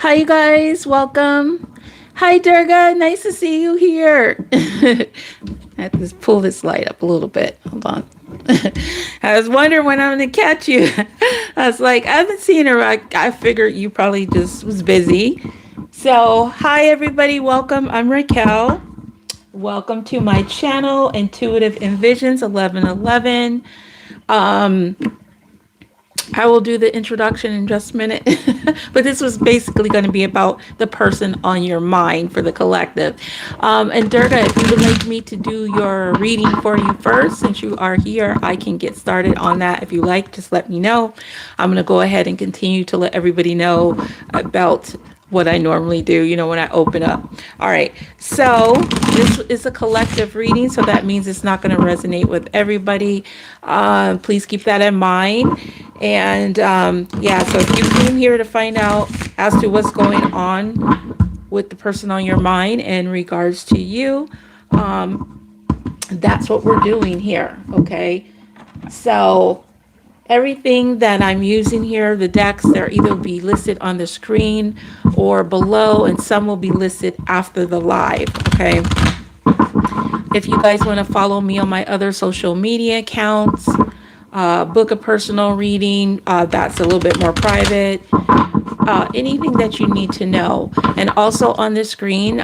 Hi, you guys. Welcome. Hi, Durga. Nice to see you here. I have to just pull this light up a little bit. Hold on. I was wondering when I'm going to catch you. I was like, I haven't seen her. I figured you probably just was busy. So, hi, everybody. Welcome. I'm Raquel. Welcome to my channel, Intuitive Envisions 1111. Um, I will do the introduction in just a minute. But this was basically going to be about the person on your mind for the collective. And Durga, if you would like me to do your reading for you first, since you are here, I can get started on that. If you like, just let me know. I'm going to go ahead and continue to let everybody know about what I normally do, when I open up. All right. So this is a collective reading. So that means it's not going to resonate with everybody. Please keep that in mind. And yeah, so if you came here to find out as to what's going on with the person on your mind in regards to you, that's what we're doing here. Okay. So everything that I'm using here, the decks, they'll either be listed on the screen or below, and some will be listed after the live, okay? If you guys want to follow me on my other social media accounts, book a personal reading, that's a little bit more private. Anything that you need to know. And also on the screen,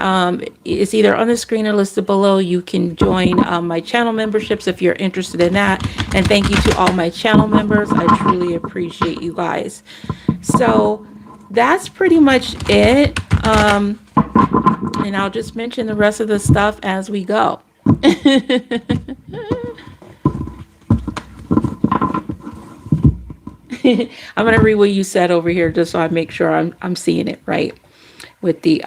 it's either on the screen or listed below. You can join my channel memberships if you're interested in that. And thank you to all my channel members. I truly appreciate you guys. So that's pretty much it. And I'll just mention the rest of the stuff as we go. I'm going to read what you said over here just so I make sure I'm seeing it right with the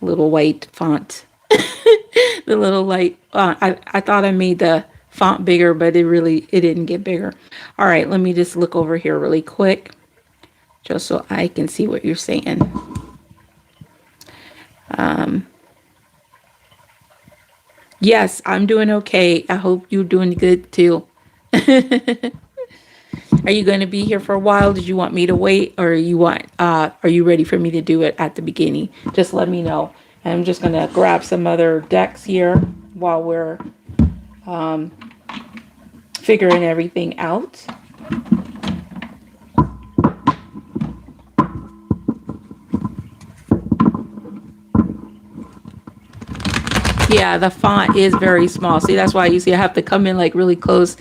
little white font. The little light. I thought I made the font bigger, but it didn't get bigger. All right, let me just look over here really quick just so I can see what you're saying. Yes, I'm doing okay. I hope you're doing good too. Are you going to be here for a while? Did you want me to wait, or are you ready for me to do it at the beginning? Just let me know. And I'm just going to grab some other decks here while we're figuring everything out. Yeah, the font is very small. See, that's why you see I have to come in like really close.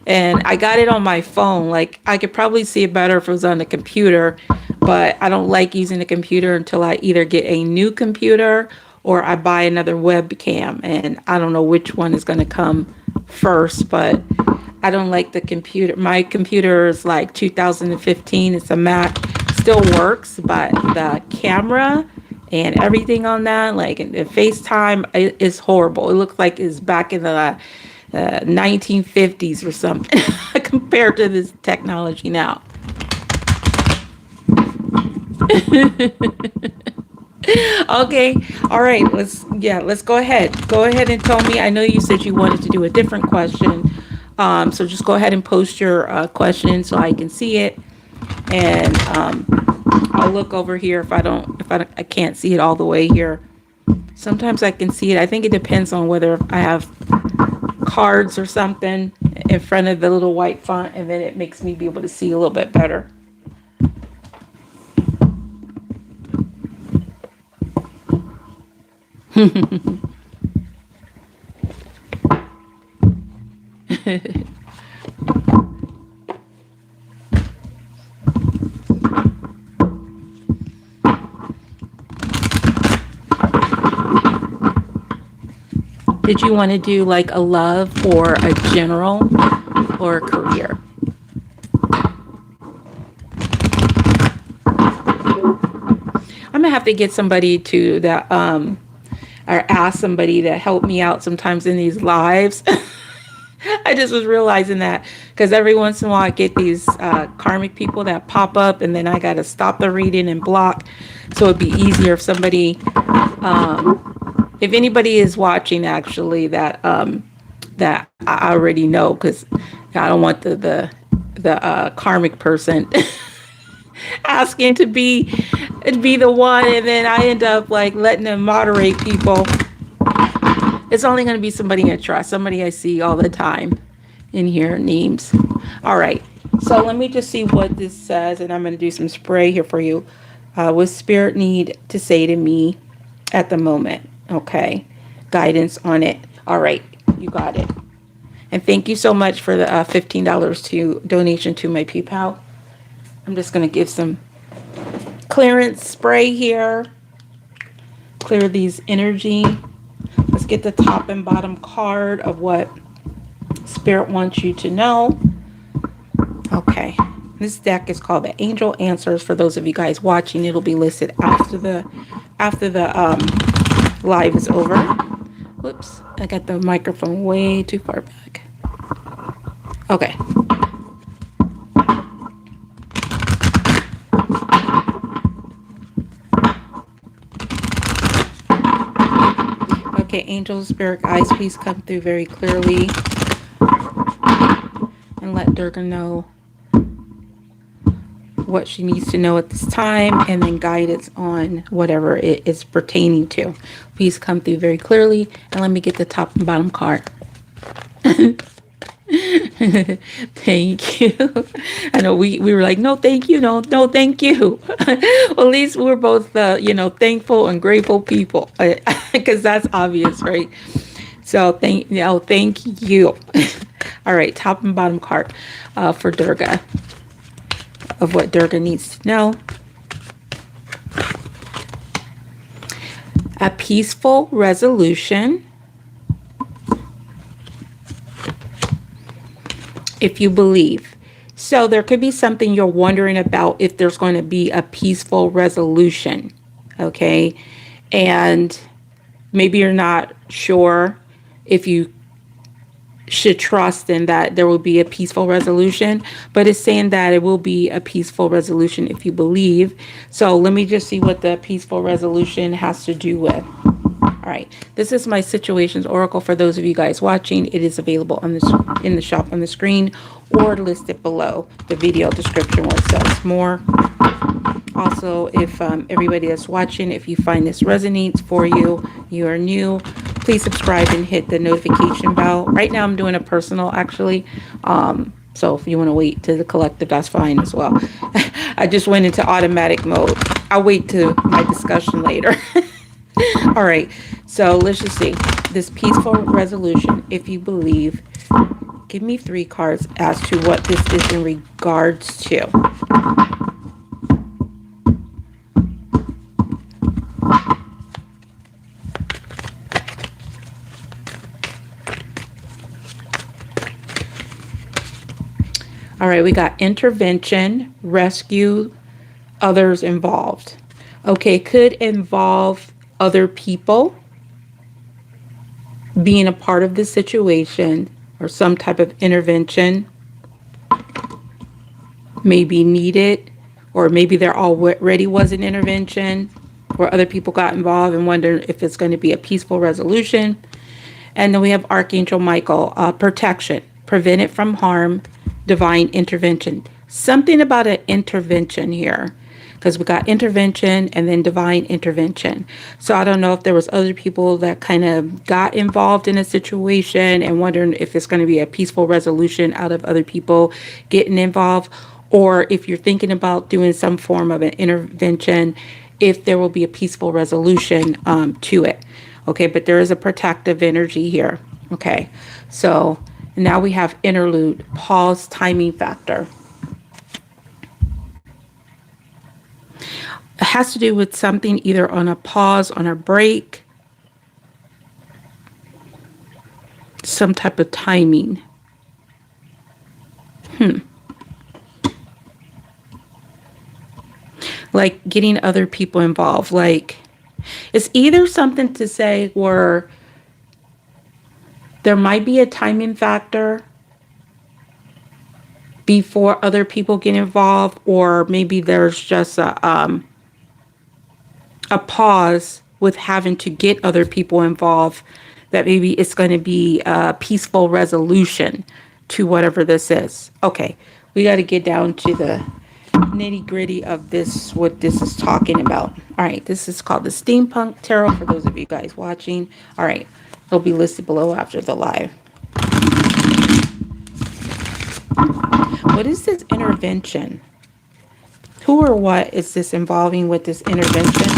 And I got it on my phone. Like I could probably see it better if it was on the computer, but I don't like using the computer until I either get a new computer or I buy another webcam. And I don't know which one is going to come first, but I don't like the computer. My computer is like 2015. It's a Mac. Still works, but the camera and everything on that, like the FaceTime, is horrible. It looks like it's back in the 1950s or something compared to this technology now. Okay, all right, let's go ahead. Go ahead and tell me. I know you said you wanted to do a different question, so just go ahead and post your question so I can see it, and I'll look over here if I can't see it all the way here. Sometimes I can see it. I think it depends on whether I have cards or something in front of the little white font, and then it makes me be able to see a little bit better. Did you want to do like a love or a general or a career? I'm gonna have to get somebody to that or ask somebody to help me out sometimes in these lives. I just was realizing that because every once in a while I get these karmic people that pop up, and then I got to stop the reading and block. So it'd be easier if somebody, if anybody is watching, actually, that that I already know, because I don't want the karmic person asking to be it'd be the one, and then I end up like letting them moderate people. It's only going to be somebody I trust, somebody I see all the time in here, names. All right. So let me just see what this says, and I'm going to do some spray here for you. What Spirit need to say to me at the moment. Okay. Guidance on it. All right. You got it. And thank you so much for the $15 to donation to my PayPal. I'm just going to give some clearance spray here. Clear these energy. Let's get the top and bottom card of what Spirit wants you to know. Okay. This deck is called the Angel Answers. For those of you guys watching, it'll be listed after the live is over. Whoops, I got the microphone way too far back. Okay. Okay, Angel Spirit Guides, please come through very clearly and let Durga know what she needs to know at this time, and then guidance on whatever it is pertaining to. Please come through very clearly, and let me get the top and bottom card. Thank you. I know we were like, no thank you, no thank you. Well, at least we're both thankful and grateful people, because that's obvious, right? So thank you. All right, top and bottom card for Durga, of what Durga needs to know. A peaceful resolution. If you believe. So there could be something you're wondering about, if there's going to be a peaceful resolution. Okay. And maybe you're not sure if you should trust in that there will be a peaceful resolution, but it's saying that it will be a peaceful resolution if you believe. So let me just see what the peaceful resolution has to do with. All right, this is my situations oracle. For those of you guys watching, it is available on this in the shop on the screen, or listed below the video description where it says more. Also, if everybody that's watching, if you find this resonates for you, you are new, please subscribe and hit the notification bell. Right now I'm doing a personal, actually. So if you want to wait to the collective, that's fine as well. I just went into automatic mode. I'll wait to my discussion later. All right, so let's just see. This peaceful resolution, if you believe, give me 3 cards as to what this is in regards to. All right, we got intervention, rescue, others involved. Okay, could involve other people being a part of the situation, or some type of intervention may be needed, or maybe there already was an intervention where other people got involved and wonder if it's going to be a peaceful resolution. And then we have Archangel Michael, protection, prevent it from harm, divine intervention. Something about an intervention here, because we got intervention and then divine intervention. So I don't know if there was other people that kind of got involved in a situation and wondering if it's going to be a peaceful resolution out of other people getting involved, or if you're thinking about doing some form of an intervention, if there will be a peaceful resolution to it. Okay, but there is a protective energy here. Okay, so now we have interlude, pause, timing factor. It has to do with something either on a pause, on a break, some type of timing. Like getting other people involved. Like it's either something to say where there might be a timing factor before other people get involved, or maybe there's just a pause with having to get other people involved, that maybe it's going to be a peaceful resolution to whatever this is. Okay, we got to get down to the nitty gritty of this, what this is talking about. All right, this is called the Steampunk Tarot for those of you guys watching. All right, it'll be listed below after the live. What is this intervention? Who or what is this involving with this intervention?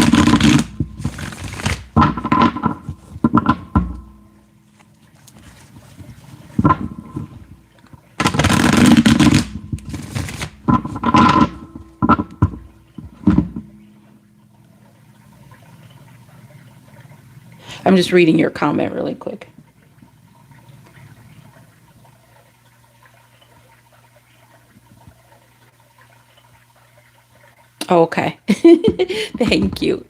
I'm just reading your comment really quick. Okay. Thank you.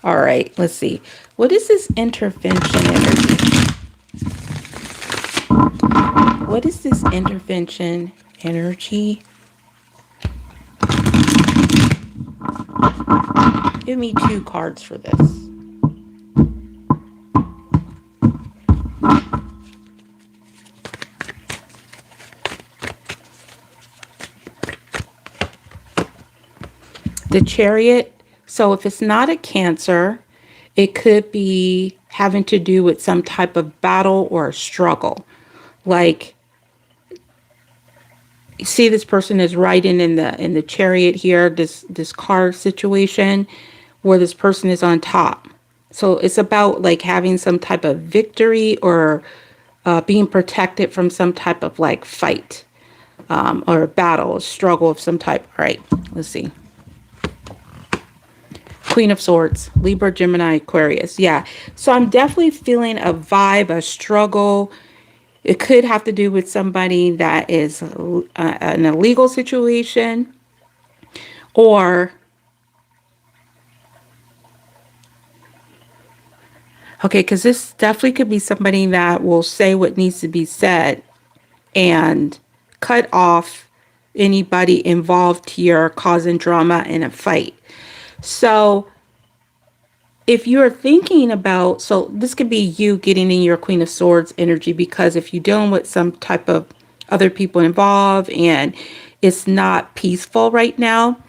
All right, let's see. What is this intervention energy? What is this intervention energy? Give me 2 cards for this. The Chariot. So if it's not a Cancer, it could be having to do with some type of battle or a struggle. Like, you see this person is riding in the Chariot here, this car situation where this person is on top. So it's about like having some type of victory or being protected from some type of like fight or a battle, a struggle of some type. All right, let's see. Queen of Swords, Libra, Gemini, Aquarius. Yeah. So I'm definitely feeling a vibe, a struggle. It could have to do with somebody that is an illegal situation, or okay, because this definitely could be somebody that will say what needs to be said and cut off anybody involved here causing drama in a fight. So if you're thinking about, so this could be you getting in your Queen of Swords energy, because if you're dealing with some type of other people involved and it's not peaceful right now,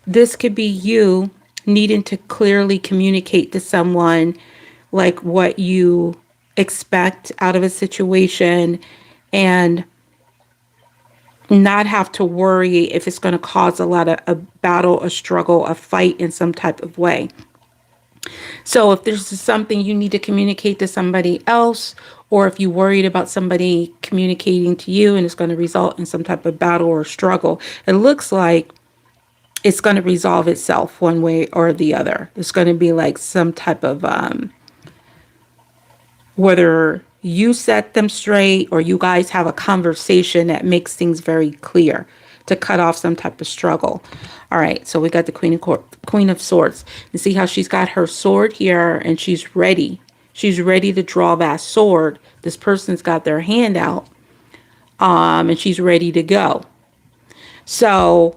this could be you needing to clearly communicate to someone like what you expect out of a situation and not have to worry if it's going to cause a lot of a battle, a struggle, a fight in some type of way. So if there's something you need to communicate to somebody else, or if you're worried about somebody communicating to you and it's going to result in some type of battle or struggle, it looks like it's going to resolve itself one way or the other. It's going to be like some type of, whether you set them straight or you guys have a conversation that makes things very clear to cut off some type of struggle. All right, so we got the Queen of Swords. You see how she's got her sword here and she's ready. She's ready to draw that sword. This person's got their hand out and she's ready to go. So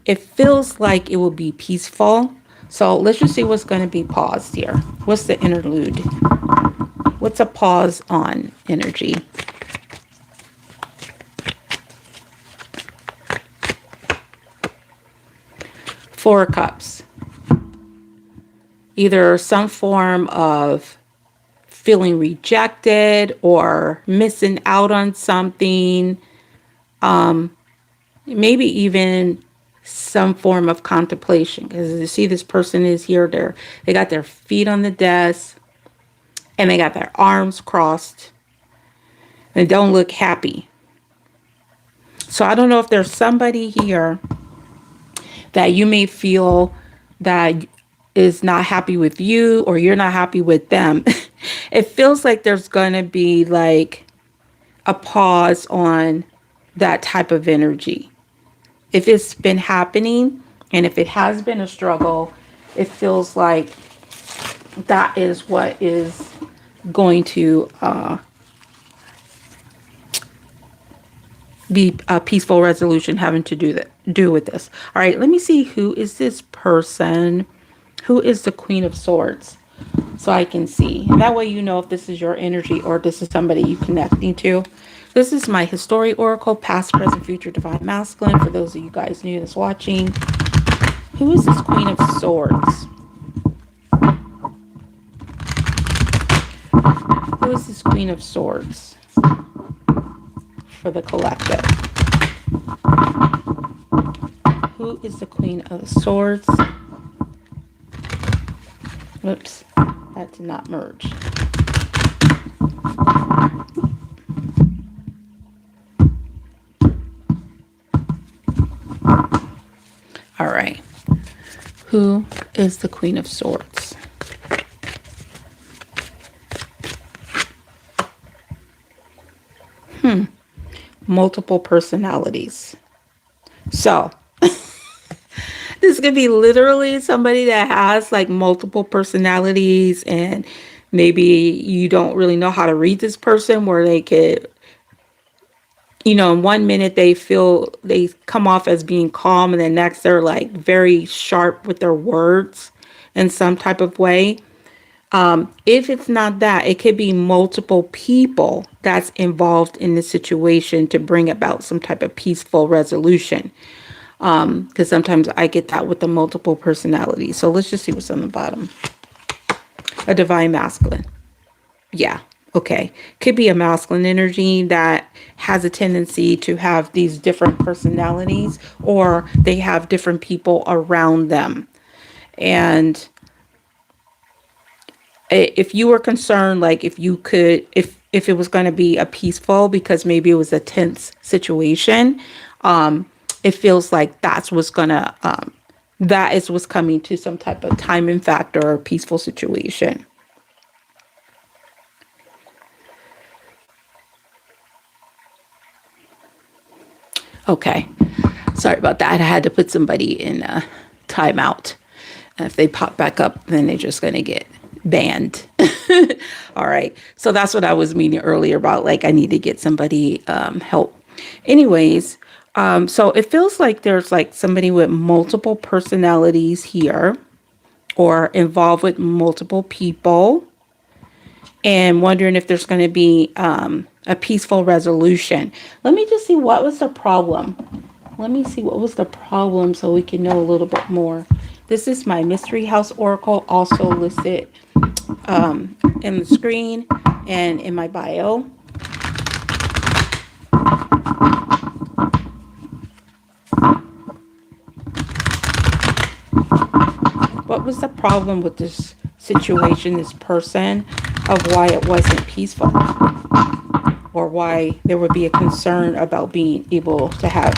it feels like it will be peaceful. So let's just see what's going to be paused here. What's the interlude? What's a pause on energy? Four of Cups. Either some form of feeling rejected or missing out on something. Maybe even some form of contemplation. Because you see this person is here. They got their feet on the desk. And they got their arms crossed. And don't look happy. So I don't know if there's somebody here that you may feel that is not happy with you or you're not happy with them. It feels like there's going to be like a pause on that type of energy. If it's been happening and if it has been a struggle, it feels like that is what is going to be a peaceful resolution having to do with this. All right, let me see, who is this person? Who is the Queen of Swords? So I can see. And that way you know if this is your energy or this is somebody you connecting to. This is my History Oracle, past, present, future, divine masculine. For those of you guys new that's watching, who is this Queen of Swords? Who is this Queen of Swords for the collective? Who is the Queen of Swords? Oops, that did not merge. All right. Who is the Queen of Swords? Multiple personalities. So this could be literally somebody that has like multiple personalities, and maybe you don't really know how to read this person, where they could, you know, in 1 minute they come off as being calm, and then next they're like very sharp with their words in some type of way. If it's not that, it could be multiple people that's involved in the situation to bring about some type of peaceful resolution. Because sometimes I get that with the multiple personalities. So let's just see what's on the bottom. A divine masculine. Yeah. Okay. Could be a masculine energy that has a tendency to have these different personalities, or they have different people around them. And if you were concerned, like if you could, if it was going to be a peaceful, because maybe it was a tense situation, it feels like that's what's gonna, that is what's coming to some type of timing factor or peaceful situation. Okay, sorry about that. I had to put somebody in a timeout. And if they pop back up, then they're just gonna get banned. All right, so that's what I was meaning earlier about, like I need to get somebody help. Anyways, so it feels like there's like somebody with multiple personalities here, or involved with multiple people, and wondering if there's going to be a peaceful resolution. Let me just see what was the problem. Let me see what was the problem so we can know a little bit more. This is my Mystery House Oracle, also listed in the screen and in my bio. What was the problem with this situation, this person, of why it wasn't peaceful, or why there would be a concern about being able to have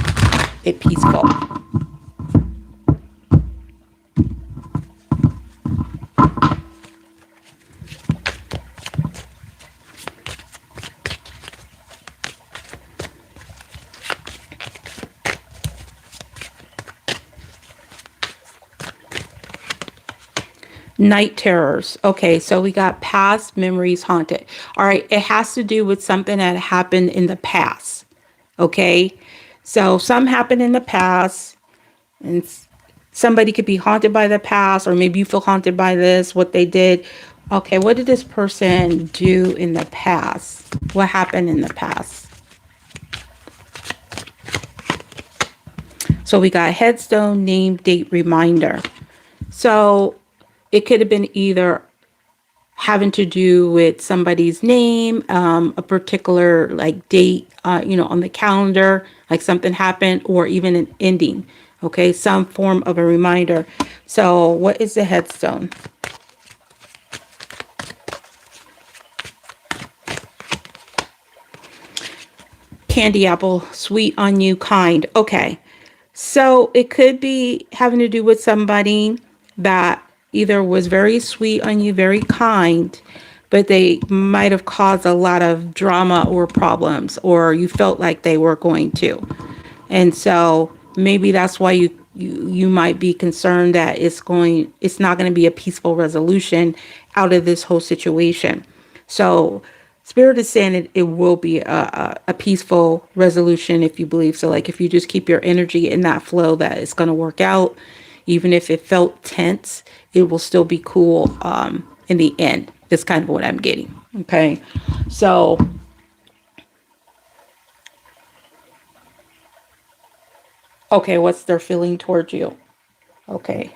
it peaceful? Night terrors. Okay, so we got past memories haunted. All right, it has to do with something that happened in the past. Okay, so some happened in the past, and somebody could be haunted by the past, or maybe you feel haunted by this, what they did. Okay, what did this person do in the past? What happened in the past? So we got headstone, name, date, reminder. So it could have been either having to do with somebody's name, a particular like date, you know, on the calendar, like something happened, or even an ending. Okay, some form of a reminder. So what is the headstone? Candy apple, sweet on you, kind. Okay, so it could be having to do with somebody that either was very sweet on you, very kind, but they might have caused a lot of drama or problems, or you felt like they were going to. And so maybe that's why you might be concerned that it's not going to be a peaceful resolution out of this whole situation. So Spirit is saying it will be a peaceful resolution if you believe so. Like if you just keep your energy in that flow, that it's going to work out. Even if it felt tense, it will still be cool in the end. That's kind of what I'm getting. Okay. So Okay, what's their feeling towards you? Okay.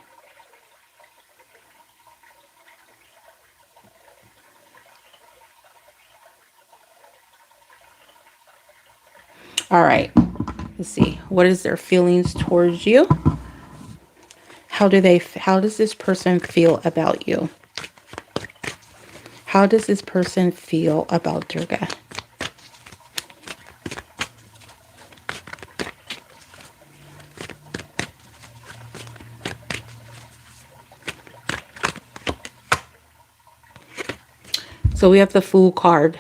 All right. Let's see. What is their feelings towards you? How does this person feel about you? How does this person feel about Durga? So we have the Fool card.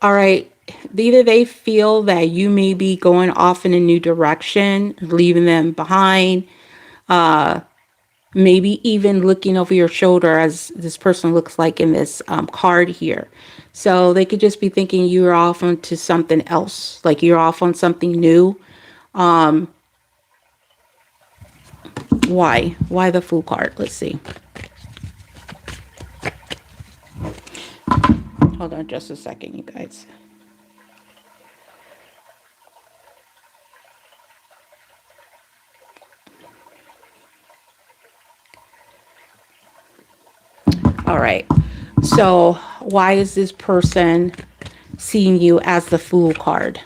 All right. Either they feel that you may be going off in a new direction, leaving them behind, maybe even looking over your shoulder as this person looks like in this card here. So they could just be thinking you're off onto something else, like you're off on something new. Why? Why the Fool card? Let's see. Hold on just a second, you guys. All right. So why is this person seeing you as the Fool card?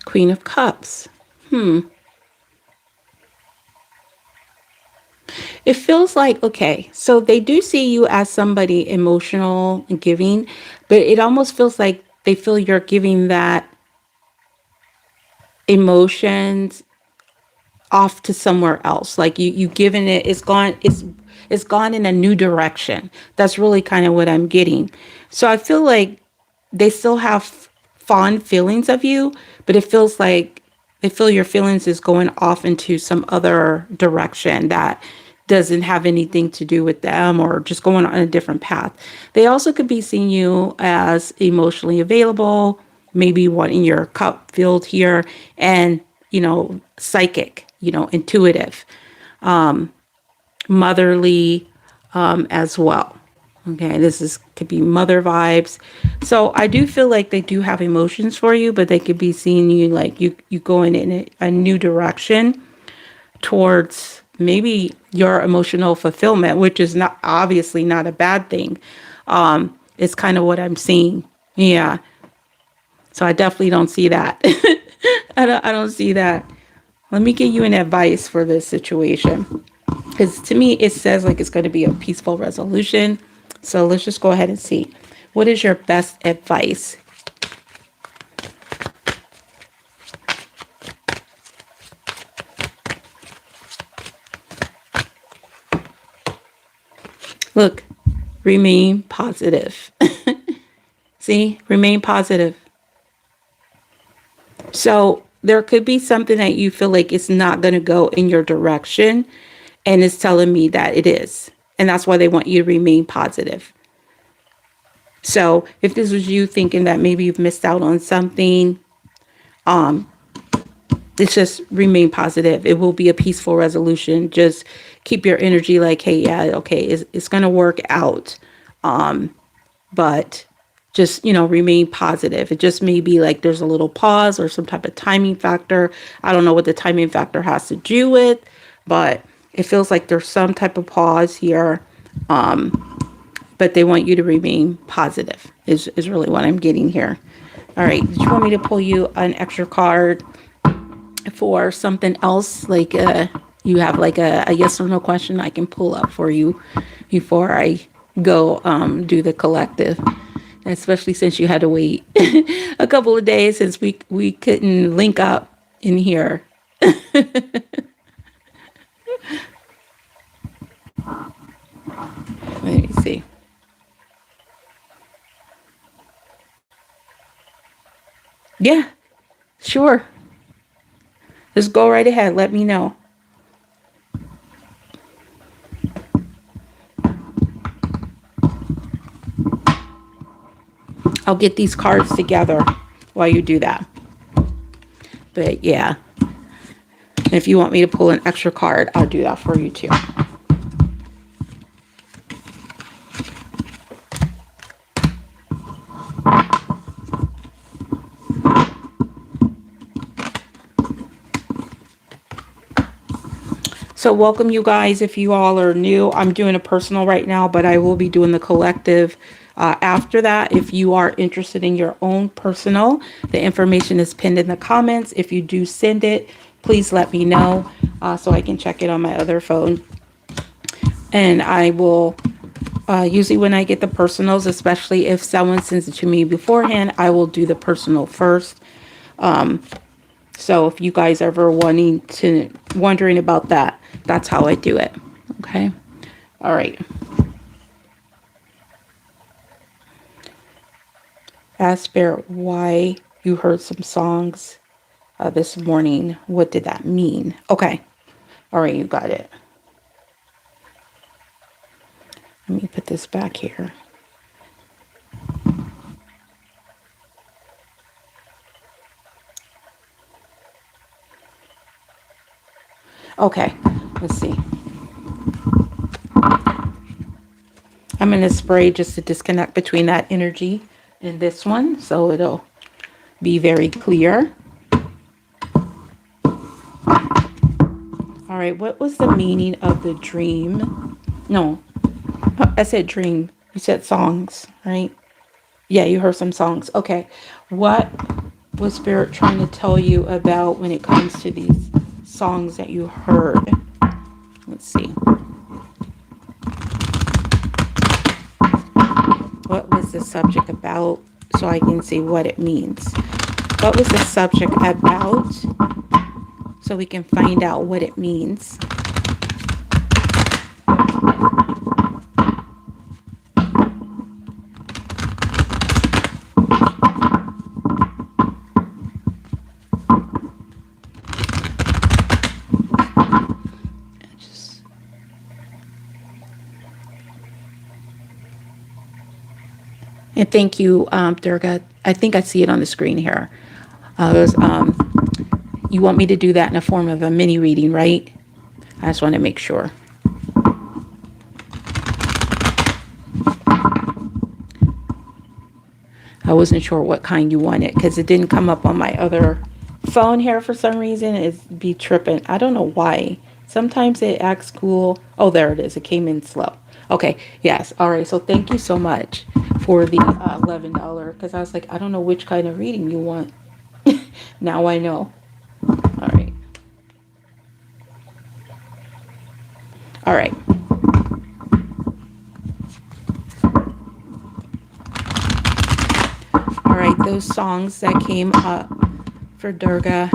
Queen of Cups. It feels like, okay, so they do see you as somebody emotional and giving, but it almost feels like they feel you're giving that emotions off to somewhere else. Like you given it, it's gone in a new direction. That's really kind of what I'm getting. So I feel like they still have fond feelings of you, but it feels like they feel your feelings is going off into some other direction that doesn't have anything to do with them, or just going on a different path. They also could be seeing you as emotionally available, maybe wanting your cup filled here, and psychic, intuitive, motherly, as well. Okay, this is could be mother vibes. So I do feel like they do have emotions for you, but they could be seeing you like you going in a new direction towards maybe your emotional fulfillment, which is not obviously not a bad thing. It's kind of what I'm seeing. Yeah. So I definitely don't see that. I don't see that. Let me give you an advice for this situation. Because to me, it says like it's going to be a peaceful resolution. So let's just go ahead and see. What is your best advice? Look, remain positive. See, remain positive. So there could be something that you feel like it's not going to go in your direction, and it's telling me that it is. And that's why they want you to remain positive. So if this was you thinking that maybe you've missed out on something, it's just remain positive. It will be a peaceful resolution. Just keep your energy like, hey, yeah, okay, it's going to work out. But just, remain positive. It just may be like there's a little pause or some type of timing factor. I don't know what the timing factor has to do with, but it feels like there's some type of pause here. But they want you to remain positive is really what I'm getting here. All right. Did you want me to pull you an extra card for something else? Like you have like a yes or no question I can pull up for you before I go do the collective. Especially since you had to wait a couple of days since we couldn't link up in here. Let me see. Yeah, sure. Just go right ahead. Let me know. I'll get these cards together while you do that. But yeah, if you want me to pull an extra card, I'll do that for you too. So welcome you guys. If you all are new, I'm doing a personal right now, but I will be doing the collective after that. If you are interested in your own personal, the information is pinned in the comments. If you do send it, please let me know so I can check it on my other phone. And I will, usually when I get the personals, especially if someone sends it to me beforehand, I will do the personal first. So if you guys are ever wondering about that, that's how I do it. Okay. All right. Ask Spirit why you heard some songs this morning. What did that mean? Okay. All right. You got it. Let me put this back here. Okay. Let's see. I'm going to spray just to disconnect between that energy and this one, so it'll be very clear. All right, what was the meaning of the dream? No, I said dream. You said songs, right? Yeah, you heard some songs. Okay, what was Spirit trying to tell you about when it comes to these songs that you heard? Let's see. What was the subject about, so I can see what it means? What was the subject about, so we can find out what it means? And thank you, Durga. I think I see it on the screen here. You want me to do that in a form of a mini reading, right? I just want to make sure. I wasn't sure what kind you wanted because it didn't come up on my other phone here for some reason. It'd be tripping. I don't know why. Sometimes it acts cool. Oh, there it is. It came in slow. Okay. Yes. All right. So thank you so much for the $11 because I was like, I don't know which kind of reading you want. Now I know. All right. All right. All right. Those songs that came up for Durga.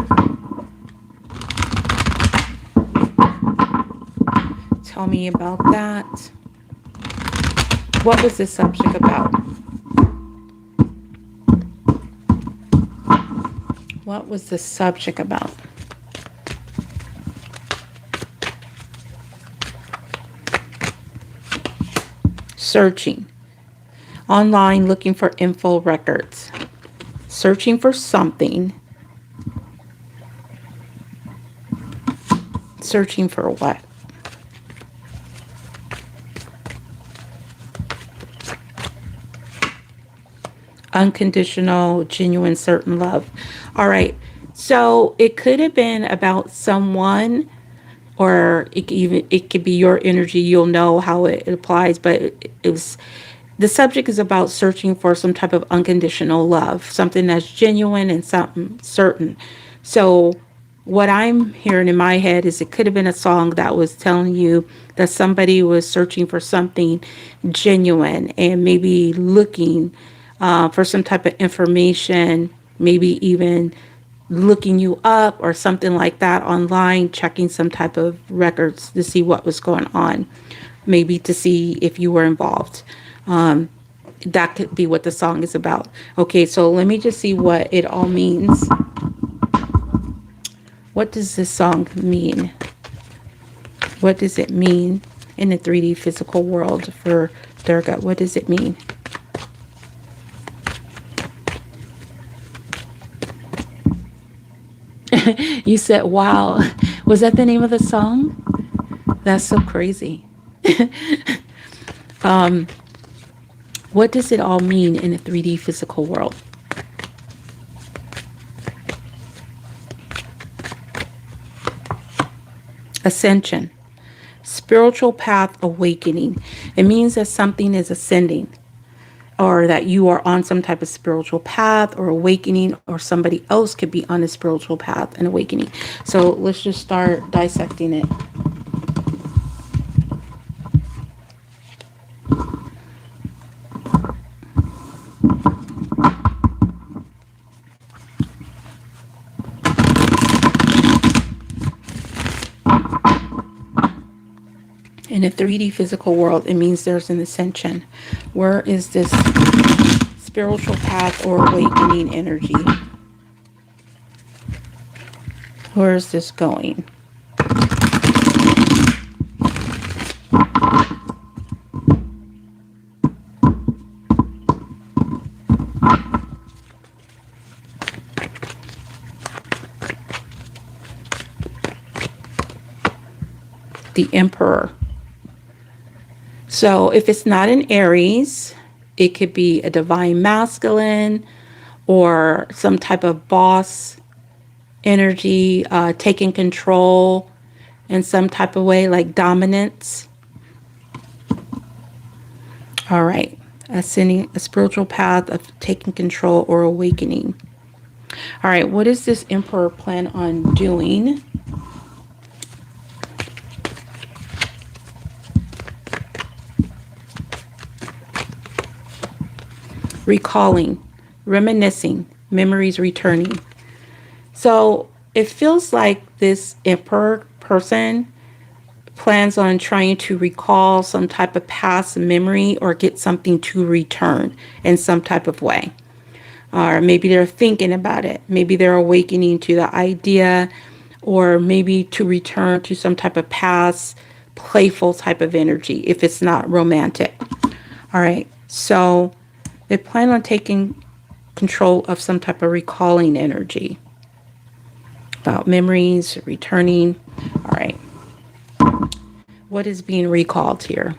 Tell me about that. What was this subject about? What was the subject about? Searching. Online looking for info records. Searching for something. Searching for what? Unconditional, genuine, certain love. All right. So it could have been about someone, or it could be your energy. You'll know how it applies, but it was, the subject is about searching for some type of unconditional love, something that's genuine and something certain. So what I'm hearing in my head is it could have been a song that was telling you that somebody was searching for something genuine and maybe looking for some type of information, maybe even looking you up or something like that online, checking some type of records to see what was going on, maybe to see if you were involved. That could be what the song is about. Okay, so let me just see what it all means. What does this song mean? What does it mean in the 3D physical world for Durga? What does it mean? You said, wow. Was that the name of the song? That's so crazy. What does it all mean in the 3D physical world? Ascension. spiritual path awakening. It means that something is ascending, or that you are on some type of spiritual path or awakening, or somebody else could be on a spiritual path and awakening. So let's just start dissecting it. In a 3D physical world, it means there's an ascension. Where is this spiritual path or awakening energy? Where is this going? The Emperor. So if it's not an Aries, it could be a divine masculine or some type of boss energy, taking control in some type of way, like dominance. All right. Ascending, a spiritual path of taking control or awakening. All right. What does this Emperor plan on doing? Recalling, reminiscing, memories returning. So it feels like this Emperor person plans on trying to recall some type of past memory or get something to return in some type of way. Or maybe they're thinking about it. Maybe they're awakening to the idea, or maybe to return to some type of past playful type of energy if it's not romantic. All right. So they plan on taking control of some type of recalling energy about memories, returning. All right. What is being recalled here?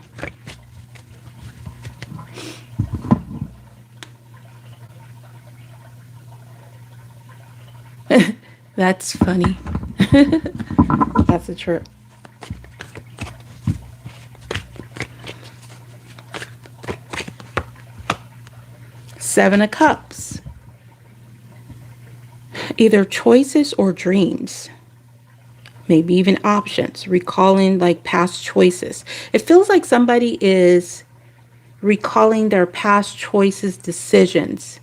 That's funny. That's a trip. Seven of Cups. Either choices or dreams. Maybe even options. Recalling like past choices. It feels like somebody is recalling their past choices, decisions.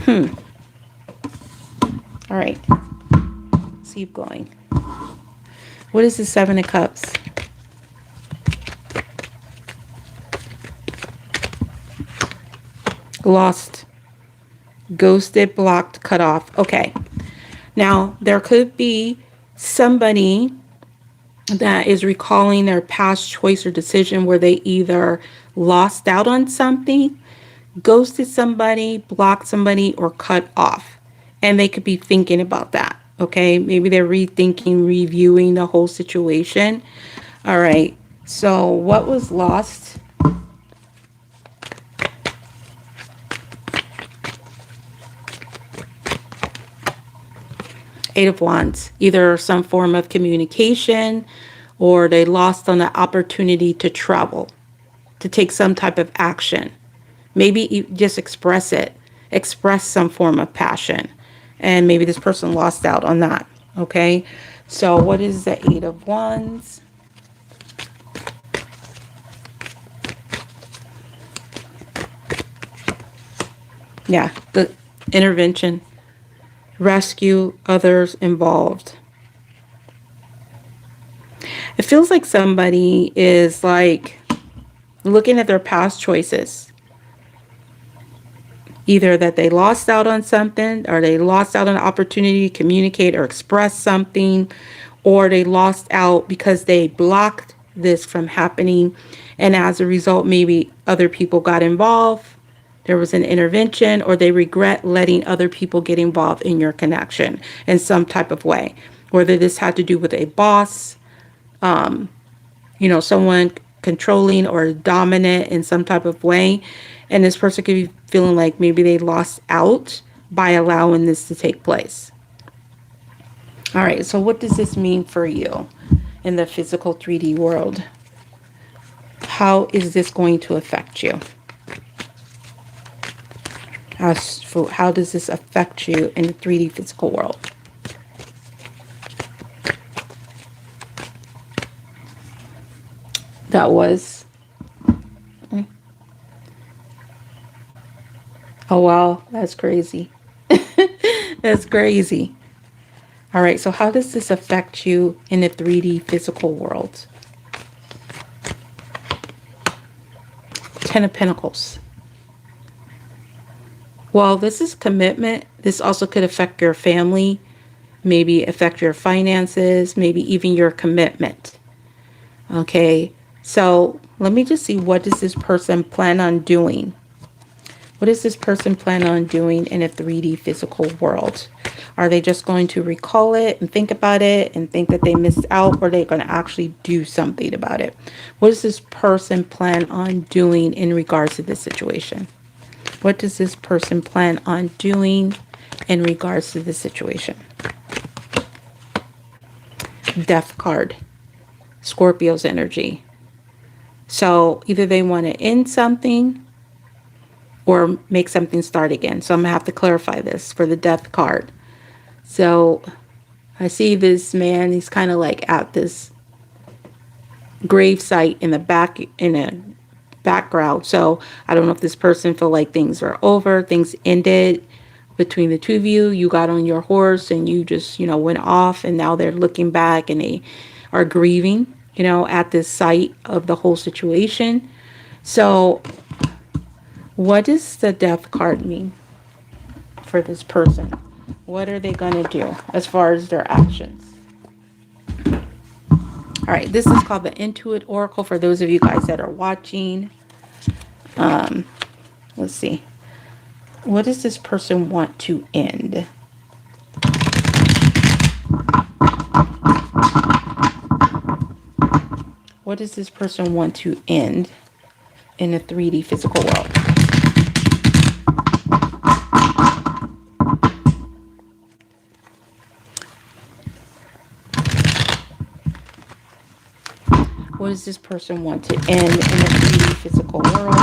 All right. Let's keep going. What is the Seven of Cups? Lost, ghosted, blocked, cut off. Okay. Now, there could be somebody that is recalling their past choice or decision where they either lost out on something, ghosted somebody, blocked somebody, or cut off. And they could be thinking about that. Okay. Maybe they're rethinking, reviewing the whole situation. All right. So what was lost? Eight of Wands, either some form of communication, or they lost on the opportunity to travel, to take some type of action. Maybe just express it, express some form of passion. And maybe this person lost out on that. Okay. So what is the Eight of Wands? Yeah, the intervention. Rescue others involved. It feels like somebody is like looking at their past choices. Either that they lost out on something, or they lost out on an opportunity to communicate or express something, or they lost out because they blocked this from happening. And as a result, maybe other people got involved. There was an intervention, or they regret letting other people get involved in your connection in some type of way. Whether this had to do with a boss, someone controlling or dominant in some type of way. And this person could be feeling like maybe they lost out by allowing this to take place. All right, so what does this mean for you in the physical 3D world? How is this going to affect you? How does this affect you in the 3D physical world? That was... Oh, wow. That's crazy. That's crazy. All right. So how does this affect you in the 3D physical world? Ten of Pentacles. Well, this is commitment. This also could affect your family, maybe affect your finances, maybe even your commitment. Okay. So let me just see, what does this person plan on doing? What does this person plan on doing in a 3D physical world? Are they just going to recall it and think about it and think that they missed out, or are they going to actually do something about it? What does this person plan on doing in regards to this situation? What does this person plan on doing in regards to this situation? Death card. Scorpio's energy. So either they want to end something or make something start again. So I'm going to have to clarify this for the death card. So I see this man, he's kind of like at this grave site in the back, in a background. So I don't know if this person feel like things are over, things ended between the two of you. You got on your horse and you just, went off, and now they're looking back and they are grieving, at this site of the whole situation. So what does the death card mean for this person? What are they going to do as far as their actions? All right, this is called the Intuit Oracle for those of you guys that are watching. Let's see. What does this person want to end? What does this person want to end in a 3D physical world? What does this person want to end in a 3D physical world?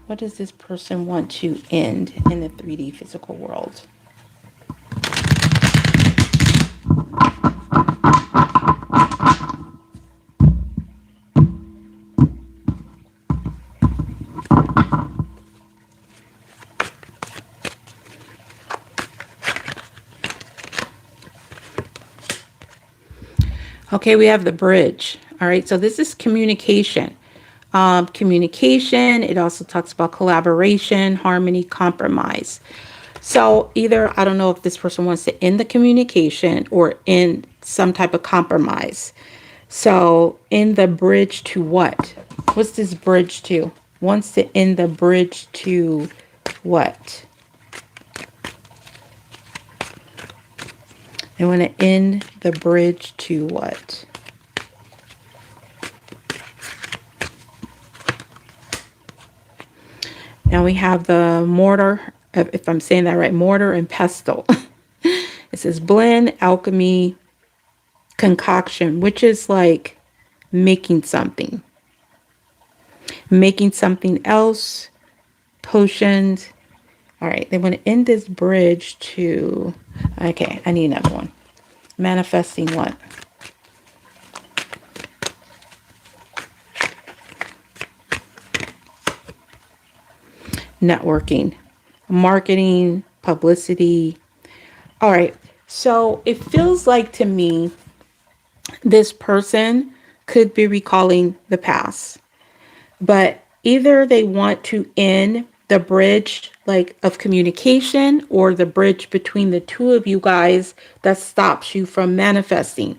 What does this person want to end in the 3D physical world? Okay, we have the bridge. All right, so this is communication. Communication, it also talks about collaboration, harmony, compromise. So either, I don't know if this person wants to end the communication or end some type of compromise. So in the bridge to what? What's this bridge to? Wants to end the bridge to what? They want to end the bridge to what? Now we have the mortar, if I'm saying that right, mortar and pestle. It says blend, alchemy, concoction, which is like making something else, potions. All right, they want to end this bridge to, okay, I need another one. Manifesting what? Networking, marketing, publicity. All right, so it feels like to me, this person could be recalling the past, but either they want to end the bridge like of communication or the bridge between the two of you guys that stops you from manifesting,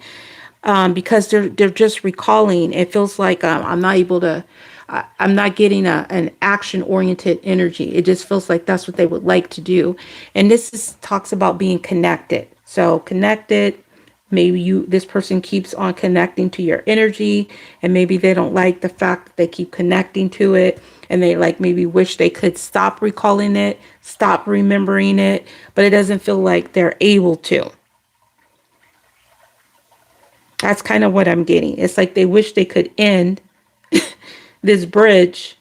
because they're just recalling. It feels like I'm not able to, I'm not getting an action oriented energy. It just feels like that's what they would like to do. And talks about being connected. So connected. Maybe this person keeps on connecting to your energy, and maybe they don't like the fact that they keep connecting to it, and they maybe wish they could stop recalling it, stop remembering it, but it doesn't feel like they're able to. That's kind of what I'm getting. It's like they wish they could end this bridge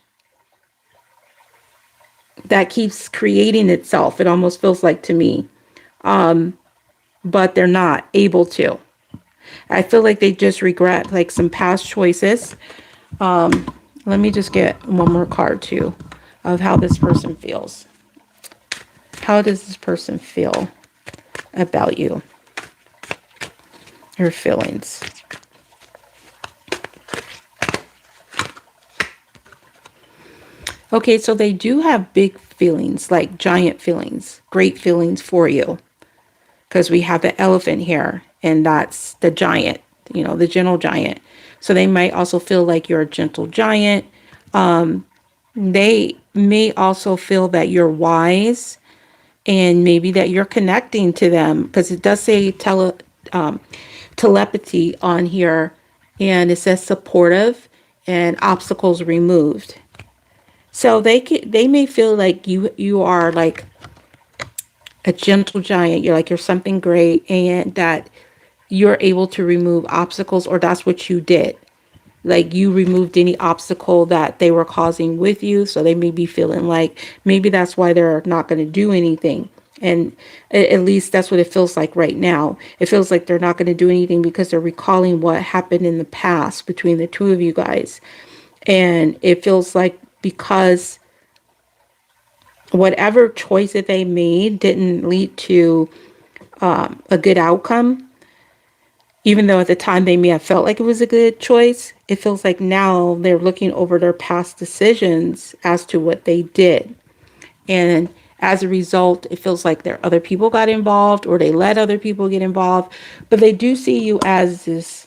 that keeps creating itself. It almost feels like to me, but they're not able to. I feel like they just regret like some past choices. Let me just get one more card too of how this person feels. How does this person feel about you? Her feelings. Okay, so they do have big feelings, like giant feelings, great feelings for you. Because we have the elephant here, and that's the giant, you know, the gentle giant. So they might also feel like you're a gentle giant. They may also feel that you're wise, and maybe that you're connecting to them, because it does say telepathy on here, and it says supportive and obstacles removed. So they may feel like you are like a gentle giant. You're something great, and that you're able to remove obstacles, or that's what you did. Like you removed any obstacle that they were causing with you. So they may be feeling like maybe that's why they're not going to do anything. And at least that's what it feels like right now. It feels like they're not going to do anything because they're recalling what happened in the past between the two of you guys. And it feels like because whatever choice that they made didn't lead to a good outcome, even though at the time they may have felt like it was a good choice, it feels like now they're looking over their past decisions as to what they did. And as a result, it feels like there other people got involved, or they let other people get involved. But they do see you as this,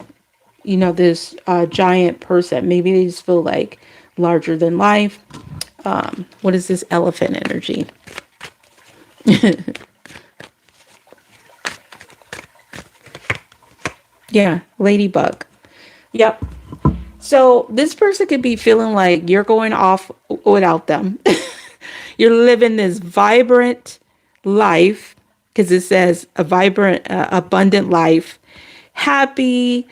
this giant person. Maybe they just feel like larger than life. What is this elephant energy? Yeah, ladybug. Yep. So this person could be feeling like you're going off without them. You're living this vibrant life, because it says a vibrant, abundant life, happy,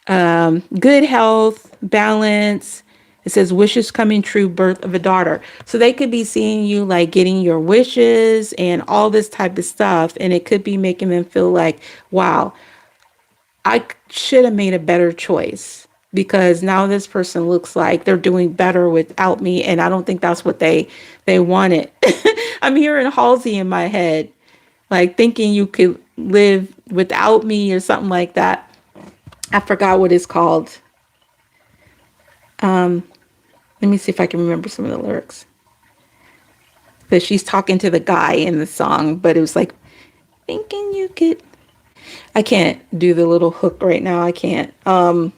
good health, balance. It says wishes coming true, birth of a daughter. So they could be seeing you like getting your wishes and all this type of stuff. And it could be making them feel like, wow, I should have made a better choice, because now this person looks like they're doing better without me. And I don't think that's what they wanted. I'm hearing Halsey in my head, like thinking you could live without me or something like that. I forgot what it's called. Let me see if I can remember some of the lyrics. But she's talking to the guy in the song, but it was like, thinking you could. I can't do the little hook right now. I can't. But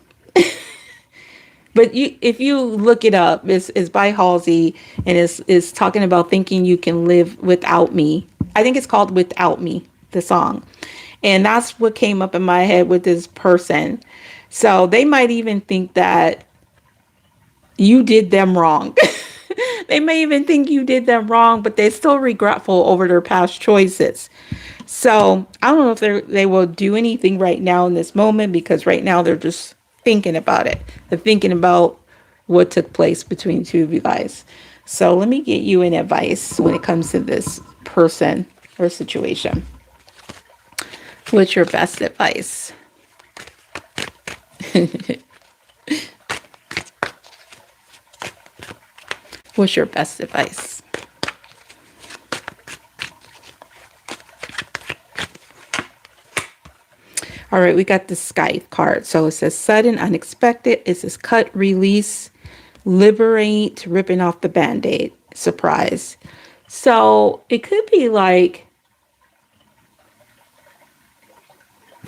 if you look it up, it's by Halsey, and it's talking about thinking you can live without me. I think it's called Without Me, the song. And that's what came up in my head with this person. So they might even think that you did them wrong. They may even think you did them wrong, but they're still regretful over their past choices. So I don't know if they will do anything right now in this moment, because right now they're just thinking about it. They're thinking about what took place between the two of you guys. So let me get you an advice when it comes to this person or situation. What's your best advice? What's your best advice? All right, we got the Sky card. So it says sudden, unexpected. It says cut, release, liberate, ripping off the Band-Aid, surprise. So it could be like,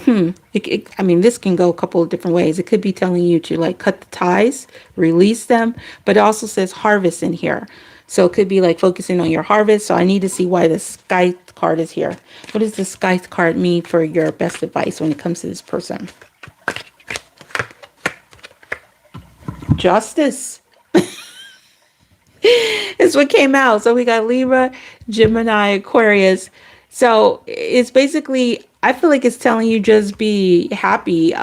I mean, this can go a couple of different ways. It could be telling you to like cut the ties, release them, but it also says harvest in here. So it could be like focusing on your harvest. So I need to see why the Sky card is here. What does the Sky card mean for your best advice when it comes to this person? Justice. It's what came out. So we got Libra, Gemini, Aquarius. So it's basically, I feel like it's telling you just be happy.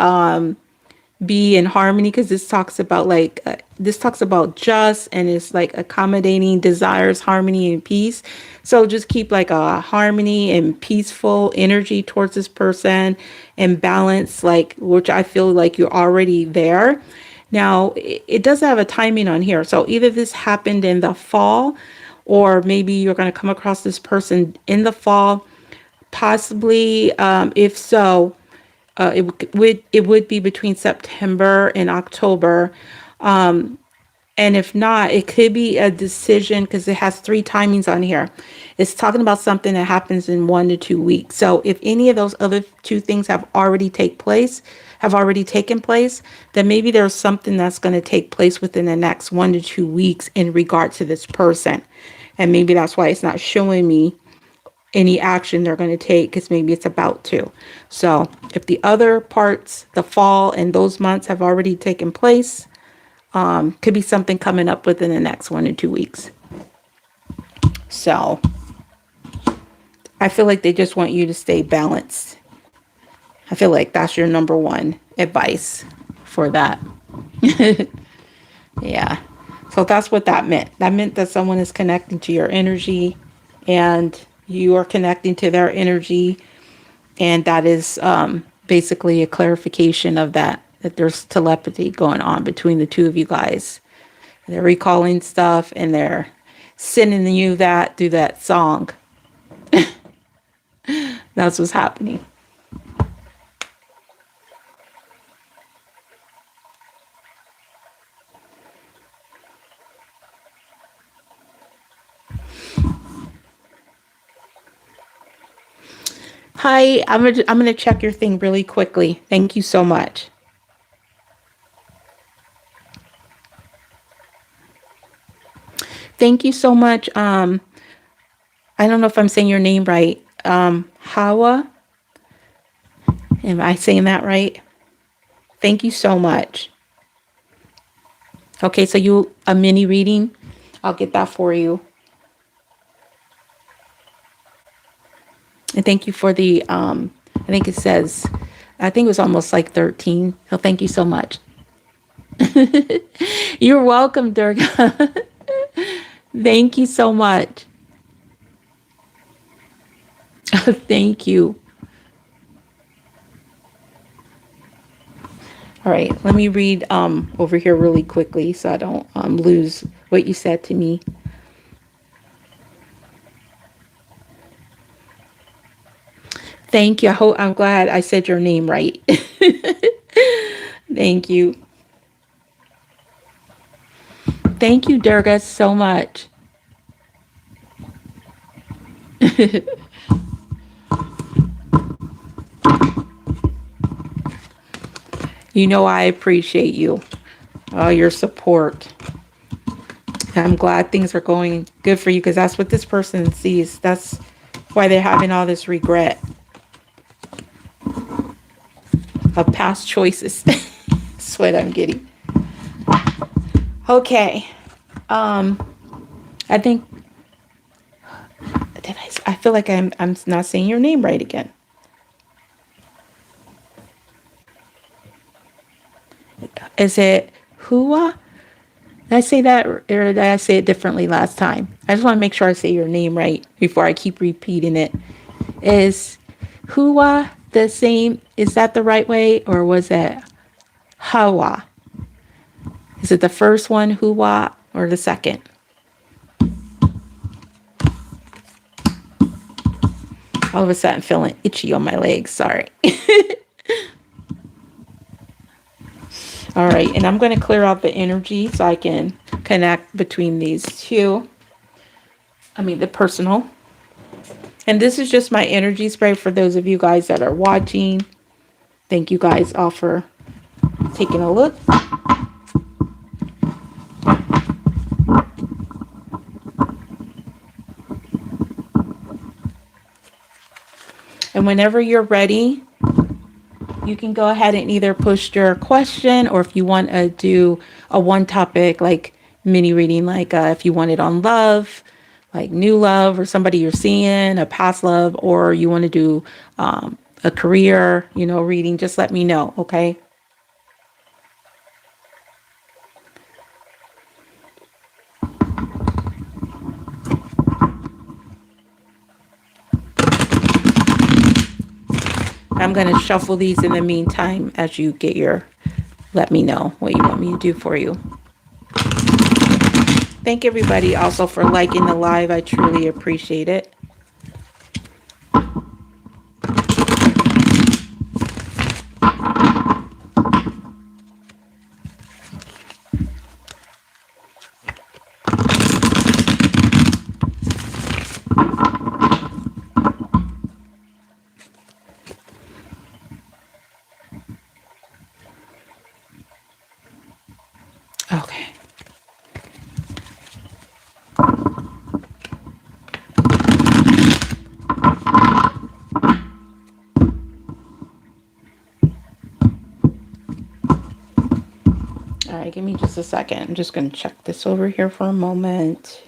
be in harmony, because this talks about like this talks about just, and it's like accommodating desires, harmony and peace. So just keep like a harmony and peaceful energy towards this person and balance, like, which I feel like you're already there. Now it does have a timing on here, so either this happened in the fall, or maybe you're going to come across this person in the fall, possibly. If so, it would be between September and October. And if not, it could be a decision, because it has three timings on here. It's talking about something that happens in 1 to 2 weeks. So if any of those other two things have already taken place, then maybe there's something that's going to take place within the next 1 to 2 weeks in regard to this person. And maybe that's why it's not showing me any action they're going to take, because maybe it's about to. So if the other parts, the fall and those months, have already taken place, could be something coming up within the next 1 to 2 weeks. So I feel like they just want you to stay balanced. I feel like that's your number one advice for that. Yeah. So that's what that meant. That meant that someone is connecting to your energy, and you are connecting to their energy. And that is basically a clarification of that there's telepathy going on between the two of you guys. They're recalling stuff, and they're sending you that through that song. That's what's happening. Hi, I'm gonna check your thing really quickly. Thank you so much. Thank you so much. I don't know if I'm saying your name right. Hawa, am I saying that right? Thank you so much. Okay, so you a mini reading. I'll get that for you. And thank you for the I think it says, I think it was almost like 13. So thank you so much. You're welcome, Durga. Thank you so much. Thank you. All right, let me read over here really quickly so I don't lose what you said to me. Thank you. I'm glad I said your name right. Thank you. Thank you, Durga, so much. You know I appreciate you, your support. I'm glad things are going good for you, because that's what this person sees. That's why they're having all this regret of past choices. That's what I'm getting. Okay. I think, I feel like I'm not saying your name right again. Is it Hua? Did I say that, or did I say it differently last time? I just want to make sure I say your name right before I keep repeating it. Is Hua the same? Is that the right way, or was it Hawa? Is it the first one, Hua, or the second? All of a sudden, feeling itchy on my legs. Sorry. All right, and I'm going to clear out the energy so I can connect between these two. I mean, the personal. And this is just my energy spray for those of you guys that are watching. Thank you guys all for taking a look. And whenever you're ready, you can go ahead and either push your question, or if you want to do a one topic like mini reading, like if you want it on love, like new love, or somebody you're seeing, a past love, or you want to do a career, reading, just let me know. Okay. I'm going to shuffle these in the meantime as you get your, let me know what you want me to do for you. Thank everybody also for liking the live. I truly appreciate it. Okay. All right, give me just a second. I'm just going to check this over here for a moment.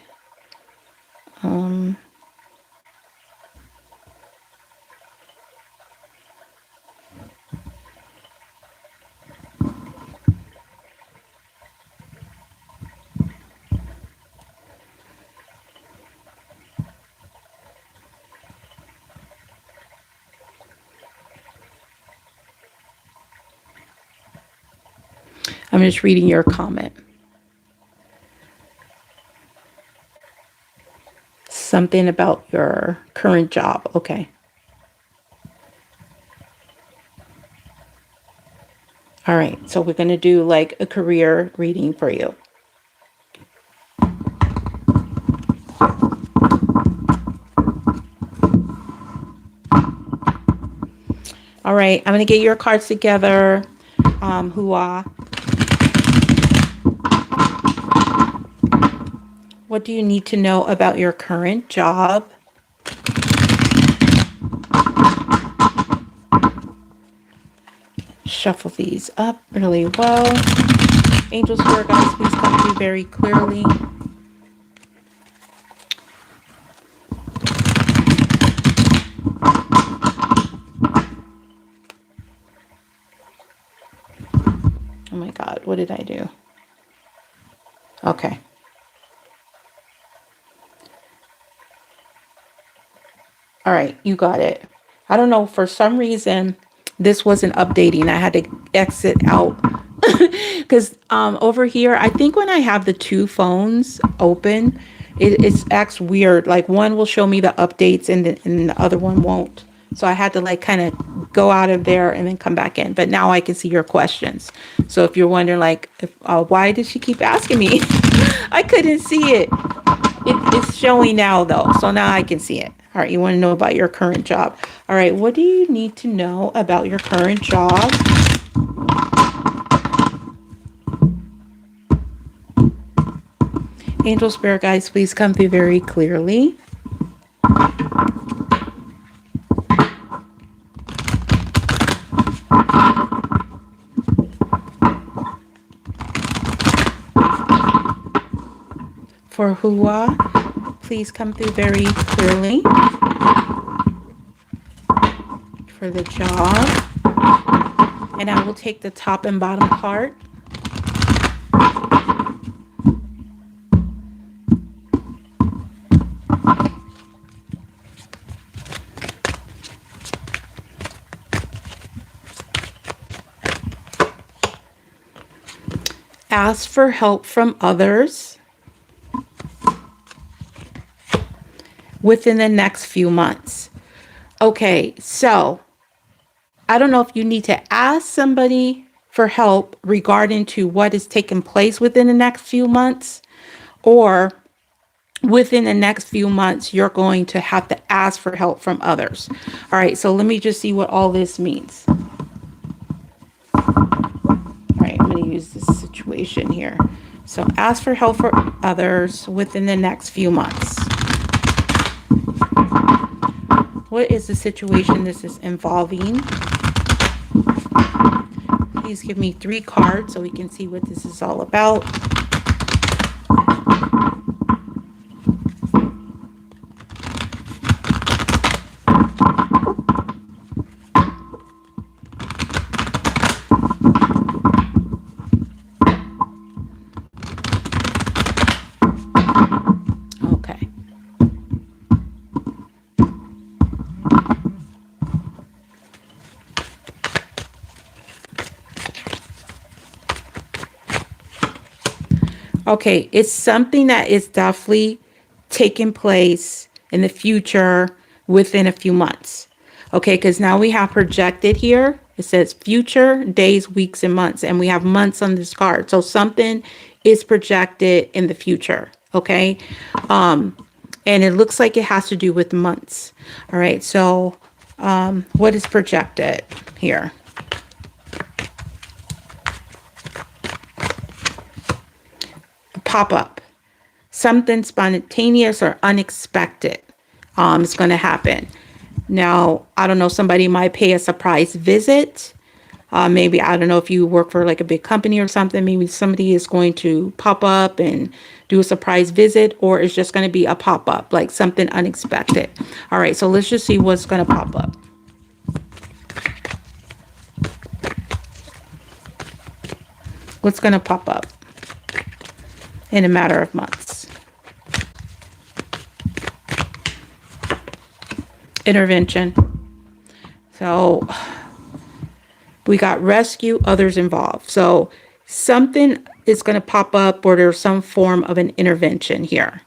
I'm just reading your comment. Something about your current job. Okay. All right. So we're going to do like a career reading for you. All right. I'm going to get your cards together. Hua. What do you need to know about your current job? Shuffle these up really well. Angels, Spirit guides, please come through very clearly. Oh my God, what did I do? Okay. All right, you got it. I don't know, for some reason, this wasn't updating. I had to exit out because over here, I think when I have the two phones open, it acts weird. Like one will show me the updates and the other one won't. So I had to like kind of go out of there and then come back in. But now I can see your questions. So if you're wondering like, why did she keep asking me? I couldn't see it. It's showing now though, so now I can see it. All right, you want to know about your current job. All right, what do you need to know about your current job? Angel, Spirit guides, please come through very clearly. For Hua, please come through very clearly. For the job. And I will take the top and bottom part. Ask for help from others within the next few months. Okay, so I don't know if you need to ask somebody for help regarding to what is taking place within the next few months, or within the next few months, you're going to have to ask for help from others. All right, so let me just see what all this means. All right, I'm going to use this situation here. So ask for help from others within the next few months. What is the situation this is involving? Please give me 3 cards so we can see what this is all about. Okay. Okay, it's something that is definitely taking place in the future within a few months. Okay, because now we have projected here. It says future days, weeks, and months, and we have months on this card. So something is projected in the future. Okay, and it looks like it has to do with months. All right, so what is projected here? Pop up. Something spontaneous or unexpected is going to happen. Now, I don't know, somebody might pay a surprise visit. Maybe, I don't know if you work for like a big company or something, maybe somebody is going to pop up and do a surprise visit, or it's just going to be a pop up, like something unexpected. All right, so let's just see what's going to pop up. What's going to pop up in a matter of months? Intervention. So we got rescue, others involved. So something is going to pop up, or there's some form of an intervention here.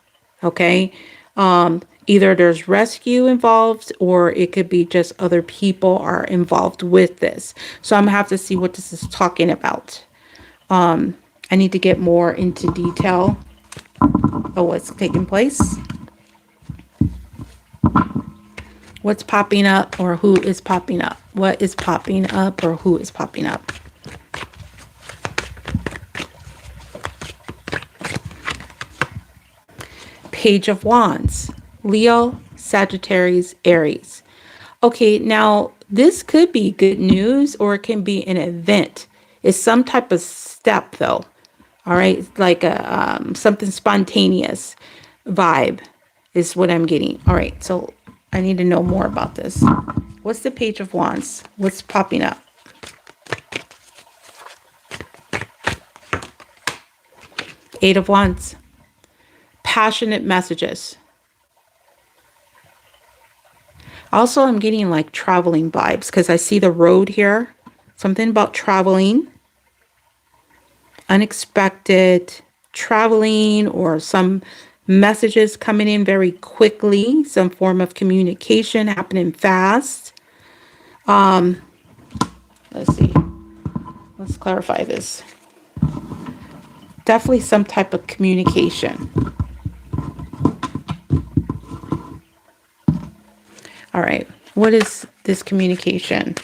Okay. Either there's rescue involved, or it could be just other people are involved with this. So I'm gonna have to see what this is talking about. I need to get more into detail of what's taking place. What's popping up, or who is popping up? What is popping up, or who is popping up? Page of Wands, Leo, Sagittarius, Aries. Okay, now this could be good news, or it can be an event. It's some type of step though. All right, it's like a something spontaneous vibe is what I'm getting. All right, so I need to know more about this. What's the Page of Wands? What's popping up? Eight of Wands. Passionate messages. Also, I'm getting like traveling vibes because I see the road here. Something about traveling. Unexpected traveling, or some messages coming in very quickly. Some form of communication happening fast. Let's see. Let's clarify this. Definitely some type of communication. All right. What is this communication?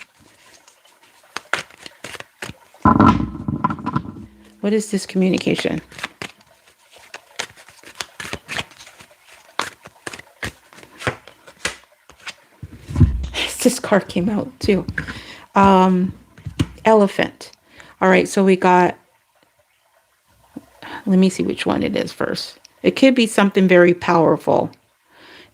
What is this communication? This card came out too. Elephant. All right, so we got, let me see which one it is first. It could be something very powerful.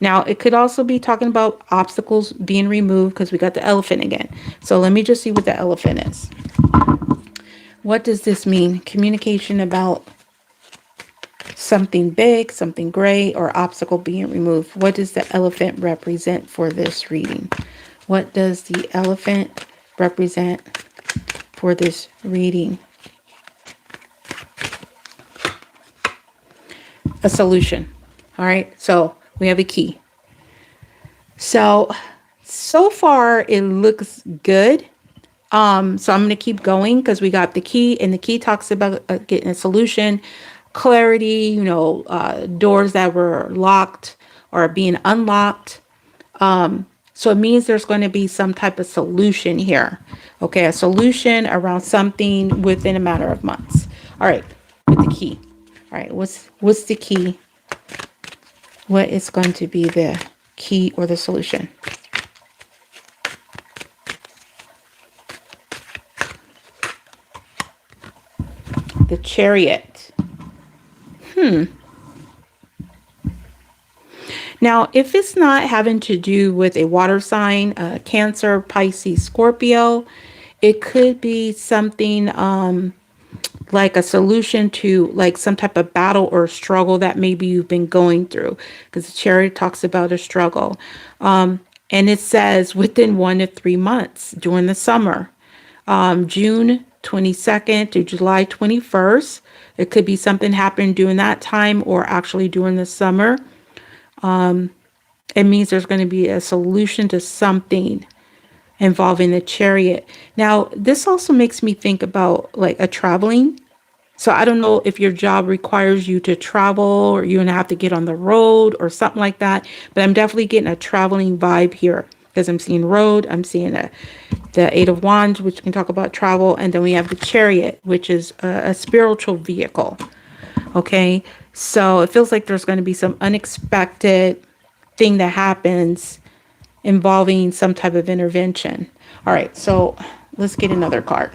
Now, it could also be talking about obstacles being removed, because we got the elephant again. So let me just see what the elephant is. What does this mean? Communication about something big, something great, or obstacle being removed. What does the elephant represent for this reading? What does the elephant represent for this reading? A solution. All right, so we have a key. So far it looks good. So I'm going to keep going because we got the key, and the key talks about getting a solution, clarity, doors that were locked or being unlocked. So it means there's going to be some type of solution here. Okay, a solution around something within a matter of months. All right, with the key. All right, what's the key? What is going to be the key or the solution? The Chariot. Now, if it's not having to do with a water sign, Cancer, Pisces, Scorpio, it could be something like a solution to like some type of battle or struggle that maybe you've been going through, because the Chariot talks about a struggle. And it says within 1 to 3 months during the summer, June 22nd to July 21st. It could be something happening during that time or actually during the summer. It means there's going to be a solution to something involving the Chariot. Now, this also makes me think about like a traveling. So I don't know if your job requires you to travel or you're gonna have to get on the road or something like that. But I'm definitely getting a traveling vibe here because I'm seeing road, I'm seeing the Eight of Wands, which can talk about travel, and then we have the Chariot, which is a spiritual vehicle. Okay, so it feels like there's going to be some unexpected thing that happens involving some type of intervention. All right, so let's get another card.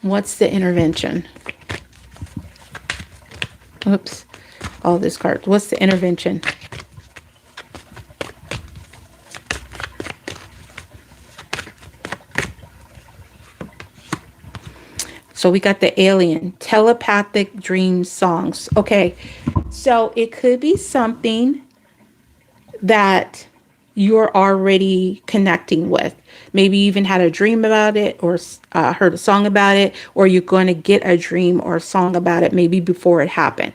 What's the intervention? Oops, all this card. What's the intervention? So we got the alien, telepathic dream songs. Okay, so it could be something that you're already connecting with. Maybe you even had a dream about it or heard a song about it, or you're going to get a dream or a song about it maybe before it happened.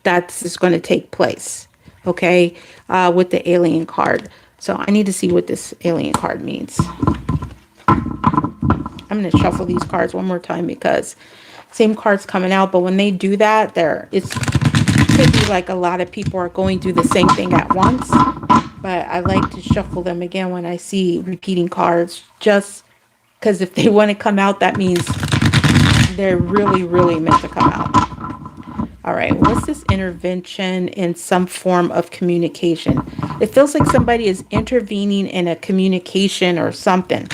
That's going to take place, okay, with the alien card. So I need to see what this alien card means. I'm going to shuffle these cards one more time because same cards coming out, but when they do that, it could be like a lot of people are going through the same thing at once. But I like to shuffle them again when I see repeating cards, just because if they want to come out, that means they're really, really meant to come out. All right, what's this intervention in some form of communication? It feels like somebody is intervening in a communication or something.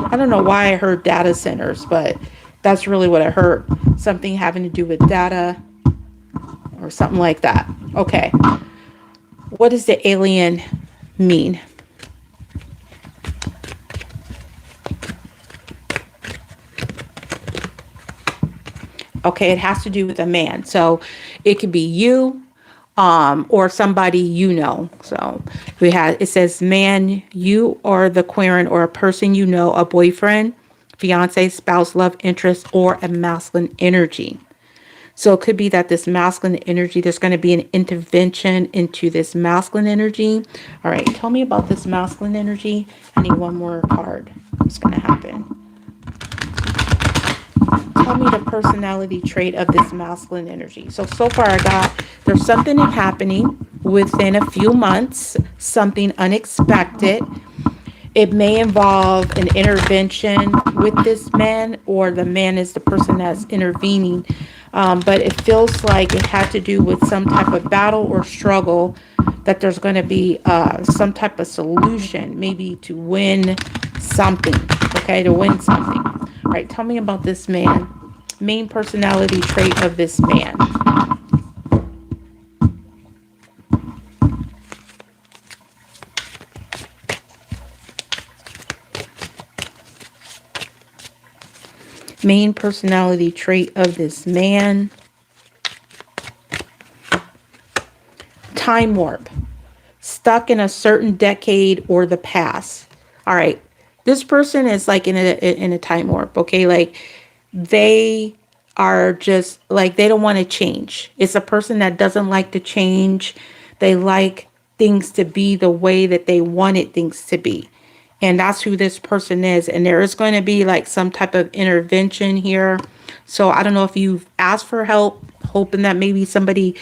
I don't know why I heard data centers, but that's really what I heard. Something having to do with data or something like that. Okay. What does the alien mean? Okay, it has to do with a man. So it could be you or somebody you know. So it says man, you or the querent or a person you know, a boyfriend, fiance, spouse, love interest, or a masculine energy. So it could be that this masculine energy, there's going to be an intervention into this masculine energy. All right, tell me about this masculine energy. I need one more card. What's going to happen? Tell me the personality trait of this masculine energy. So far I got, there's something happening within a few months, something unexpected. It may involve an intervention with this man, or the man is the person that's intervening. But it feels like it had to do with some type of battle or struggle, that there's going to be some type of solution, maybe to win something, okay, to win something. All right, tell me about this man. Main personality trait of this man. Main personality trait of this man. Time warp. Stuck in a certain decade or the past. All right. This person is like in a time warp, okay? Like they are just like, they don't want to change. It's a person that doesn't like to change. They like things to be the way that they wanted things to be. And that's who this person is. And there is going to be like some type of intervention here. So I don't know if you've asked for help, hoping that maybe somebody,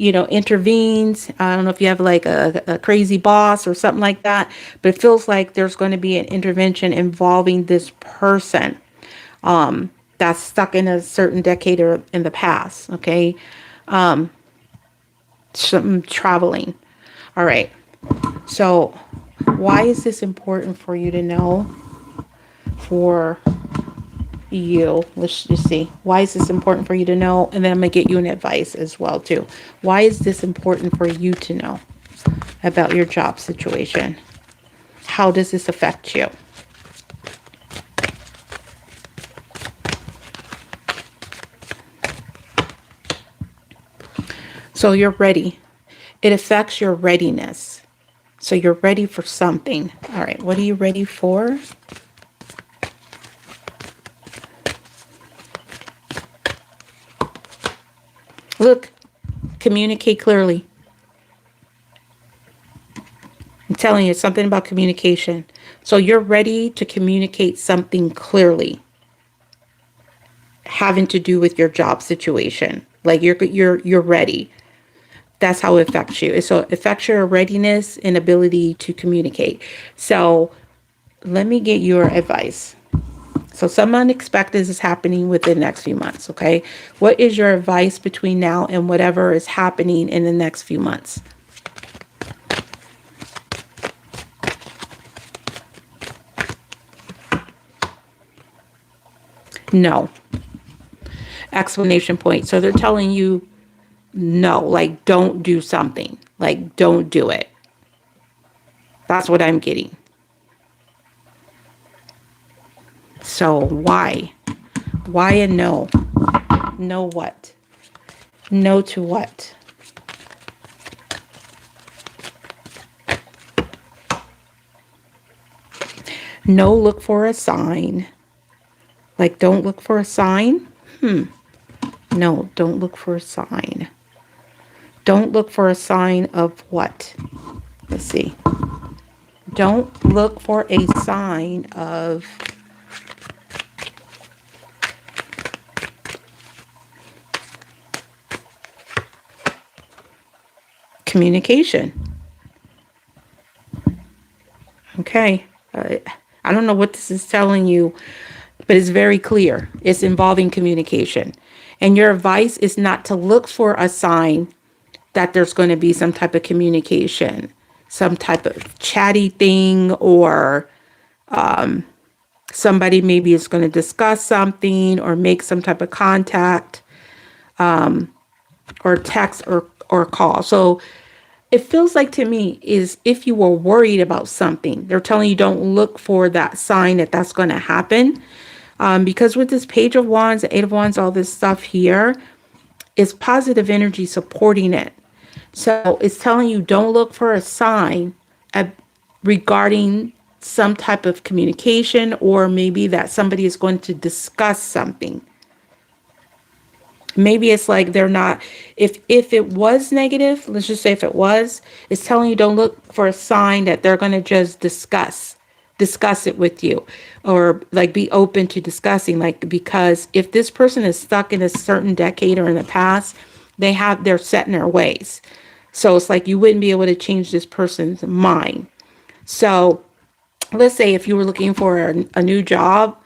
intervenes. I don't know if you have like a crazy boss or something like that. But it feels like there's going to be an intervention involving this person that's stuck in a certain decade or in the past. Okay. Some traveling. All right. So why is this important for you to know? For you, let's just see. Why is this important for you to know? And then I'm going to get you an advice as well too. Why is this important for you to know about your job situation? How does this affect you? So you're ready. It affects your readiness. So you're ready for something. All right, what are you ready for? Look, communicate clearly. I'm telling you, it's something about communication. So you're ready to communicate something clearly, having to do with your job situation. Like you're ready. That's how it affects you. So it affects your readiness and ability to communicate. So let me get your advice. So some unexpected is happening within the next few months, okay? What is your advice between now and whatever is happening in the next few months? No. Explanation point. So they're telling you no, like don't do something. Like don't do it. That's what I'm getting. So why? Why and no? No what? No to what? No, look for a sign. Like don't look for a sign? No, don't look for a sign. Don't look for a sign of what? Let's see. Don't look for a sign of communication. Okay. I don't know what this is telling you, but it's very clear. It's involving communication. And your advice is not to look for a sign that there's going to be some type of communication, some type of chatty thing, or somebody maybe is going to discuss something or make some type of contact, or text or call. So it feels like to me is if you were worried about something, they're telling you don't look for that sign that that's going to happen. Because with this Page of Wands, the Eight of Wands, all this stuff here is positive energy supporting it. So it's telling you don't look for a sign regarding some type of communication, or maybe that somebody is going to discuss something. Maybe it's like they're not, if it was negative, let's just say if it was, it's telling you don't look for a sign that they're going to just discuss it with you, or like be open to discussing, like, because if this person is stuck in a certain decade or in the past, they're set in their ways. So it's like you wouldn't be able to change this person's mind. So let's say if you were looking for a new job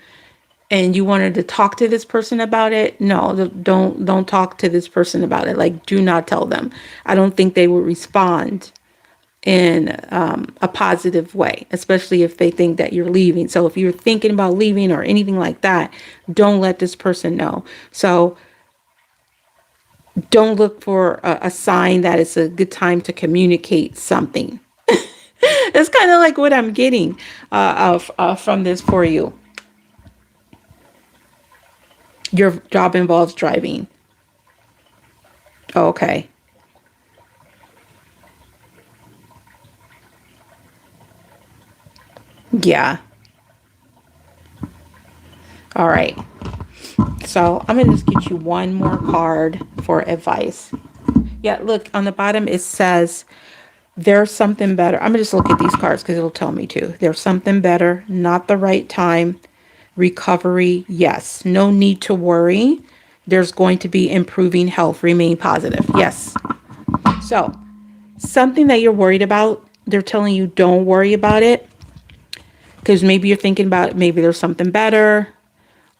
and you wanted to talk to this person about it, no, don't talk to this person about it. Like, do not tell them. I don't think they will respond in a positive way, especially if they think that you're leaving. So if you're thinking about leaving or anything like that, don't let this person know. So don't look for a sign that it's a good time to communicate something. It's kind of like what I'm getting from this for you. Your job involves driving. Okay. Yeah. All right. So I'm going to just get you one more card for advice. Yeah, look, on the bottom it says there's something better. I'm going to just look at these cards because it'll tell me to. There's something better, not the right time. Recovery, yes. No need to worry. There's going to be improving health. Remain positive. Yes. So something that you're worried about, they're telling you don't worry about it, because maybe you're thinking about it, maybe there's something better.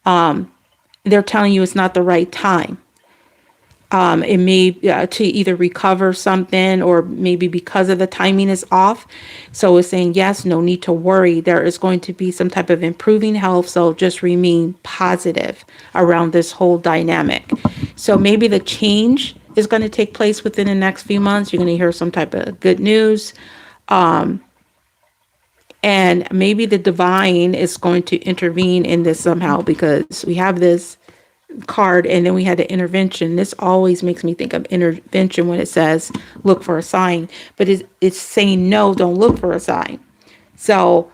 They're telling you it's not the right time. It may to either recover something, or maybe because of the timing is off. So it's saying, yes, no need to worry. There is going to be some type of improving health. So just remain positive around this whole dynamic. So maybe the change is going to take place within the next few months. You're going to hear some type of good news. And maybe the divine is going to intervene in this somehow, because we have this card, and then we had the intervention. This always makes me think of intervention when it says look for a sign, but it's saying no, don't look for a sign. So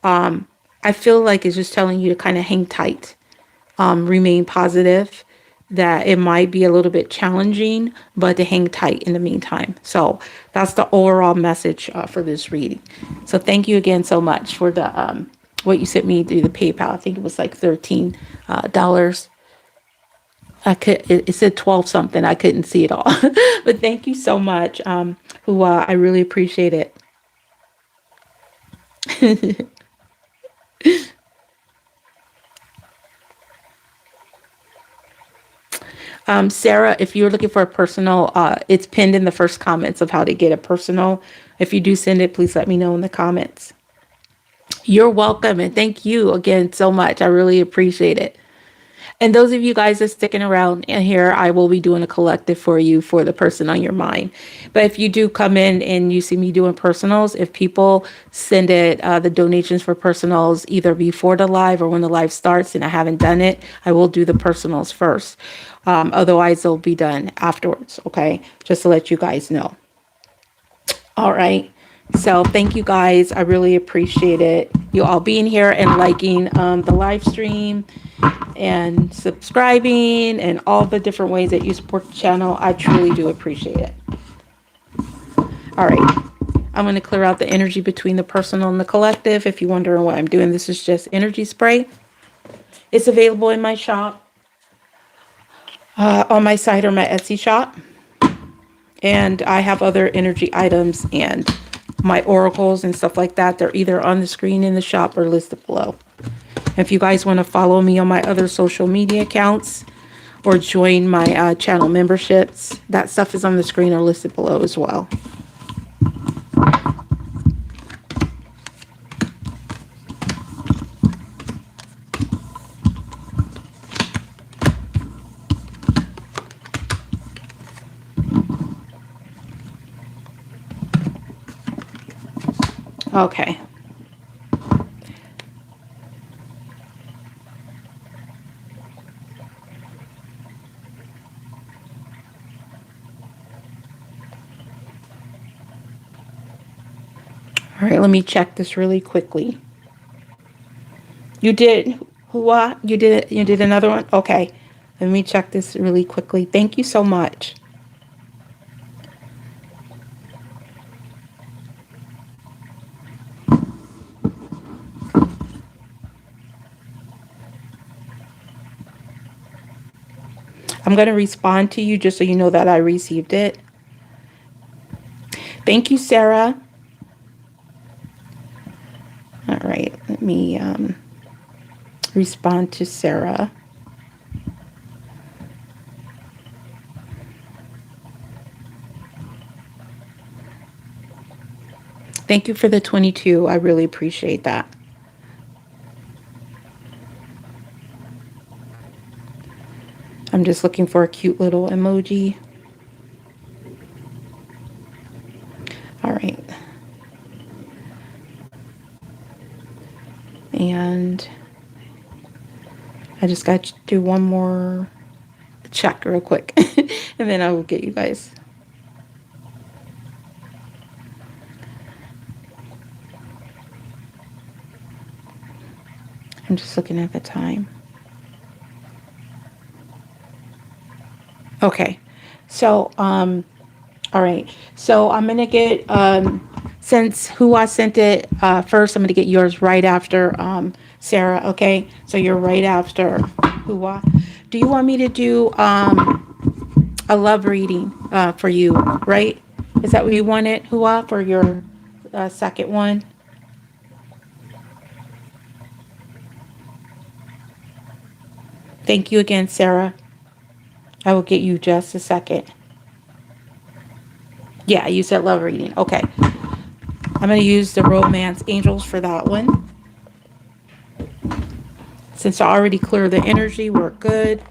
I feel like it's just telling you to kind of hang tight, remain positive, that it might be a little bit challenging, but to hang tight in the meantime. So that's the overall message for this reading. So thank you again so much for the what you sent me through the PayPal. I think it was like $13. It said 12 something. I couldn't see it all. But thank you so much. I really appreciate it. Sarah, if you're looking for a personal, it's pinned in the first comments of how to get a personal. If you do send it, please let me know in the comments. You're welcome. And thank you again so much. I really appreciate it. And those of you guys that's sticking around in here, I will be doing a collective for you for the person on your mind. But if you do come in and you see me doing personals, if people send it, the donations for personals either before the live or when the live starts and I haven't done it, I will do the personals first. Otherwise, they'll be done afterwards. Okay. Just to let you guys know. All right. So thank you guys. I really appreciate it. You all being here and liking the live stream and subscribing and all the different ways that you support the channel. I truly do appreciate it. All right. I'm going to clear out the energy between the personal and the collective. If you're wondering what I'm doing, this is just energy spray. It's available in my shop, on my site or my Etsy shop. And I have other energy items and my oracles and stuff like that. They're either on the screen in the shop or listed below. If you guys want to follow me on my other social media accounts or join my channel memberships, that stuff is on the screen or listed below as well. Okay. All right, let me check this really quickly. You did, what? You did another one? Okay. Let me check this really quickly. Thank you so much. I'm going to respond to you just so you know that I received it. Thank you, Sarah. All right, let me respond to Sarah. Thank you for the 22. I really appreciate that. I'm just looking for a cute little emoji. All right. And I just got to do one more check real quick and then I will get you guys. I'm just looking at the time. Okay. So, all right. So I'm going to get, since Hua sent it first, I'm going to get yours right after Sarah. Okay. So you're right after Hua. Do you want me to do a love reading for you, right? Is that what you wanted, Hua, for your second one? Thank you again, Sarah. I will get you just a second. Yeah, you said love reading. Okay. I'm going to use the Romance Angels for that one. Since I already cleared the energy, we're good.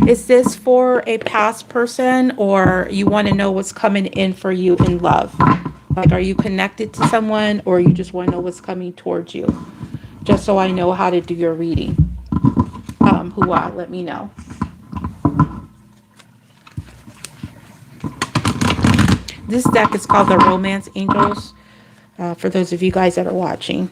Is this for a past person or you want to know what's coming in for you in love? Like, are you connected to someone or you just want to know what's coming towards you? Just so I know how to do your reading. Hua. Let me know. This deck is called the Romance Angels, for those of you guys that are watching.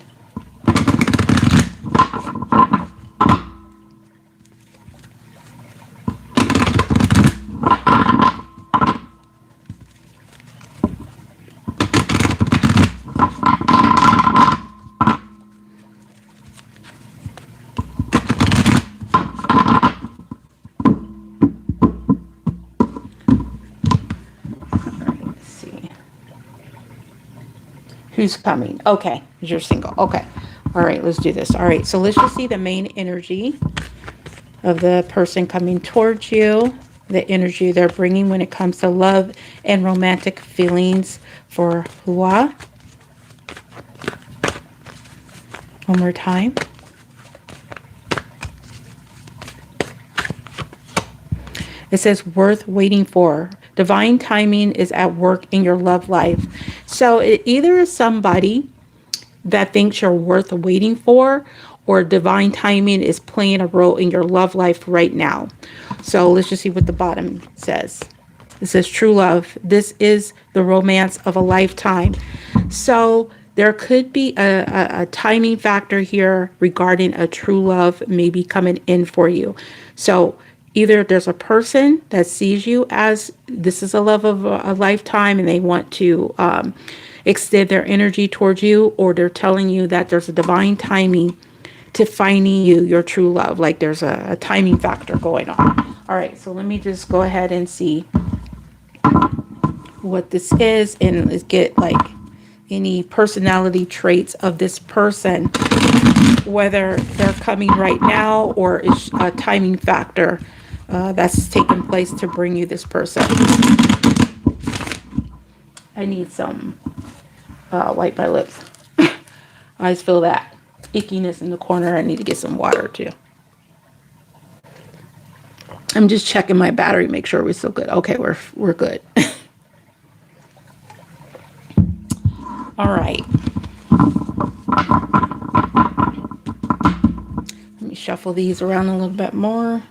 Who's coming? Okay, you're single. Okay. All right, let's do this. All right, so let's just see the main energy of the person coming towards you, the energy they're bringing when it comes to love and romantic feelings for Hua. One more time. It says worth waiting for. Divine timing is at work in your love life. So it either is somebody that thinks you're worth waiting for, or divine timing is playing a role in your love life right now. So let's just see what the bottom says. It says true love. This is the romance of a lifetime. So there could be a timing factor here regarding a true love maybe coming in for you. So either there's a person that sees you as this is a love of a lifetime and they want to extend their energy towards you, or they're telling you that there's a divine timing to finding you your true love. Like there's a timing factor going on. All right, so let me just go ahead and see what this is, and let's get like any personality traits of this person, whether they're coming right now or it's a timing factor that's taking place to bring you this person. I need some wipe my lips. I just feel that ickiness in the corner. I need to get some water too. I'm just checking my battery, make sure we're still good. Okay, we're good. All right. Let me shuffle these around a little bit more.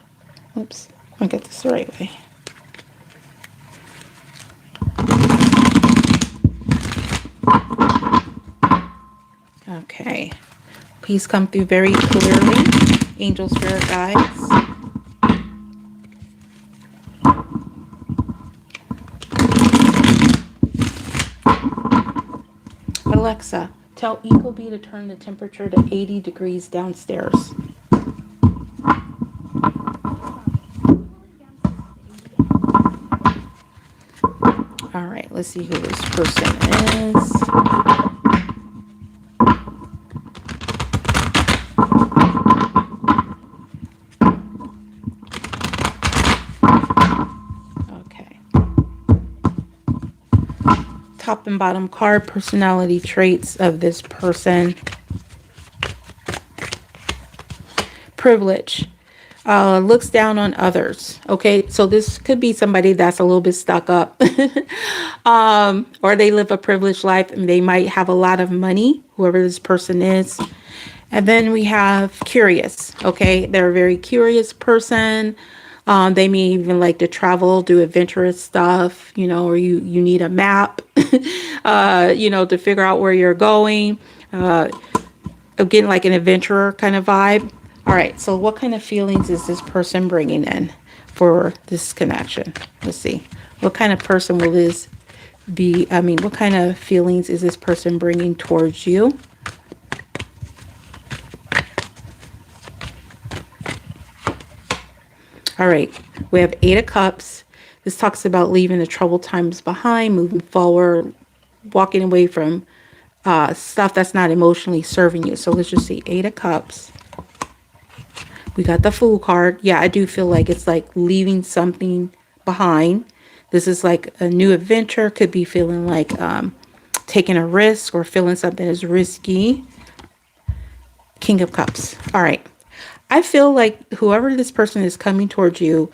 Oops, I get this the right way. Okay. Please come through very clearly, angel spirit guides. Alexa, tell Ecobee to turn the temperature to 80 degrees downstairs. All right, let's see who this person is. Top and bottom card, personality traits of this person. Privilege. Looks down on others. Okay, so this could be somebody that's a little bit stuck up. Or they live a privileged life and they might have a lot of money, whoever this person is. And then we have curious. Okay, they're a very curious person. They may even like to travel, do adventurous stuff, you know, or you need a map, you know, to figure out where you're going. Again, like an adventurer kind of vibe. All right, so what kind of feelings is this person bringing in for this connection? Let's see. What kind of person will this be? I mean, what kind of feelings is this person bringing towards you? All right, we have 8 of Cups. This talks about leaving the troubled times behind, moving forward, walking away from stuff that's not emotionally serving you. So let's just see, 8 of Cups. We got the Fool card. Yeah, I do feel like it's like leaving something behind. This is like a new adventure. Could be feeling like taking a risk or feeling something is risky. King of Cups. All right. I feel like whoever this person is coming towards you,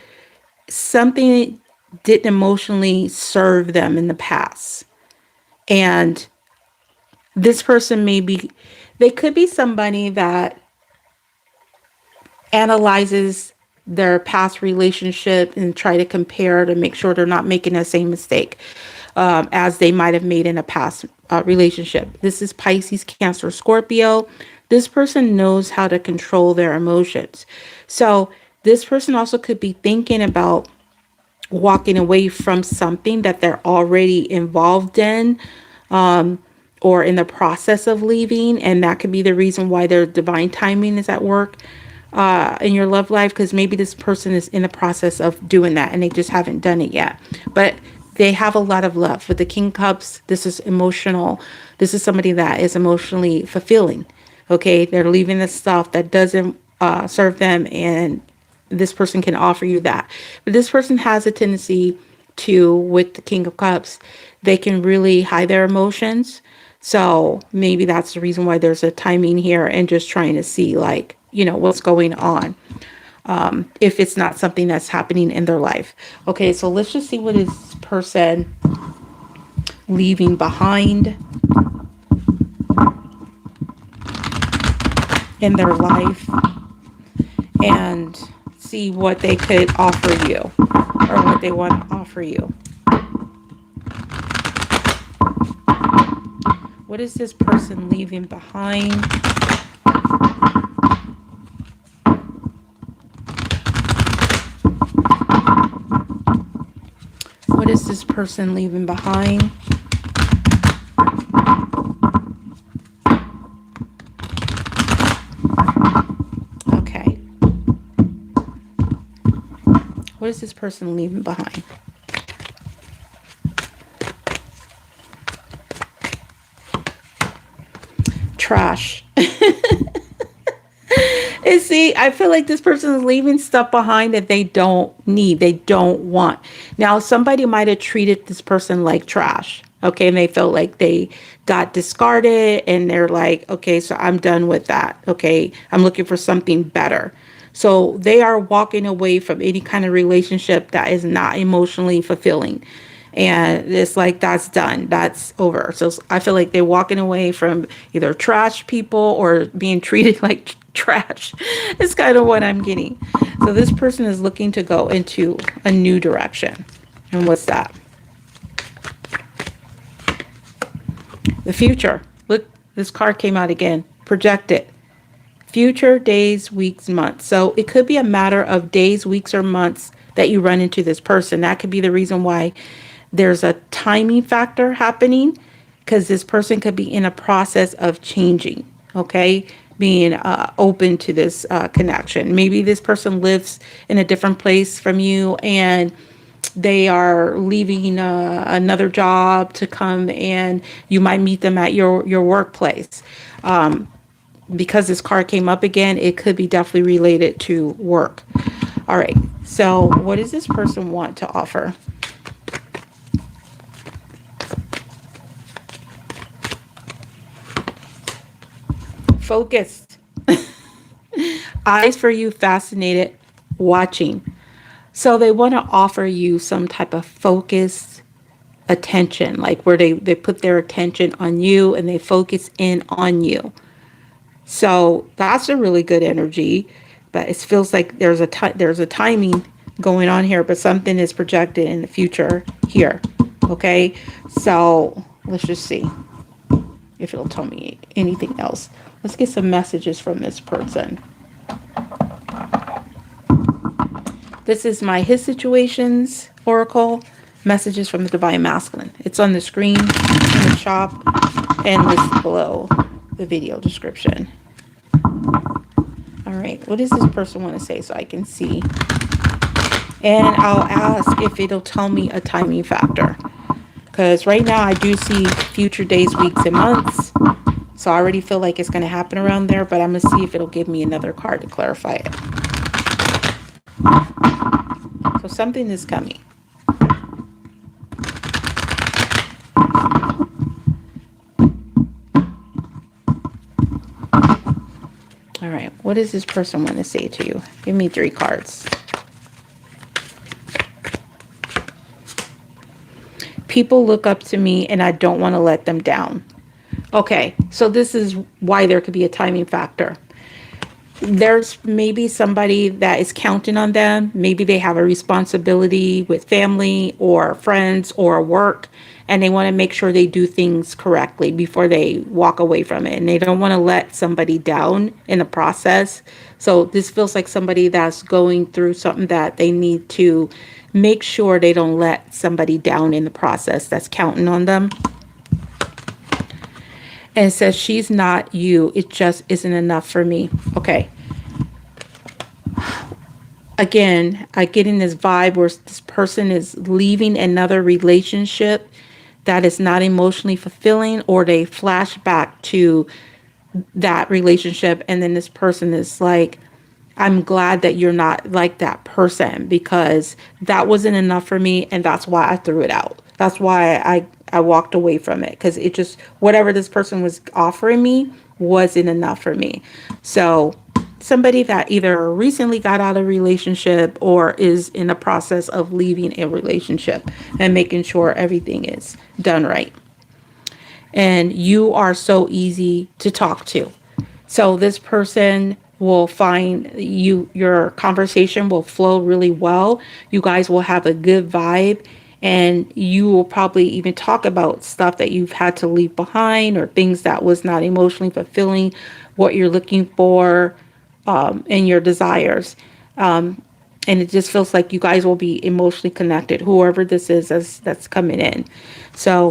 something didn't emotionally serve them in the past. And this person they could be somebody that analyzes their past relationship and try to compare to make sure they're not making the same mistake as they might have made in a past relationship. This is Pisces, Cancer, Scorpio. This person knows how to control their emotions. So this person also could be thinking about walking away from something that they're already involved in, or in the process of leaving. And that could be the reason why their divine timing is at work in your love life, because maybe this person is in the process of doing that and they just haven't done it yet. But they have a lot of love. With the King Cups, this is emotional. This is somebody that is emotionally fulfilling. Okay, they're leaving the stuff that doesn't serve them, and this person can offer you that. But this person has a tendency to, with the King of Cups, they can really hide their emotions. So maybe that's the reason why there's a timing here, and just trying to see, like, what's going on. If it's not something that's happening in their life. Okay, so let's just see what is this person leaving behind in their life, and see what they could offer you, or what they want to offer you. What is this person leaving behind? What is this person leaving behind? Okay. What is this person leaving behind? Trash. And see, I feel like this person is leaving stuff behind that they don't need, they don't want. Now, somebody might have treated this person like trash, okay, and they felt like they got discarded, and they're like, okay, so I'm done with that, okay, I'm looking for something better. So they are walking away from any kind of relationship that is not emotionally fulfilling. And it's like, that's done, that's over. So I feel like they're walking away from either trash people or being treated like trash. It's kind of what I'm getting. So this person is looking to go into a new direction. And what's that? The future. Look, this card came out again. Projected. Future, days, weeks, months. So it could be a matter of days, weeks, or months that you run into this person. That could be the reason why there's a timing factor happening, because this person could be in a process of changing, okay? Being open to this connection. Maybe this person lives in a different place from you, and they are leaving another job to come, and you might meet them at your workplace. Because this card came up again, it could be definitely related to work. All right, so what does this person want to offer? Focused. Eyes for you, fascinated, watching. So they want to offer you some type of focused attention, like where they put their attention on you and they focus in on you. So that's a really good energy, but it feels like there's a timing going on here, but something is projected in the future here. Okay, so let's just see if it'll tell me anything else. Let's get some messages from this person. This is my His Situations Oracle, messages from the Divine Masculine. It's on the screen, in the shop, and listed below the video description. All right, what does this person want to say so I can see? And I'll ask if it'll tell me a timing factor. Because right now I do see future days, weeks, and months. So I already feel like it's going to happen around there, but I'm going to see if it'll give me another card to clarify it. So something is coming. All right, what does this person want to say to you? Give me 3 cards. People look up to me and I don't want to let them down. Okay, so this is why there could be a timing factor. there's maybe somebody that is counting on them. Maybe they have a responsibility with family or friends or work, and they want to make sure they do things correctly before they walk away from it. And they don't want to let somebody down in the process. So this feels like somebody that's going through something that they need to make sure they don't let somebody down in the process that's counting on them. And it says, she's not you. It just isn't enough for me. Okay. Again, I get in this vibe where this person is leaving another relationship that is not emotionally fulfilling, or they flash back to that relationship. And then this person is like, I'm glad that you're not like that person, because that wasn't enough for me. And that's why I threw it out. That's why I walked away from it, because it just, whatever this person was offering me wasn't enough for me. So somebody that either recently got out of a relationship or is in the process of leaving a relationship and making sure everything is done right. And you are so easy to talk to. So this person will find you, your conversation will flow really well. You guys will have a good vibe, and you will probably even talk about stuff that you've had to leave behind, or things that was not emotionally fulfilling what you're looking for, and your desires. And it just feels like you guys will be emotionally connected, whoever this is that's coming in. So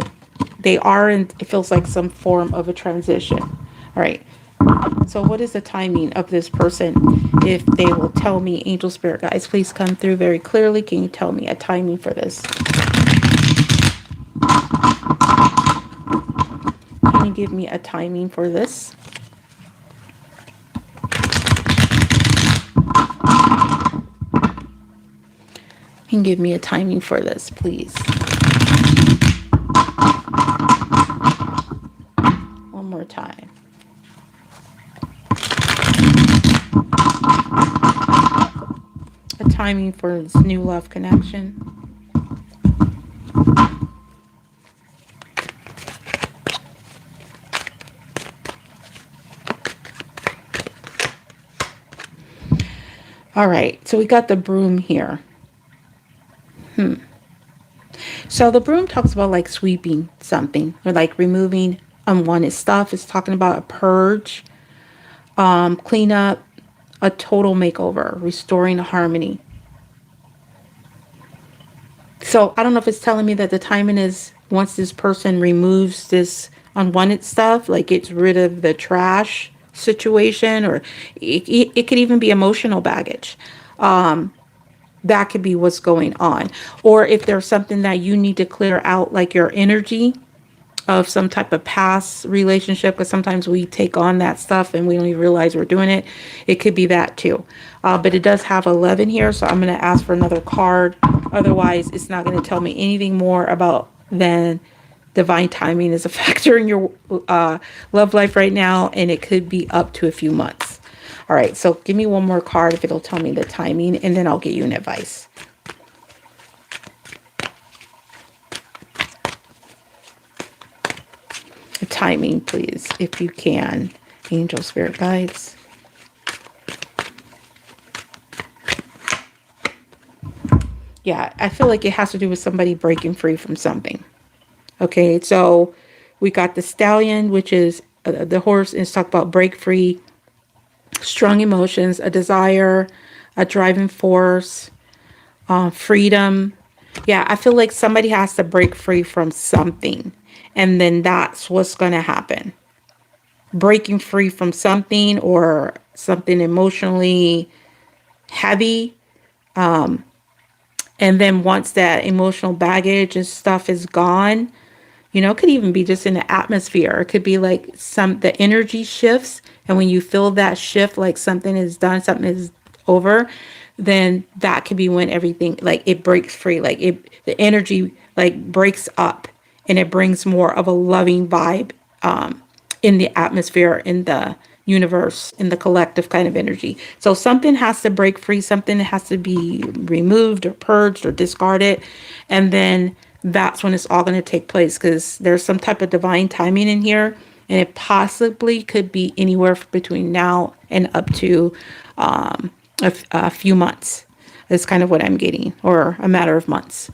they are in, it feels like some form of a transition. All right. So what is the timing of this person? If they will tell me, angel spirit guys, please come through very clearly. Can you tell me a timing for this? Can you give me a timing for this? Can you give me a timing for this, please? One more time. A timing for this new love connection. All right, so we got the broom here. So the broom talks about like sweeping something, or like removing unwanted stuff. It's talking about a purge, cleanup, a total makeover, restoring harmony. So I don't know if it's telling me that the timing is once this person removes this unwanted stuff, like gets rid of the trash situation, or it could even be emotional baggage. That could be what's going on. Or if there's something that you need to clear out, like your energy of some type of past relationship, because sometimes we take on that stuff and we don't even realize we're doing it. It could be that too. But it does have 11 here, so I'm going to ask for another card. Otherwise, it's not going to tell me anything more about than divine timing is a factor in your love life right now, and it could be up to a few months. All right, so give me one more card if it'll tell me the timing, and then I'll get you an advice. The timing, please, if you can. Angel spirit guides. Yeah, I feel like it has to do with somebody breaking free from something. Okay, so we got the stallion, which is the horse, and it's talk about break free, strong emotions, a desire, a driving force, freedom. Yeah, I feel like somebody has to break free from something, and then that's what's going to happen. Breaking free from something, or something emotionally heavy. And then once that emotional baggage and stuff is gone, you know, it could even be just in the atmosphere. It could be like the energy shifts. And when you feel that shift, like something is done, something is over, then that could be when everything, like it breaks free. Like the energy like breaks up, and it brings more of a loving vibe in the atmosphere, in the universe, in the collective kind of energy. So something has to break free, something has to be removed or purged or discarded. And then that's when it's all going to take place, because there's some type of divine timing in here. and it possibly could be anywhere between now and up to a few months. That's kind of what I'm getting, or a matter of months.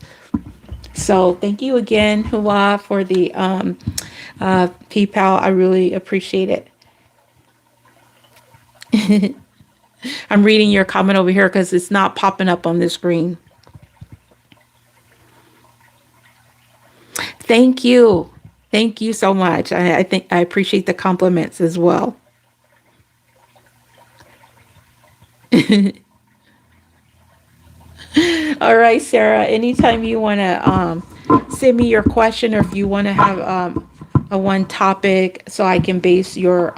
So thank you again, Hua, for the PayPal. I really appreciate it. I'm reading your comment over here because it's not popping up on the screen. Thank you. Thank you so much. I think I appreciate the compliments as well. All right, Sarah, anytime you want to send me your question, or if you want to have a one topic so I can base your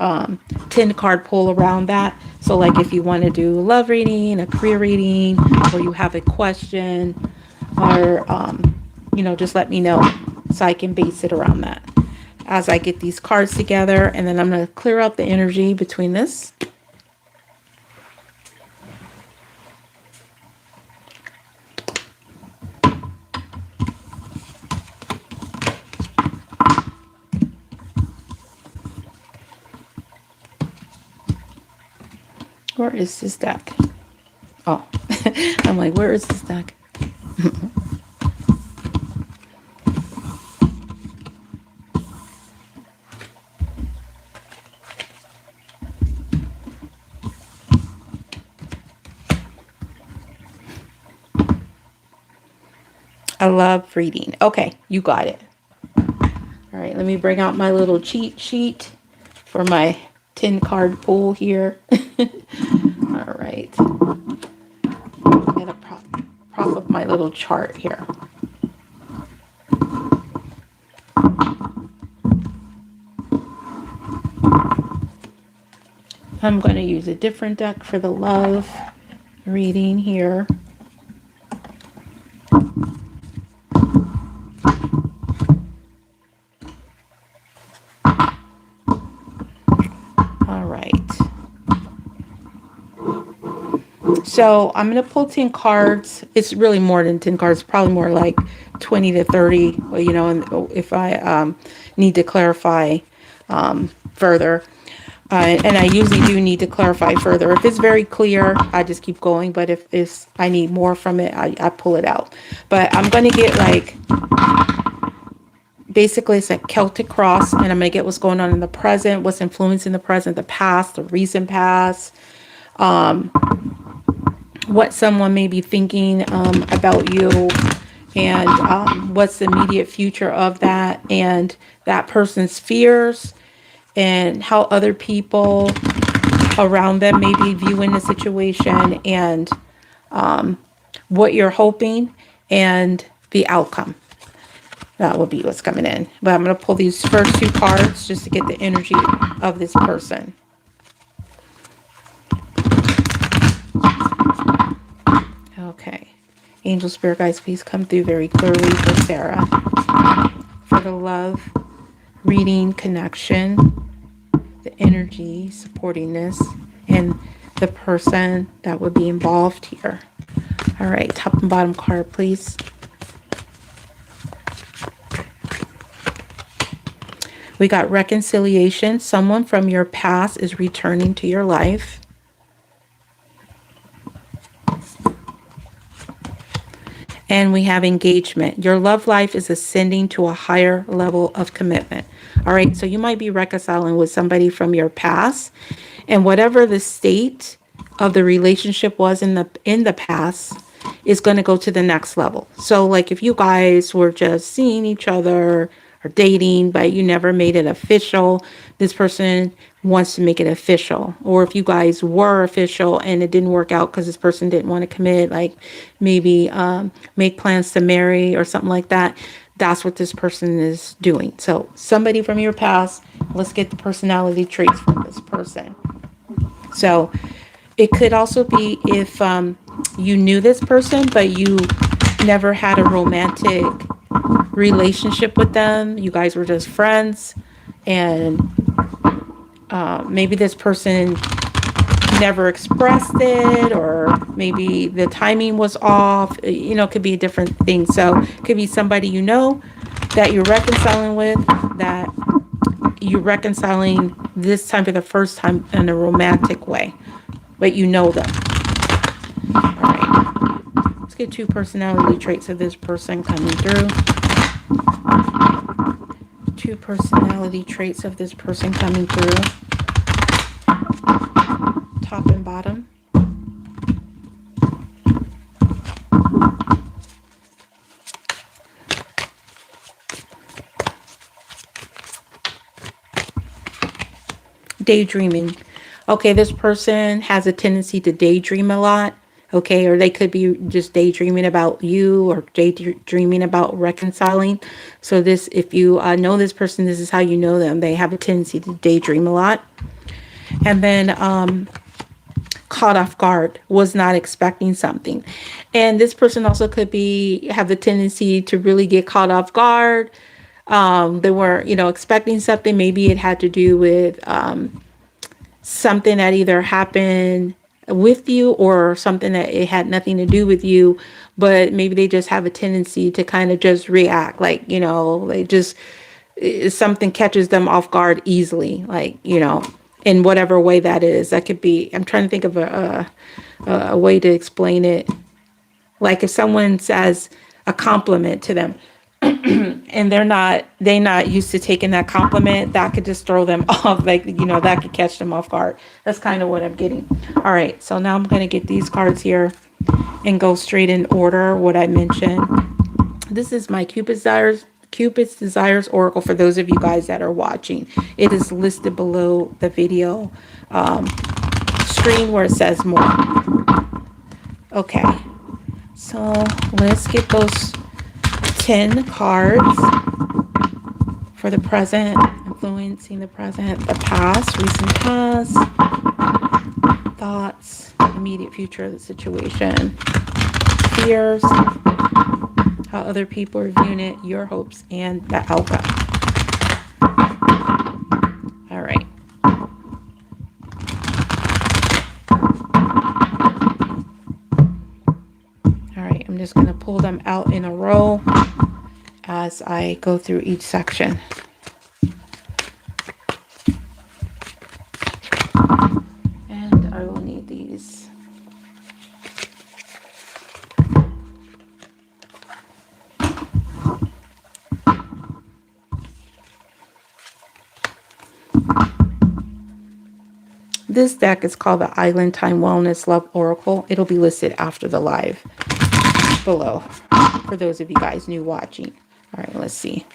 10 card pull around that. So like if you want to do love reading, a career reading, or you have a question, or just let me know so I can base it around that as I get these cards together. And then I'm going to clear out the energy between this. Where is this deck? Oh, I'm like, where is this deck? I love reading. Okay, you got it. All right, let me bring out my little cheat sheet for my 10 card pull here. All right. I'm going to prop up my little chart here. I'm going to use a different deck for the love reading here. All right. So I'm going to pull 10 cards. It's really more than 10 cards, probably more like 20 to 30, and if I need to clarify further. And I usually do need to clarify further. If it's very clear, I just keep going. But if I need more from it, I pull it out. But I'm going to get like, basically it's a Celtic cross. And I'm going to get what's going on in the present, what's influencing the present, the past, the recent past. What someone may be thinking about you. And what's the immediate future of that. And that person's fears. And how other people around them may be viewing the situation, and what you're hoping, and the outcome. That will be what's coming in. But I'm going to pull these first two cards just to get the energy of this person. Okay. Angel, Spirit Guides, please come through very clearly for Sarah. For the love reading connection, the energy supporting this, and the person that would be involved here. All right, top and bottom card, please. We got reconciliation. Someone from your past is returning to your life. And we have engagement. Your love life is ascending to a higher level of commitment. All right, so you might be reconciling with somebody from your past, and whatever the state of the relationship was in the past is going to go to the next level. So like if you guys were just seeing each other or dating, but you never made it official, this person wants to make it official. Or if you guys were official and it didn't work out because this person didn't want to commit, like maybe make plans to marry or something like that, that's what this person is doing. So somebody from your past, let's get the personality traits from this person. So it could also be if you knew this person, but you never had a romantic relationship with them. You guys were just friends, and maybe this person never expressed it, or maybe the timing was off. It could be a different thing. So it could be somebody that you're reconciling with, that you're reconciling this time for the first time in a romantic way, but you know them. All right. Let's get 2 personality traits of this person coming through. 2 personality traits of this person coming through. Top and bottom. Daydreaming. Okay, this person has a tendency to daydream a lot. Okay, or they could be just daydreaming about you or daydreaming about reconciling. So this, if you know this person, this is how you know them. They have a tendency to daydream a lot. And then caught off guard, was not expecting something. And this person also could be have the tendency to really get caught off guard. They were, expecting something. Maybe it had to do with something that either happened with you or something that it had nothing to do with you, but maybe they just have a tendency to kind of just react, like, they just, something catches them off guard easily, like, in whatever way that is. That could be, I'm trying to think of a way to explain it. Like if someone says a compliment to them, and they're not used to taking that compliment, that could just throw them off, like, that could catch them off guard. That's kind of what I'm getting. All right, so now I'm going to get these cards here and go straight in order what I mentioned. This is my Cupid's Desires Oracle for those of you guys that are watching. It is listed below the video screen where it says more. Okay, so let's get those 10 cards for the present, influencing the present, the past, recent past, thoughts, immediate future of the situation, fears, how other people are viewing it, your hopes, and the outcome. All right. All right, I'm just going to pull them out in a row as I go through each section. And I will need these. This deck is called the Island Time Wellness Love Oracle. It'll be listed after the live below for those of you guys new watching. All right, let's see.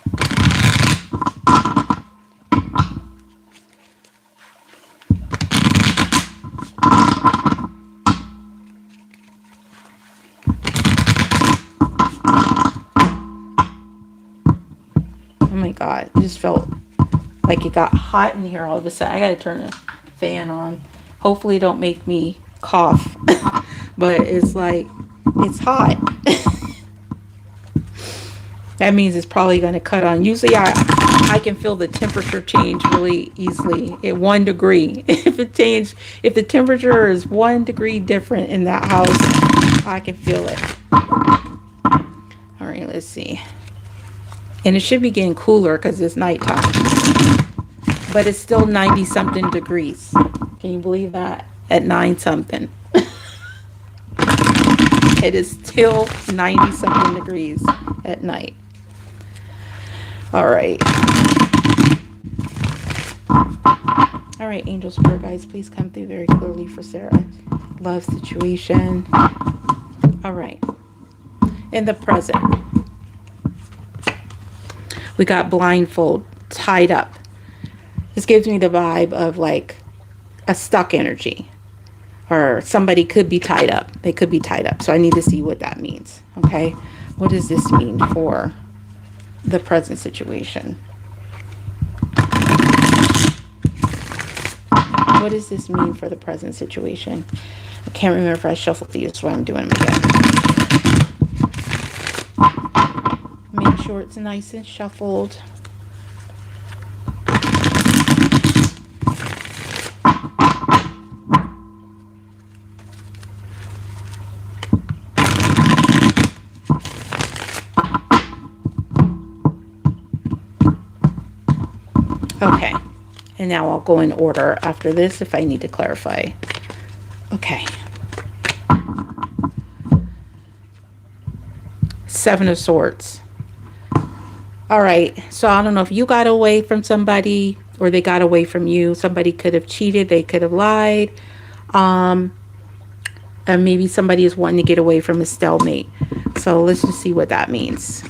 Oh my God, it just felt like it got hot in here all of a sudden. I gotta turn the fan on. Hopefully it don't make me cough. But it's like, it's hot. That means it's probably going to cut on. Usually I can feel the temperature change really easily at 1 degree. If the temperature is 1 degree different in that house, I can feel it. All right, let's see. And it should be getting cooler because it's nighttime. But it's still 90 something degrees. Can you believe that? At 9 something. It is still 90 something degrees at night. All right. All right, angel spirit guys, please come through very clearly for Sarah. Love situation. All right. In the present, we got blindfold, tied up. This gives me the vibe of like a stuck energy. Or somebody could be tied up. They could be tied up. So I need to see what that means. Okay. What does this mean for the present situation? What does this mean for the present situation? I can't remember if I shuffled these. That's why I'm doing them again. Make sure it's nice and shuffled. Okay. And now I'll go in order after this if I need to clarify. Okay. Seven of Swords. All right. So I don't know if you got away from somebody or they got away from you. Somebody could have cheated. They could have lied. And maybe somebody is wanting to get away from a stalemate. So let's just see what that means.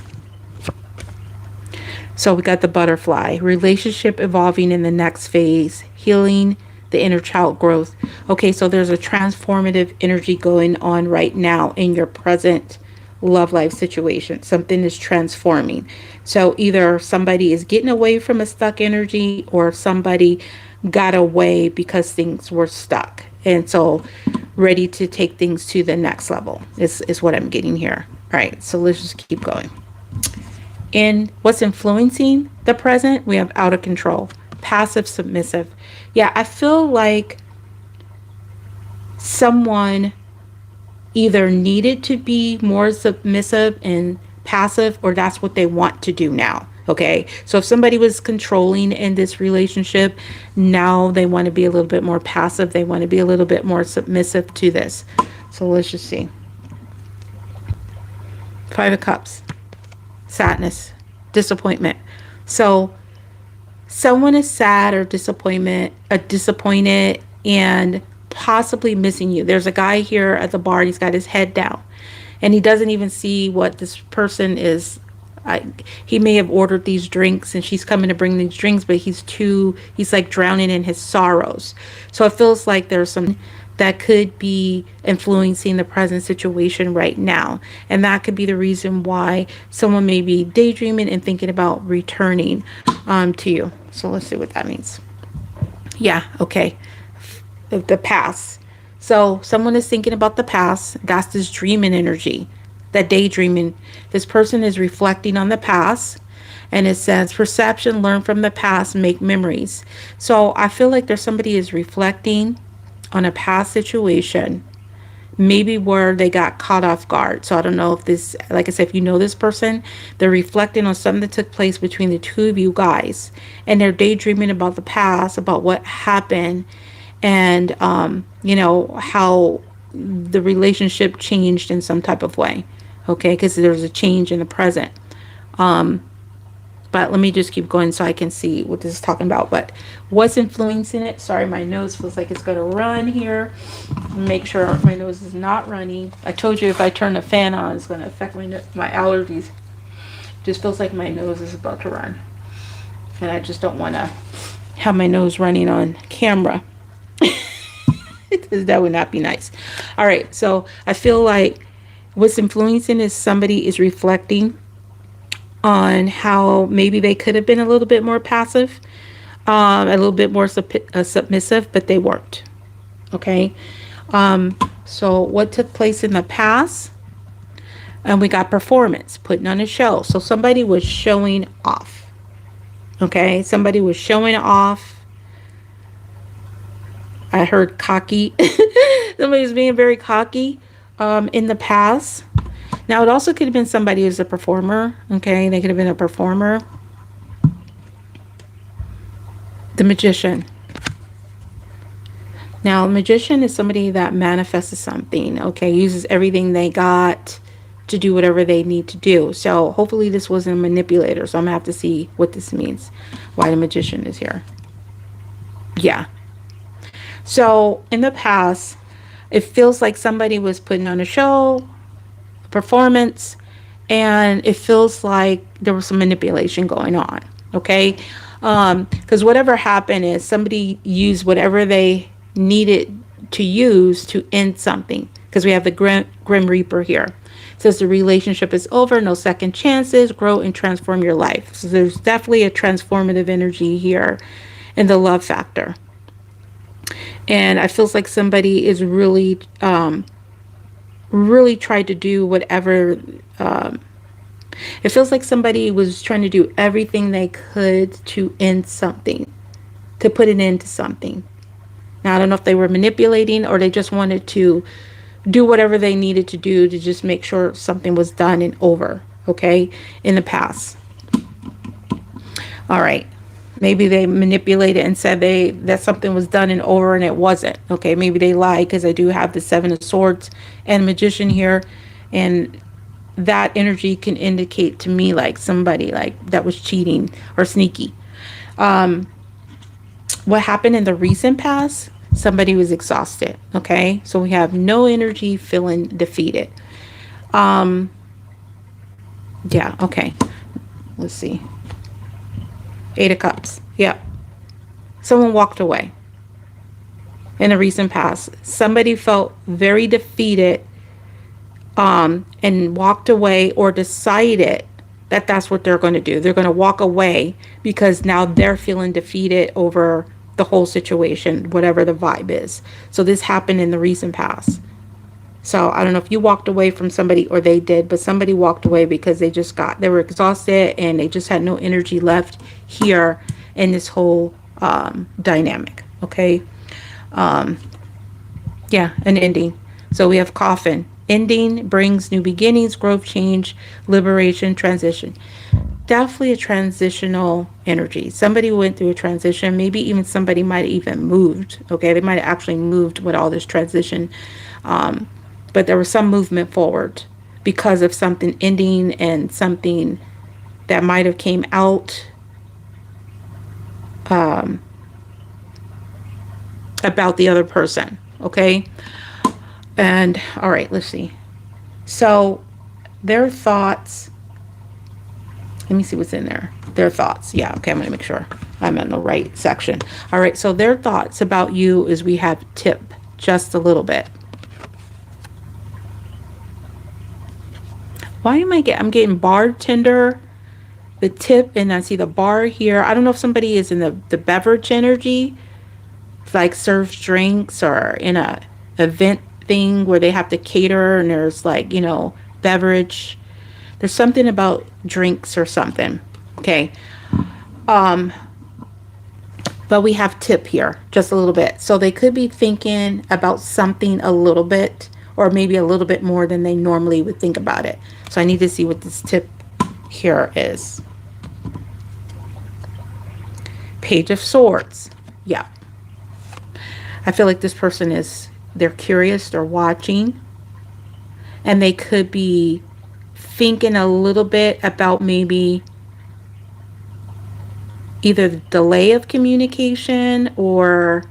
So we got the butterfly, relationship evolving in the next phase, healing the inner child growth. Okay, so there's a transformative energy going on right now in your present love life situation. Something is transforming. So either somebody is getting away from a stuck energy or somebody got away because things were stuck. And so ready to take things to the next level is what I'm getting here. All right, so let's just keep going. In what's influencing the present, we have out of control, passive, submissive. Yeah, I feel like someone either needed to be more submissive and passive, or that's what they want to do now. Okay, so if somebody was controlling in this relationship, now they want to be a little bit more passive. They want to be a little bit more submissive to this. So let's just see. Five of Cups. Sadness, disappointment. So someone is sad or disappointed and possibly missing you. There's a guy here at the bar, he's got his head down and he doesn't even see what this person is. He may have ordered these drinks and she's coming to bring these drinks, but he's like drowning in his sorrows. So it feels like there's some that could be influencing the present situation right now. And that could be the reason why someone may be daydreaming and thinking about returning to you. So let's see what that means. Yeah, okay. The past. So someone is thinking about the past. That's this dreaming energy, that daydreaming. This person is reflecting on the past. And it says, perception, learn from the past, make memories. So I feel like there's somebody is reflecting on a past situation, maybe where they got caught off guard. So I don't know if this, like I said, if you know this person, they're reflecting on something that took place between the two of you guys, and they're daydreaming about the past, about what happened, and you know, how the relationship changed in some type of way. Okay, because there's a change in the present. But let me just keep going so I can see what this is talking about. But what's influencing it? Sorry, my nose feels like it's going to run here. Make sure my nose is not running. I told you if I turn the fan on, it's going to affect my allergies. Just feels like my nose is about to run. And I just don't want to have my nose running on camera. That would not be nice. All right, so I feel like what's influencing is somebody is reflecting on how maybe they could have been a little bit more passive, a little bit more submissive, but they weren't. Okay. So what took place in the past? And we got performance, putting on a show. So somebody was showing off. Okay. Somebody was showing off. I heard cocky. Somebody was being very cocky in the past. Now, it also could have been somebody who's a performer, okay? They could have been a performer. The Magician. Now, a magician is somebody that manifests something, okay? Uses everything they got to do whatever they need to do. So, hopefully this wasn't a manipulator. So, I'm going to have to see what this means, why the Magician is here. Yeah. So, in the past, it feels like somebody was putting on a show, performance, and it feels like there was some manipulation going on. Okay, because whatever happened is somebody used whatever they needed to use to end something, because we have the Grim Reaper here. It says the relationship is over, no second chances, grow and transform your life. So there's definitely a transformative energy here in the love factor. And I feels like somebody is really tried to do whatever. It feels like somebody was trying to do everything they could to end something, to put an end to something. Now, I don't know if they were manipulating or they just wanted to do whatever they needed to do to just make sure something was done and over, okay, in the past. All right. Maybe they manipulated and said that something was done and over and it wasn't. Okay, maybe they lied, because I do have the Seven of Swords and Magician here, and that energy can indicate to me like somebody like that was cheating or sneaky. What happened in the recent past? Somebody was exhausted. Okay, so we have no energy, feeling defeated. Yeah, okay. Let's see. Eight of Cups. Yep. Someone walked away in the recent past. Somebody felt very defeated, and walked away, or decided that that's what they're going to do. They're going to walk away because now they're feeling defeated over the whole situation, whatever the vibe is. So this happened in the recent past. So I don't know if you walked away from somebody or they did, but somebody walked away because they were exhausted and they just had no energy left here in this whole dynamic. Okay. Yeah, an ending. So we have Coffin. Ending brings new beginnings, growth, change, liberation, transition. Definitely a transitional energy. Somebody went through a transition. Maybe even somebody might have even moved. Okay, they might have actually moved with all this transition. But there was some movement forward because of something ending and something that might have came out about the other person. Okay. And all right, let's see. So their thoughts, let me see what's in there. Their thoughts. Yeah. Okay. I'm going to make sure I'm in the right section. All right. So their thoughts about you is we have tip just a little bit. Why am I'm getting bartender, the tip, and I see the bar here. I don't know if somebody is in the beverage energy, like serves drinks, or in a event thing where they have to cater and there's like, beverage. There's something about drinks or something. Okay. But we have tip here just a little bit. So they could be thinking about something a little bit, or maybe a little bit more than they normally would think about it. So I need to see what this tip here is. Page of Swords. Yeah. I feel like this person they're curious, they're watching, and they could be thinking a little bit about maybe either the delay of communication or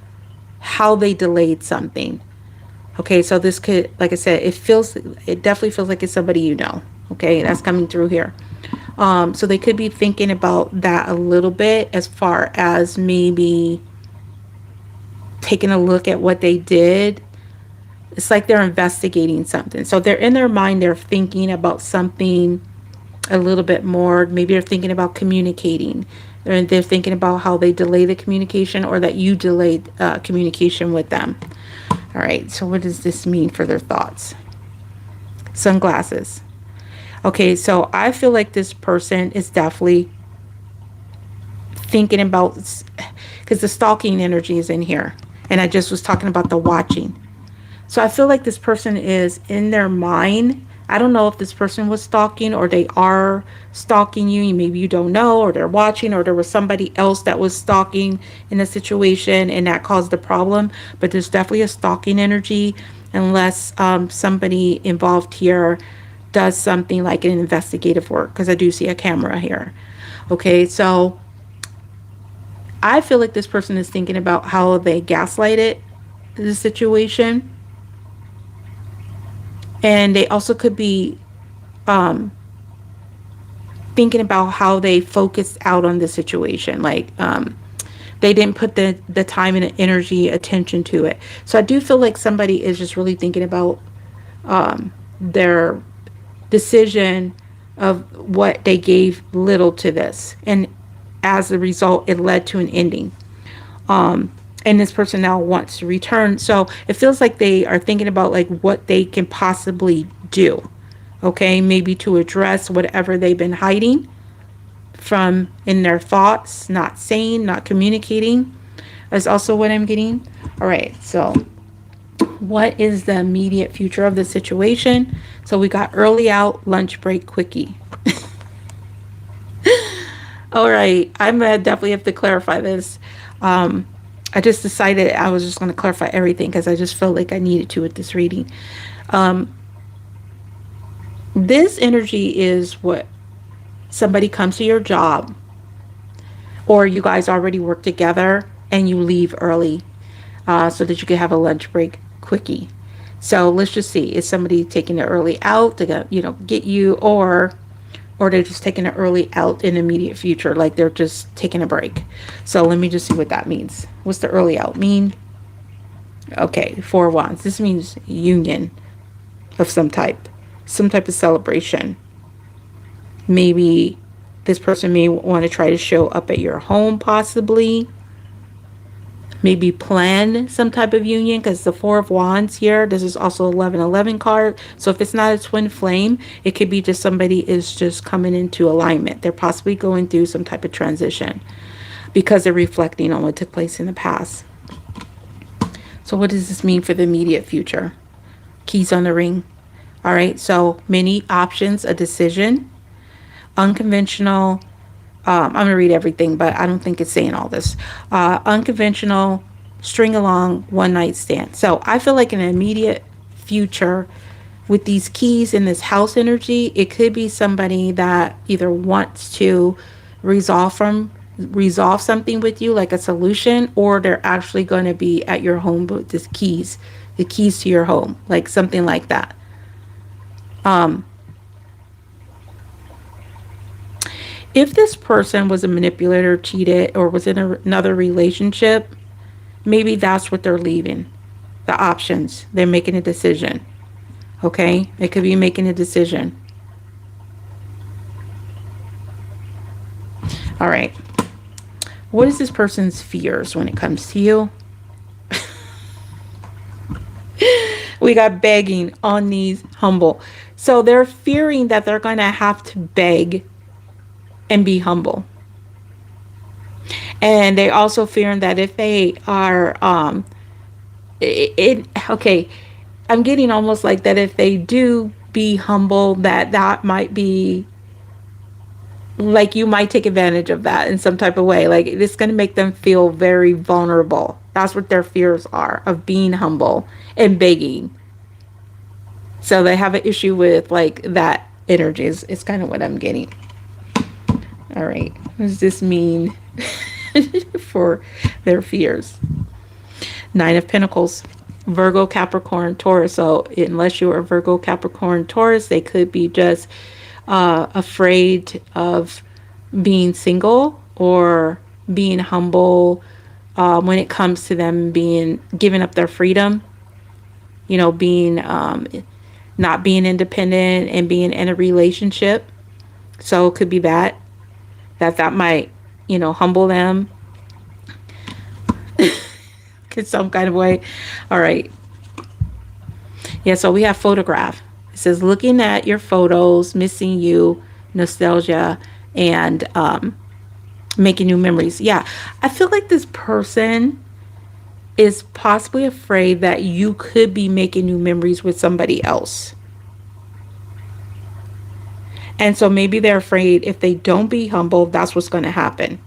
how they delayed something. Okay, so this could, like I said, it definitely feels like it's somebody you know. Okay, that's coming through here. So they could be thinking about that a little bit, as far as maybe taking a look at what they did. It's like they're investigating something. So they're in their mind, they're thinking about something a little bit more. Maybe they're thinking about communicating. They're thinking about how they delay the communication, or that you delayed communication with them. All right, so what does this mean for their thoughts? Sunglasses. Okay, so I feel like this person is definitely thinking about, because the stalking energy is in here, and I just was talking about the watching. So I feel like this person is in their mind. I don't know if this person was stalking, or they are stalking you. Maybe you don't know, or they're watching, or there was somebody else that was stalking in a situation and that caused the problem. But there's definitely a stalking energy, unless somebody involved here does something like an investigative work, because I do see a camera here. Okay, so I feel like this person is thinking about how they gaslighted the situation. And they also could be thinking about how they focused out on the situation. Like they didn't put the time and the energy, attention to it. So I do feel like somebody is just really thinking about their decision of what they gave little to this. And as a result, it led to an ending. And this person now wants to return. So it feels like they are thinking about like what they can possibly do. Okay, maybe to address whatever they've been hiding from in their thoughts, not saying, not communicating, is also what I'm getting. All right, so what is the immediate future of the situation? So we got early out, lunch break, quickie. All right. I'm gonna definitely have to clarify this. Um, I just decided I was just gonna clarify everything because I just felt like I needed to with this reading. Um, this energy is what somebody comes to your job, or you guys already work together and you leave early, so that you can have a lunch break quickie. So let's just see, is somebody taking it early out to get, get you, or they're just taking it early out in the immediate future, like they're just taking a break. So let me just see what that means. What's the early out mean? Okay, Four of Wands. This means union of some type of celebration. Maybe this person may want to try to show up at your home, possibly. Maybe plan some type of union, because the Four of Wands here, this is also 1111 card. So if it's not a twin flame, it could be just somebody is just coming into alignment. They're possibly going through some type of transition because they're reflecting on what took place in the past. So what does this mean for the immediate future? Keys on the ring. All right, so many options, a decision, unconventional. I'm going to read everything, but I don't think it's saying all this. Unconventional, string along, one night stand. So I feel like in the immediate future, with these keys in this house energy, it could be somebody that either wants to resolve something with you, like a solution, or they're actually going to be at your home with the keys to your home, like something like that. If this person was a manipulator, cheated, or was in another relationship, maybe that's what they're leaving. The options. They're making a decision. Okay? They could be making a decision. All right. What is this person's fears when it comes to you? We got begging, on knees, humble. So they're fearing that they're going to have to beg and be humble. And they also fearing that if they are, okay, I'm getting almost like that if they do be humble, that might be like you might take advantage of that in some type of way. Like it's going to make them feel very vulnerable. That's what their fears are, of being humble and begging. So they have an issue with like that energy is kind of what I'm getting. All right. What does this mean for their fears? Nine of Pentacles, Virgo, Capricorn, Taurus. So unless you're a Virgo, Capricorn, Taurus, they could be just afraid of being single or being humble when it comes to them being giving up their freedom. Being not being independent and being in a relationship. So it could be that might, humble them in some kind of way. All right. Yeah, so we have photograph. It says looking at your photos, missing you, nostalgia, and making new memories. Yeah, I feel like this person is possibly afraid that you could be making new memories with somebody else. And so maybe they're afraid if they don't be humble, that's what's going to happen.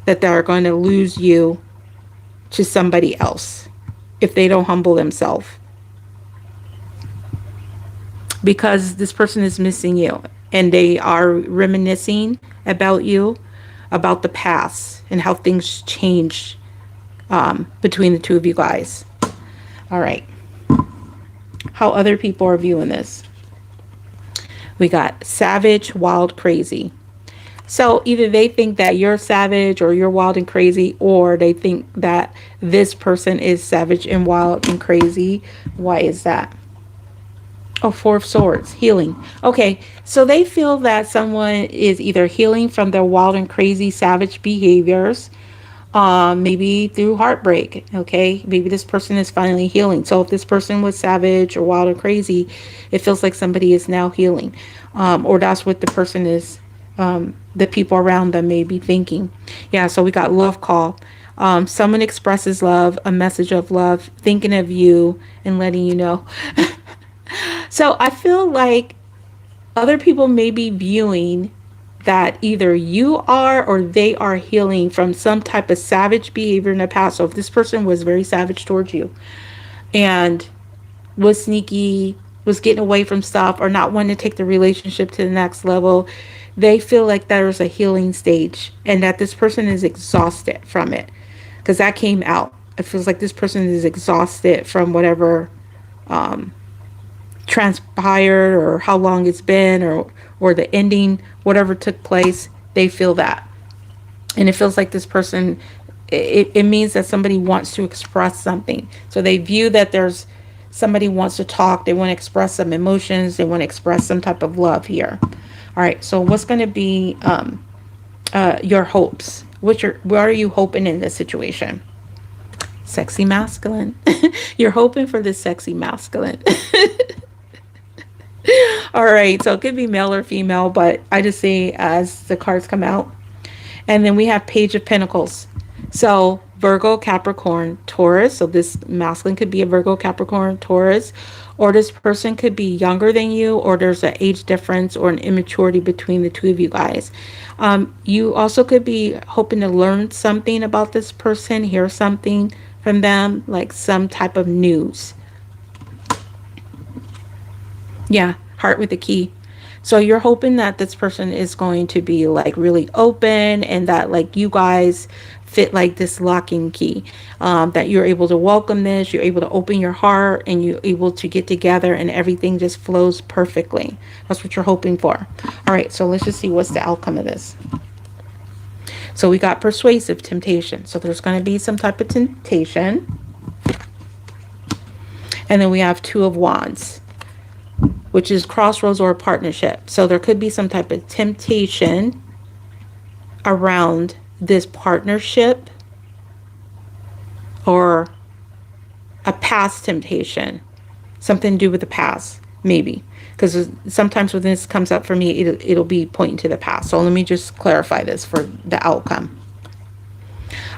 That they're going to lose you to somebody else if they don't humble themselves. Because this person is missing you and they are reminiscing about you, about the past and how things changed between the two of you guys. All right. How other people are viewing this. We got savage, wild, crazy. So either they think that you're savage or you're wild and crazy, or they think that this person is savage and wild and crazy. Why is that? Oh, Four of Swords, healing. Okay, so they feel that someone is either healing from their wild and crazy savage behaviors, maybe through heartbreak. Okay, maybe this person is finally healing. So if this person was savage or wild or crazy, it feels like somebody is now healing, or that's what the person is, the people around them may be thinking. Yeah, so we got love call. Someone expresses love, a message of love, thinking of you and letting you know. So I feel like other people may be viewing that either you are or they are healing from some type of savage behavior in the past. So if this person was very savage towards you and was sneaky, was getting away from stuff, or not wanting to take the relationship to the next level, they feel like there's a healing stage and that this person is exhausted from it. Because that came out. It feels like this person is exhausted from whatever transpired, or how long it's been, or the ending, whatever took place. They feel that. And it feels like this person, it means that somebody wants to express something. So they view that there's somebody wants to talk, they want to express some emotions, they want to express some type of love here. All right, so what's going to be your hopes? What are you hoping in this situation? Sexy masculine. You're hoping for this sexy masculine. All right, so it could be male or female, but I just see as the cards come out. And then we have Page of Pentacles. So Virgo, Capricorn, Taurus. So this masculine could be a Virgo, Capricorn, Taurus. Or this person could be younger than you, or there's an age difference or an immaturity between the two of you guys. You also could be hoping to learn something about this person, hear something from them, like some type of news. Yeah, heart with a key. So you're hoping that this person is going to be like really open, and that like you guys fit like this locking key, that you're able to welcome this, you're able to open your heart, and you're able to get together and everything just flows perfectly. That's what you're hoping for. All right, so let's just see what's the outcome of this. So we got persuasive temptation. So there's going to be some type of temptation. And then we have Two of Wands, which is crossroads or a partnership. So there could be some type of temptation around this partnership, or a past temptation, something to do with the past, maybe. Because sometimes when this comes up for me, it'll be pointing to the past. So let me just clarify this for the outcome.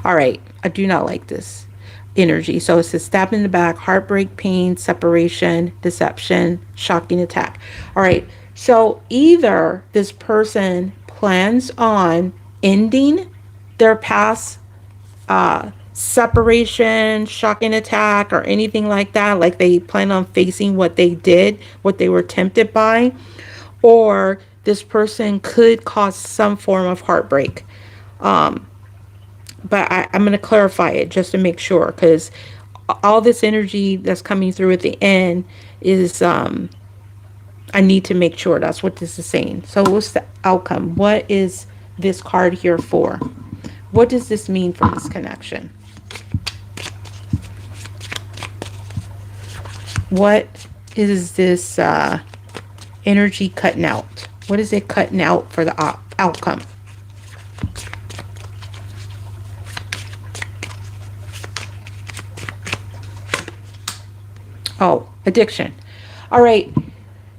All right, I do not like this energy. So it says stab in the back, heartbreak, pain, separation, deception, shocking attack. All right, so either this person plans on ending their past separation, shocking attack, or anything like that, like they plan on facing what they did, what they were tempted by, or this person could cause some form of heartbreak. But I'm going to clarify it just to make sure, because all this energy that's coming through at the end is I need to make sure that's what this is saying. So what's the outcome? What is this card here for? What does this mean for this connection? What is this energy cutting out? What is it cutting out for the outcome? Oh, addiction. All right.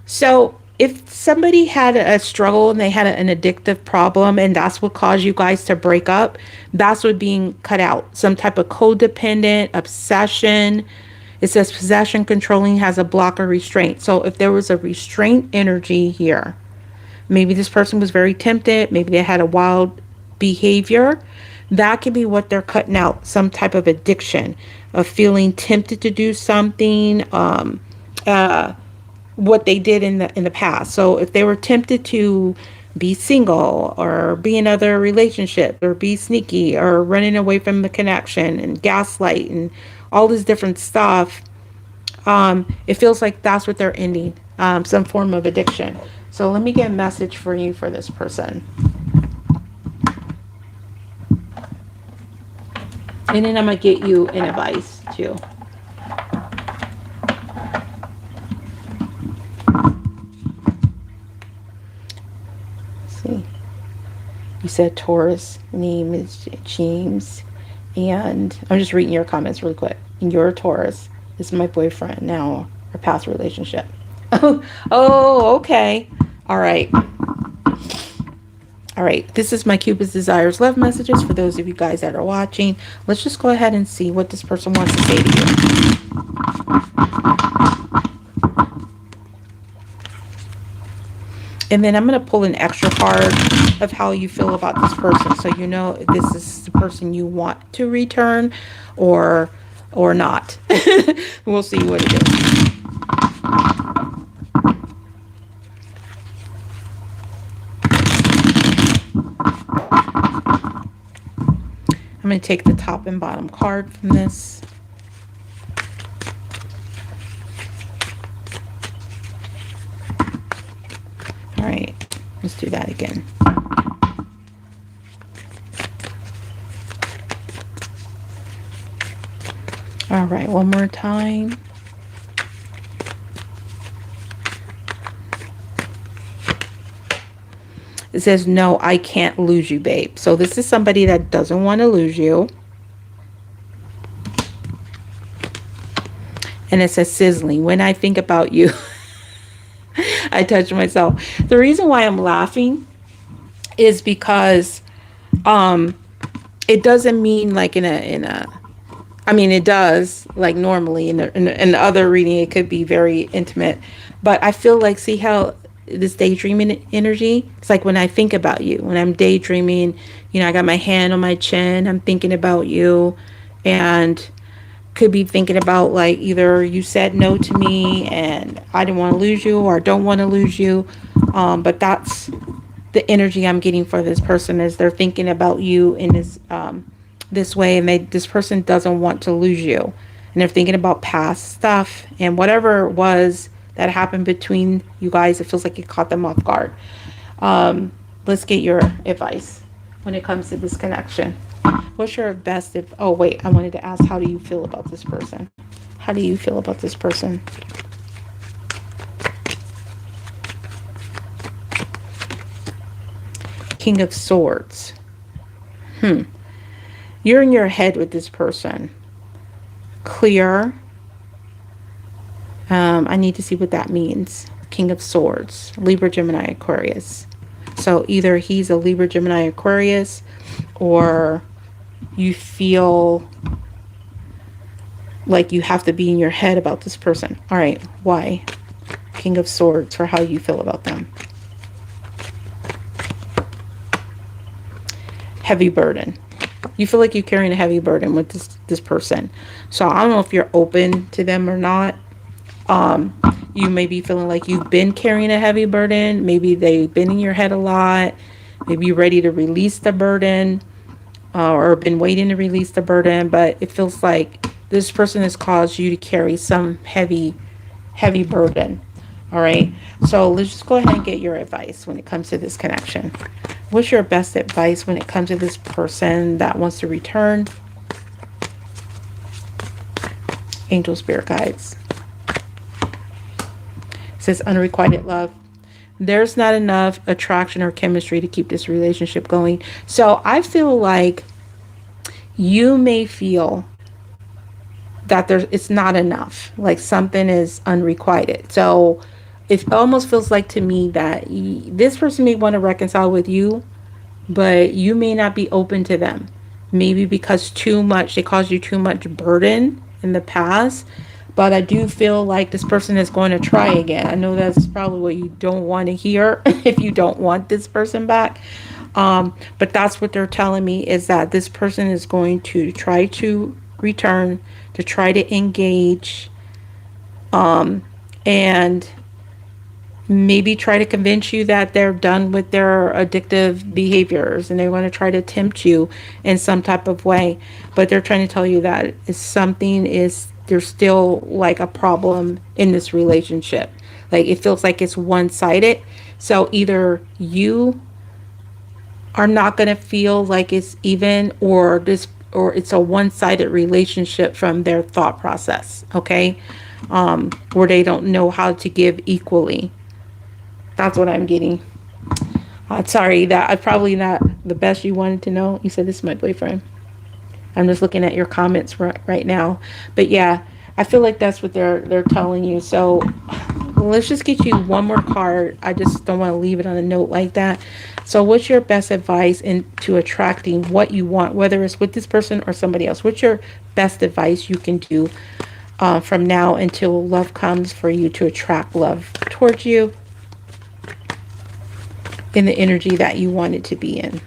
So if somebody had a struggle and they had an addictive problem, and that's what caused you guys to break up, that's what being cut out. Some type of codependent obsession. It says possession, controlling, has a block or restraint. So if there was a restraint energy here, maybe this person was very tempted, maybe they had a wild behavior, that could be what they're cutting out. Some type of addiction, of feeling tempted to do something, what they did in the past. So if they were tempted to be single, or be in other relationship, or be sneaky, or running away from the connection, and gaslight, and all this different stuff, it feels like that's what they're ending, some form of addiction. So let me get a message for you for this person. And then I'm going to get you an advice too. See, you said Taurus, name is James, and I'm just reading your comments really quick. And you're a Taurus. This is my boyfriend now, our past relationship. Oh, okay. All right. All right. This is my Cupid's Desires love messages for those of you guys that are watching. Let's just go ahead and see what this person wants to say to you. And then I'm going to pull an extra card of how you feel about this person. So you know if this is the person you want to return or not. We'll see what it is. I'm going to take the top and bottom card from this. All right, let's do that again. All right, one more time. It says, no, I can't lose you, babe. So this is somebody that doesn't want to lose you. And it says sizzling. When I think about you, I touch myself. The reason why I'm laughing is because it doesn't mean like in a I mean, it does, like normally in the other reading, it could be very intimate. But I feel like, see how this daydreaming energy, it's like when I think about you, when I'm daydreaming, you know, I got my hand on my chin, I'm thinking about you, and could be thinking about like either you said no to me and I didn't want to lose you, or don't want to lose you. But that's the energy I'm getting for this person, is they're thinking about you in this way, and this person doesn't want to lose you, and they're thinking about past stuff and whatever it was that happened between you guys. It feels like it caught them off guard. Let's get your advice when it comes to this connection. What's your best oh wait, I wanted to ask, how do you feel about this person? How do you feel about this person? King of Swords. You're in your head with this person. Clear. I need to see what that means. King of Swords. Libra, Gemini, Aquarius. So either he's a Libra, Gemini, Aquarius, or you feel like you have to be in your head about this person. All right. Why? King of Swords, for how you feel about them. Heavy burden. You feel like you're carrying a heavy burden with this person. So I don't know if you're open to them or not. You may be feeling like you've been carrying a heavy burden. Maybe they've been in your head a lot. Maybe you're ready to release the burden, or been waiting to release the burden. But it feels like this person has caused you to carry some heavy burden. All right. So let's just go ahead and get your advice when it comes to this connection. What's your best advice when it comes to this person that wants to return? Angel, spirit guides. It says unrequited love. There's not enough attraction or chemistry to keep this relationship going. So I feel like you may feel that it's not enough, like something is unrequited. So it almost feels like to me that this person may want to reconcile with you, but you may not be open to them. Maybe because they caused you too much burden in the past. But I do feel like this person is going to try again. I know that's probably what you don't want to hear if you don't want this person back. But that's what they're telling me, is that this person is going to try to return, to try to engage, and maybe try to convince you that they're done with their addictive behaviors, and they want to try to tempt you in some type of way. But they're trying to tell you that there's still like a problem in this relationship. Like it feels like it's one-sided. So either you are not going to feel like it's even, or it's a one-sided relationship from their thought process. Okay. Where they don't know how to give equally. That's what I'm getting. Sorry, that I'm probably not the best you wanted to know. You said this is my boyfriend. I'm just looking at your comments right now. But yeah, I feel like that's what they're telling you. So let's just get you one more card. I just don't want to leave it on a note like that. So what's your best advice into attracting what you want, whether it's with this person or somebody else? What's your best advice you can do from now until love comes for you to attract love towards you? in the energy that you want it to be in.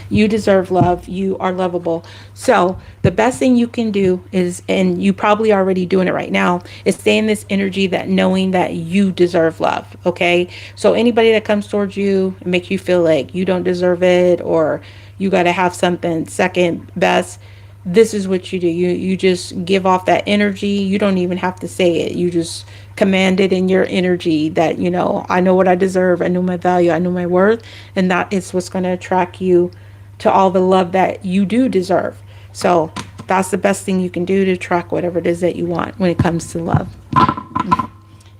You deserve love. You are lovable. So the best thing you can do is, and you probably already doing it right now, is stay in this energy that knowing that you deserve love. Okay. So anybody that comes towards you and makes you feel like you don't deserve it, or you got to have something second best, this is what you do. You just give off that energy. You don't even have to say it. You just command it in your energy that, you know, I know what I deserve. I know my value. I know my worth. And that is what's going to attract you to all the love that you do deserve. So that's the best thing you can do to attract whatever it is that you want when it comes to love.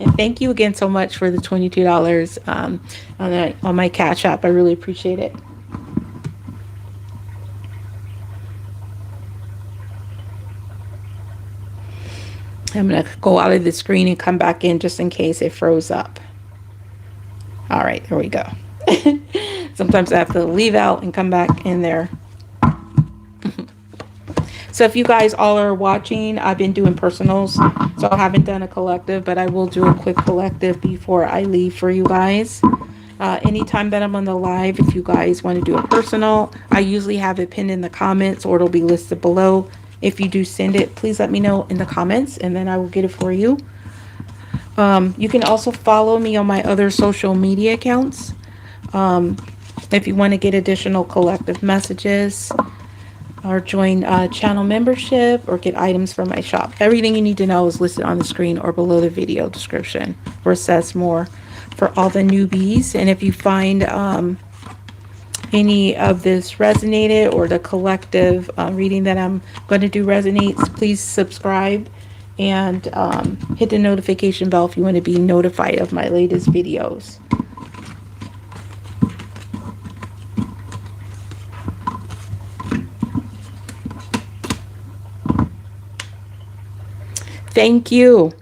And thank you again so much for the $22 on my Cash App. I really appreciate it. I'm going to go out of the screen and come back in just in case it froze up. All right, there we go. Sometimes I have to leave out and come back in there. So if you guys all are watching, I've been doing personals, so I haven't done a collective, but I will do a quick collective before I leave for you guys. Anytime that I'm on the live, if you guys want to do a personal, I usually have it pinned in the comments, or it'll be listed below. If you do send it, please let me know in the comments, and then I will get it for you. You can also follow me on my other social media accounts. If you want to get additional collective messages, or join channel membership, or get items from my shop. Everything you need to know is listed on the screen or below the video description, where it says more for all the newbies. And if you find any of this resonated, or the collective reading that I'm going to do resonates, please subscribe and hit the notification bell if you want to be notified of my latest videos. Thank you.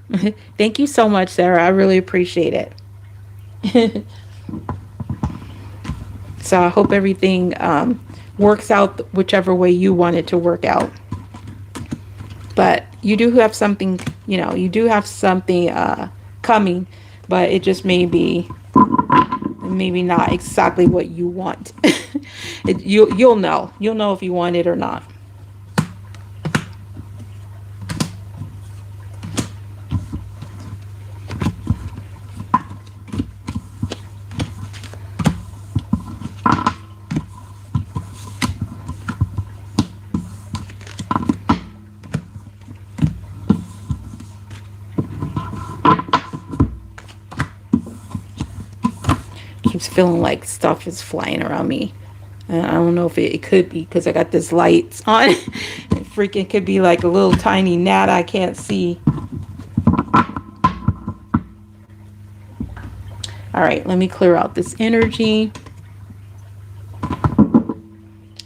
Thank you so much, Sarah. I really appreciate it. So I hope everything works out whichever way you want it to work out. But you do have something, you know, you do have something coming, but it just may be maybe not exactly what you want. You'll know. You'll know if you want it or not. Keeps feeling like stuff is flying around me. I don't know if it could be because I got this lights on. It freaking could be like a little tiny gnat I can't see. All right, let me clear out this energy.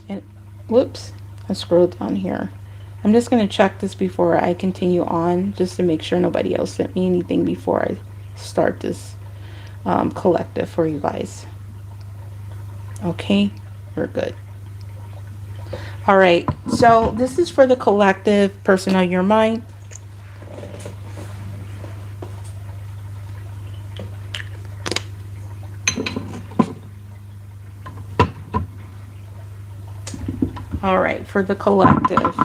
And whoops, I scrolled down here. I'm just going to check this before I continue on, just to make sure nobody else sent me anything before I start this collective for you guys. Okay, we're good. All right, so this is for the collective person on your mind. All right, for the collective.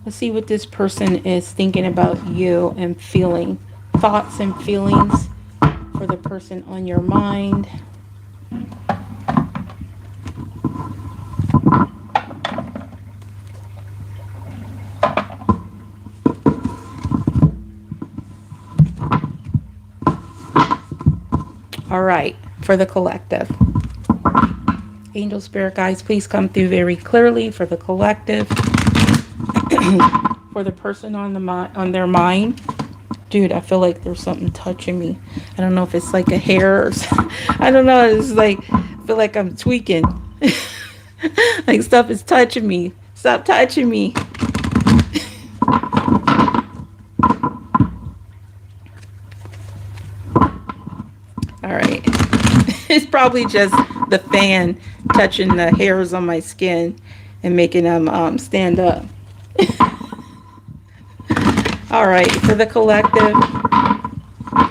Let's see what this person is thinking about you and feeling. Thoughts and feelings for the person on your mind. All right, for the collective. Angel Spirit Guides, please come through very clearly for the collective. For the person on their mind. Dude, I feel like there's something touching me. I don't know if it's like a hair or something. I don't know. It's like, I feel like I'm tweaking. Like stuff is touching me. Stop touching me. It's probably just the fan touching the hairs on my skin and making them stand up. All right, for the collective,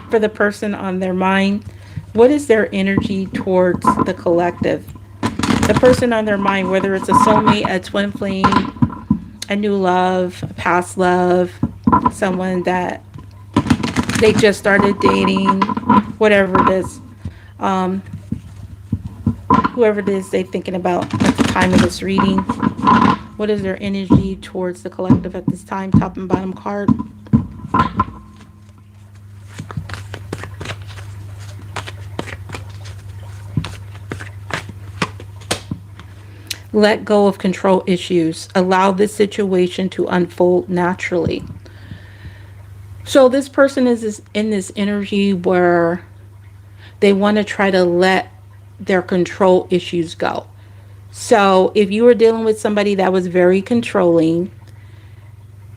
for the person on their mind, what is their energy towards the collective? The person on their mind, whether it's a soulmate, a twin flame, a new love, a past love, someone that they just started dating, whatever it is, um, whoever it is they're thinking about at the time of this reading. What is their energy towards the collective at this time? Top and bottom card. Let go of control issues. Allow this situation to unfold naturally. So this person is in this energy where they want to try to let their control issues go. So if you were dealing with somebody that was very controlling,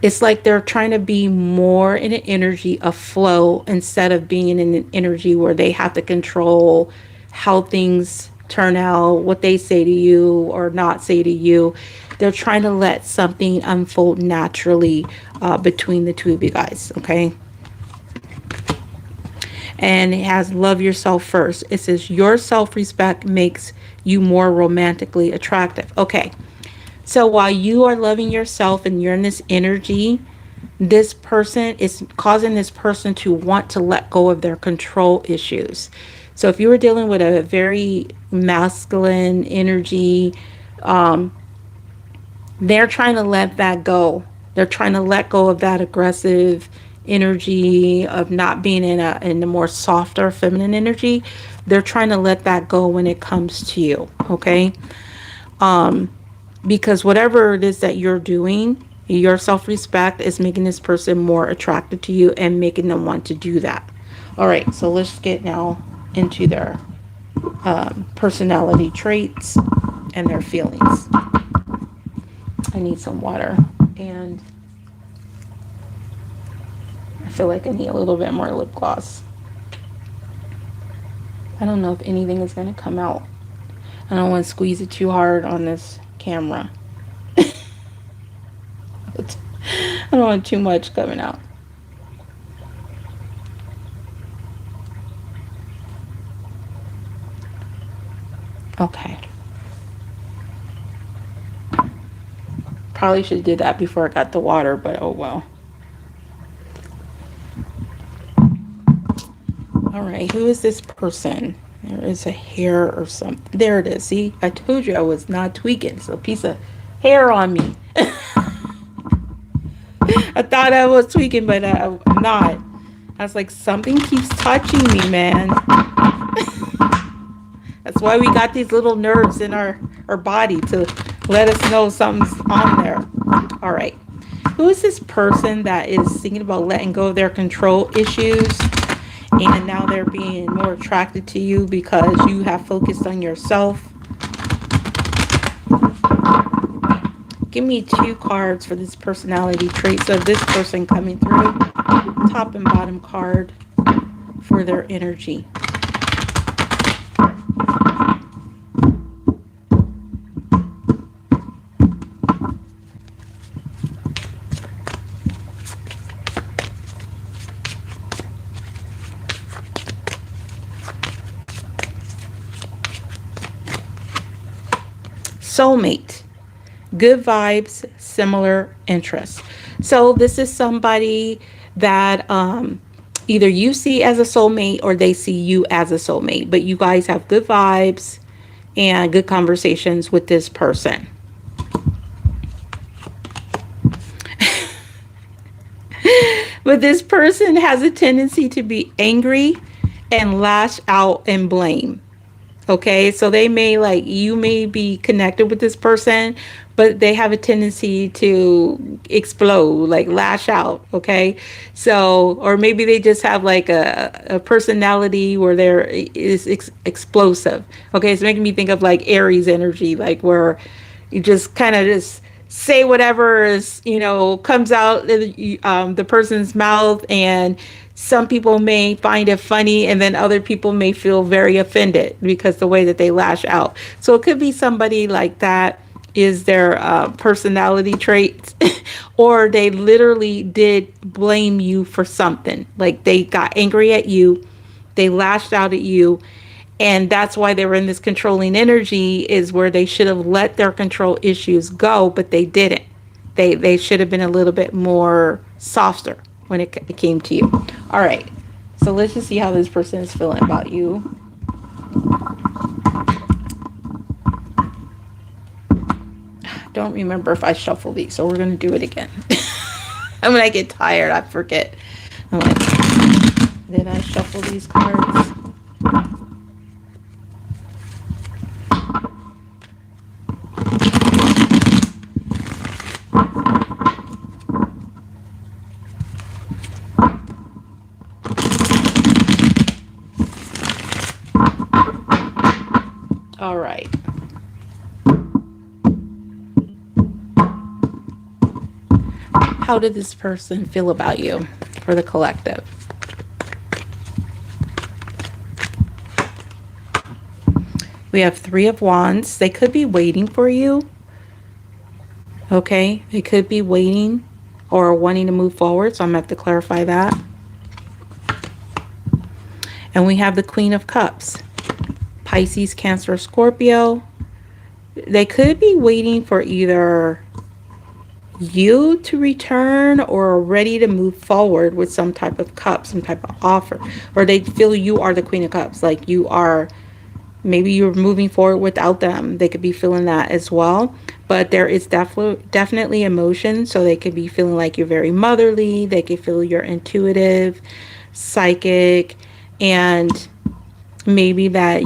it's like they're trying to be more in an energy of flow instead of being in an energy where they have to control how things turn out, what they say to you or not say to you. They're trying to let something unfold naturally between the two of you guys, okay? And it has love yourself first. It says your self-respect makes you more romantically attractive. Okay, so while you are loving yourself and you're in this energy, this person is causing this person to want to let go of their control issues. So if you were dealing with a very masculine energy, they're trying to let that go. They're trying to let go of that aggressive energy of not being in a more softer feminine energy. They're trying to let that go when it comes to you, okay? Because whatever it is that you're doing, your self-respect is making this person more attracted to you and making them want to do that. All right, so let's get now into their personality traits and their feelings. I need some water, and I feel like I need a little bit more lip gloss. I don't know if anything is going to come out. I don't want to squeeze it too hard on this camera. I don't want too much coming out. Okay. Probably should have did that before I got the water, but oh well. All right, who is this person? There is a hair or something. There it is. See, I told you I was not tweaking. It's a piece of hair on me. I thought I was tweaking, but I'm not. I was like, something keeps touching me, man. That's why we got these little nerves in our body to let us know something's on there. All right. Who is this person that is thinking about letting go of their control issues? And now they're being more attracted to you because you have focused on yourself. Give me 2 cards for this personality trait. So this person coming through, top and bottom card for their energy. Soulmate, good vibes, similar interests. So this is somebody that either you see as a soulmate or they see you as a soulmate, but you guys have good vibes and good conversations with this person. But this person has a tendency to be angry and lash out and blame. Okay, so they may you may be connected with this person, but they have a tendency to explode, like lash out. Okay, so, or maybe they just have like a personality where they're explosive. Okay, it's making me think of like Aries energy, like where you just kind of just say whatever is, comes out the person's mouth, and some people may find it funny, and then other people may feel very offended because the way that they lash out. So it could be somebody like that is their personality traits, or they literally did blame you for something. Like they got angry at you, they lashed out at you, and that's why they were in this controlling energy, is where they should have let their control issues go, but they didn't. They should have been a little bit more softer when it came to you. All right, so let's just see how this person is feeling about you. Don't remember if I shuffled these, so we're going to do it again. And when I get tired, I forget. I'm like, did I shuffle these cards? All right. How did this person feel about you for the collective? We have Three of Wands. They could be waiting for you. Okay, they could be waiting or wanting to move forward. So I'm going to have to clarify that. And we have the Queen of Cups. Pisces, Cancer, Scorpio. They could be waiting for either you to return or ready to move forward with some type of cup, some type of offer. Or they feel you are the Queen of Cups. Like you are, maybe you're moving forward without them. They could be feeling that as well. But there is definitely emotion. So they could be feeling like you're very motherly. They could feel you're intuitive, psychic, and maybe that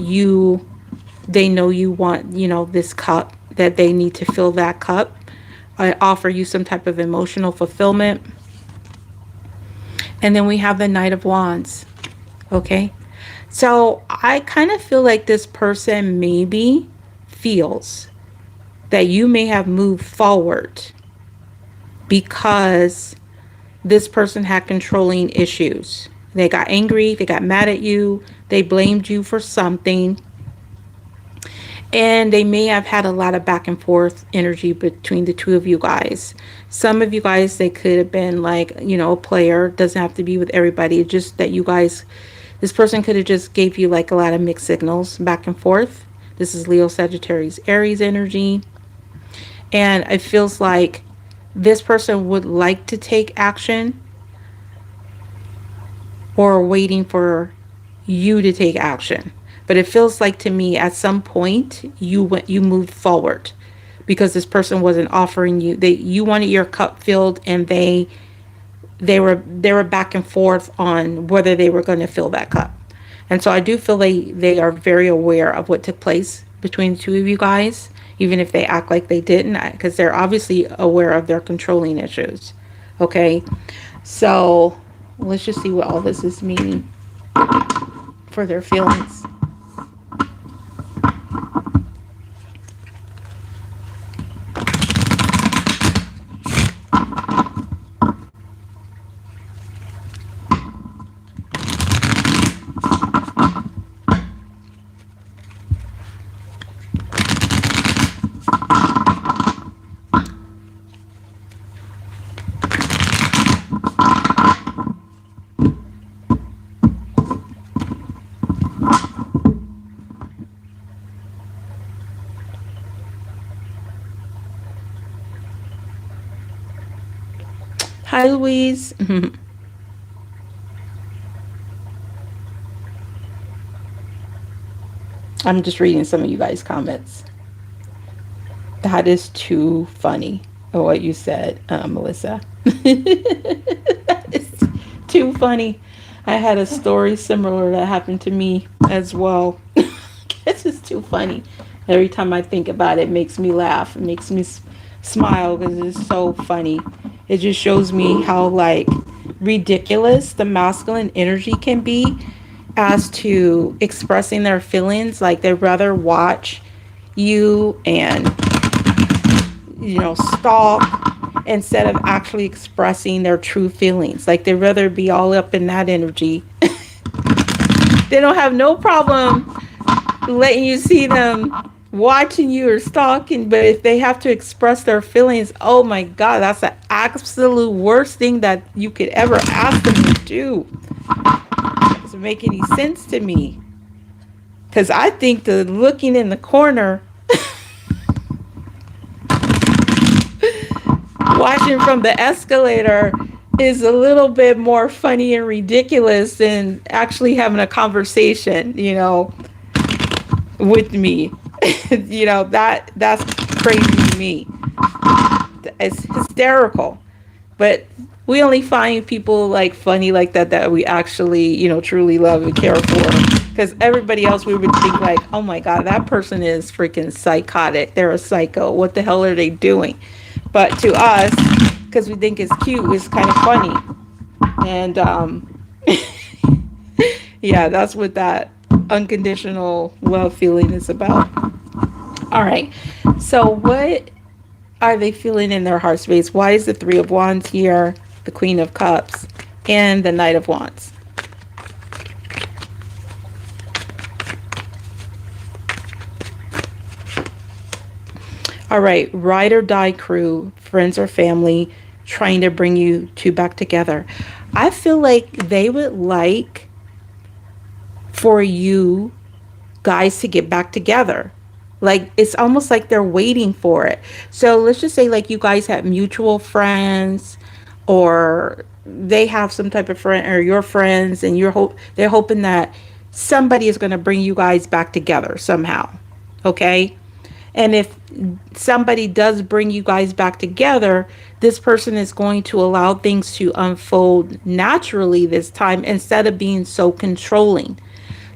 they know you want, this cup, that they need to fill that cup. I offer you some type of emotional fulfillment. And then we have the Knight of Wands. Okay. So I kind of feel like this person maybe feels that you may have moved forward because this person had controlling issues. They got angry, they got mad at you, they blamed you for something. And they may have had a lot of back and forth energy between the two of you guys. Some of you guys, they could have been like, a player. Doesn't have to be with everybody. It's just that you guys, this person could have just gave you like a lot of mixed signals back and forth. This is Leo, Sagittarius, Aries energy. And it feels like this person would like to take action or waiting for you to take action. But it feels like to me at some point you moved forward because this person wasn't offering you. You wanted your cup filled, and they were back and forth on whether they were going to fill that cup. And so I do feel they are very aware of what took place between the two of you guys, even if they act like they didn't, because they're obviously aware of their controlling issues. Okay, so let's just see what all this is meaning for their feelings. Hi, Louise. I'm just reading some of you guys' comments. That is too funny, what you said, Melissa. That is too funny. I had a story similar that happened to me as well. This is too funny. Every time I think about it, it makes me laugh. It makes me smile because it's so funny. It just shows me how like ridiculous the masculine energy can be as to expressing their feelings. Like they'd rather watch you and stalk instead of actually expressing their true feelings. Like they'd rather be all up in that energy. They don't have no problem letting you see them watching you or stalking, but if they have to express their feelings, oh my God, that's the absolute worst thing that you could ever ask them to do. It doesn't make any sense to me. Because I think the looking in the corner, watching from the escalator, is a little bit more funny and ridiculous than actually having a conversation, with me. That's crazy to me. It's hysterical. But we only find people like funny like that we actually, truly love and care for. Because everybody else, we would think like, oh my God, that person is freaking psychotic. They're a psycho. What the hell are they doing? But to us, because we think it's cute, it's kind of funny. And yeah, that's what that unconditional love feeling is about. All right. So what are they feeling in their heart space? Why is the Three of Wands here, the Queen of Cups, and the Knight of Wands? All right, ride or die crew, friends or family, trying to bring you two back together. I feel like they would like for you guys to get back together. Like it's almost like they're waiting for it. So let's just say like you guys have mutual friends, or they have some type of friend, or your friends, and they're hoping that somebody is going to bring you guys back together somehow. Okay? And if somebody does bring you guys back together, this person is going to allow things to unfold naturally this time instead of being so controlling.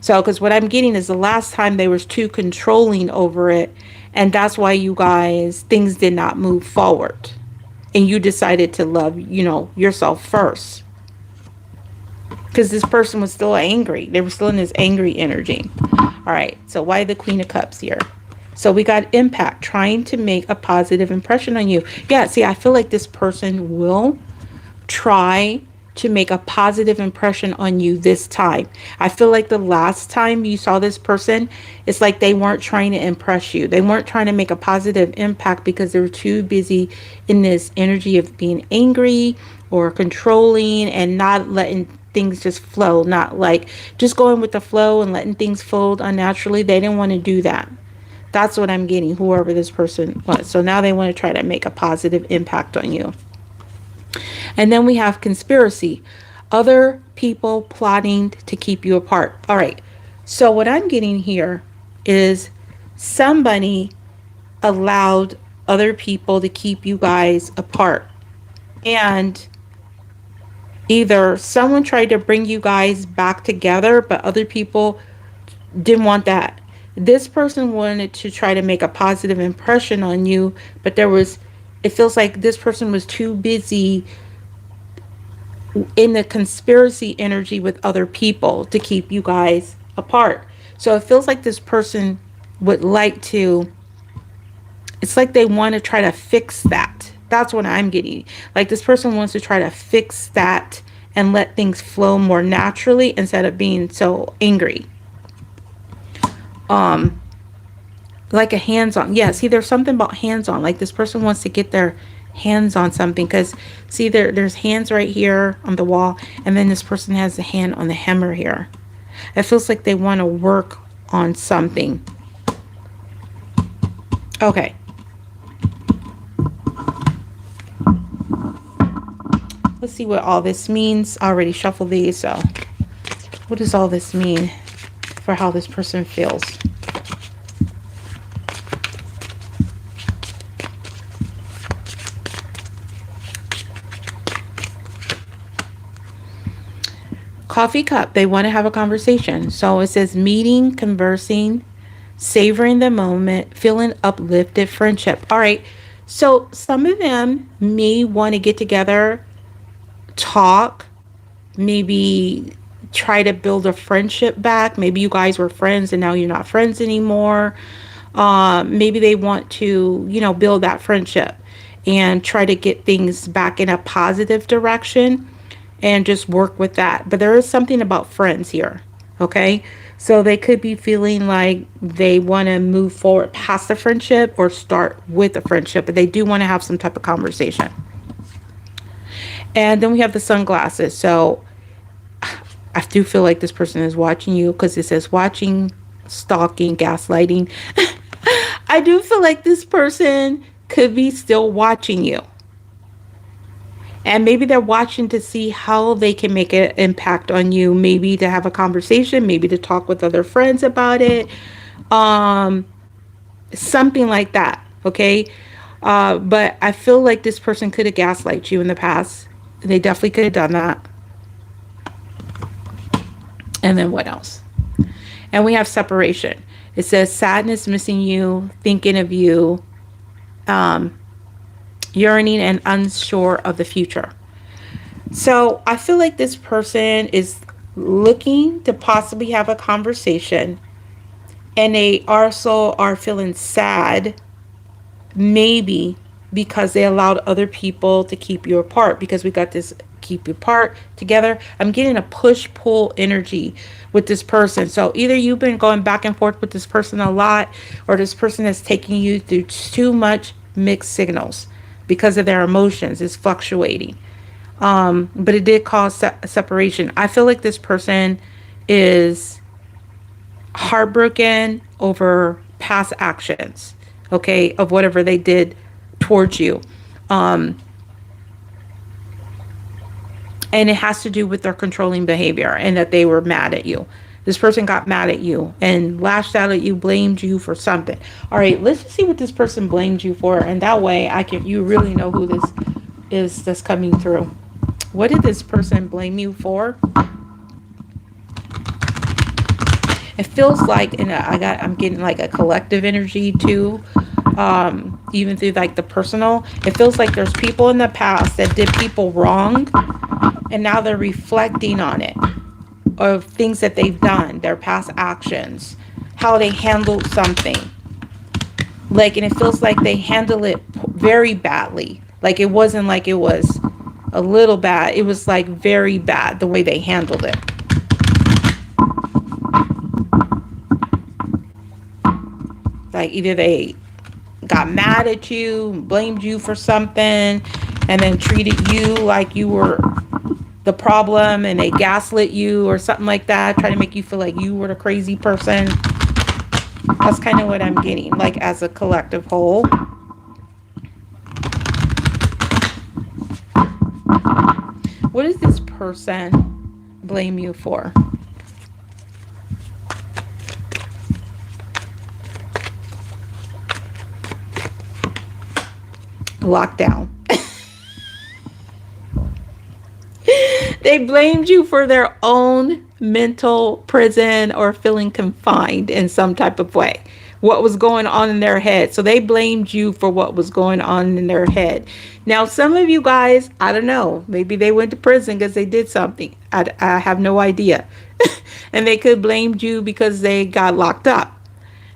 So, because what I'm getting is the last time they was too controlling over it, and that's why you guys, things did not move forward. And you decided to love, yourself first. Because this person was still angry. They were still in this angry energy. All right, so why the Queen of Cups here? So we got impact, trying to make a positive impression on you. Yeah, see, I feel like this person will try to make a positive impression on you this time. I feel like the last time you saw this person, it's like they weren't trying to impress you. They weren't trying to make a positive impact because they were too busy in this energy of being angry or controlling and not letting things just flow, not like just going with the flow and letting things fold unnaturally. They didn't want to do that. That's what I'm getting, whoever this person was. So now they want to try to make a positive impact on you. And then we have conspiracy. Other people plotting to keep you apart. All right. So what I'm getting here is somebody allowed other people to keep you guys apart. And either someone tried to bring you guys back together, but other people didn't want that. This person wanted to try to make a positive impression on you, but it feels like this person was too busy in the conspiracy energy with other people to keep you guys apart. So it feels like this person would like to, it's like they want to try to fix that. That's what I'm getting. Like this person wants to try to fix that and let things flow more naturally instead of being so angry. Like a hands-on. Yeah, see, there's something about hands-on. Like this person wants to get their hands on something, because see, there's hands right here on the wall, and then this person has a hand on the hammer here. It feels like they want to work on something. Okay. Let's see what all this means. I already shuffled these, so what does all this mean for how this person feels? Coffee cup, they want to have a conversation. So it says meeting, conversing, savoring the moment, feeling uplifted, friendship. All right. So some of them may want to get together, talk, maybe try to build a friendship back. Maybe you guys were friends and now you're not friends anymore. Maybe they want to, build that friendship. and try to get things back in a positive direction and just work with that. But there is something about friends here, okay? So they could be feeling like they want to move forward past the friendship or start with a friendship, but they do want to have some type of conversation. And then we have the sunglasses. So I do feel like this person is watching you because it says watching, stalking, gaslighting. I do feel like this person could be still watching you. And maybe they're watching to see how they can make an impact on you. Maybe to have a conversation, maybe to talk with other friends about it. Something like that. Okay. But I feel like this person could have gaslighted you in the past. They definitely could have done that. And then what else? And we have separation. It says sadness, missing you, thinking of you, yearning and unsure of the future. So I feel like this person is looking to possibly have a conversation, and they also are feeling sad, maybe because they allowed other people to keep you apart, because we got this keep you apart together. I'm getting a push-pull energy with this person. So either you've been going back and forth with this person a lot, or this person is taking you through too much mixed signals because of their emotions. It's fluctuating. But it did cause separation. I feel like this person is heartbroken over past actions, okay, of whatever they did towards you. And it has to do with their controlling behavior and that they were mad at you. This person got mad at you and lashed out at you, blamed you for something. All right, let's just see what this person blamed you for. And that way you really know who this is that's coming through. What did this person blame you for? It feels like, and I'm getting like a collective energy too. Even through like the personal, it feels like there's people in the past that did people wrong, and now they're reflecting on it, of things that they've done, their past actions, how they handled something. Like, and it feels like they handled it very badly. Like, it wasn't like it was a little bad. It was like very bad the way they handled it. Like, either they got mad at you, blamed you for something, and then treated you like you were the problem, and they gaslit you or something like that, try to make you feel like you were the crazy person. That's kind of what I'm getting, like, as a collective whole. What does this person blame you for? Lockdown. They blamed you for their own mental prison or feeling confined in some type of way. What was going on in their head. So they blamed you for what was going on in their head. Now, some of you guys, I don't know, maybe they went to prison because they did something. I have no idea. And they could blame you because they got locked up.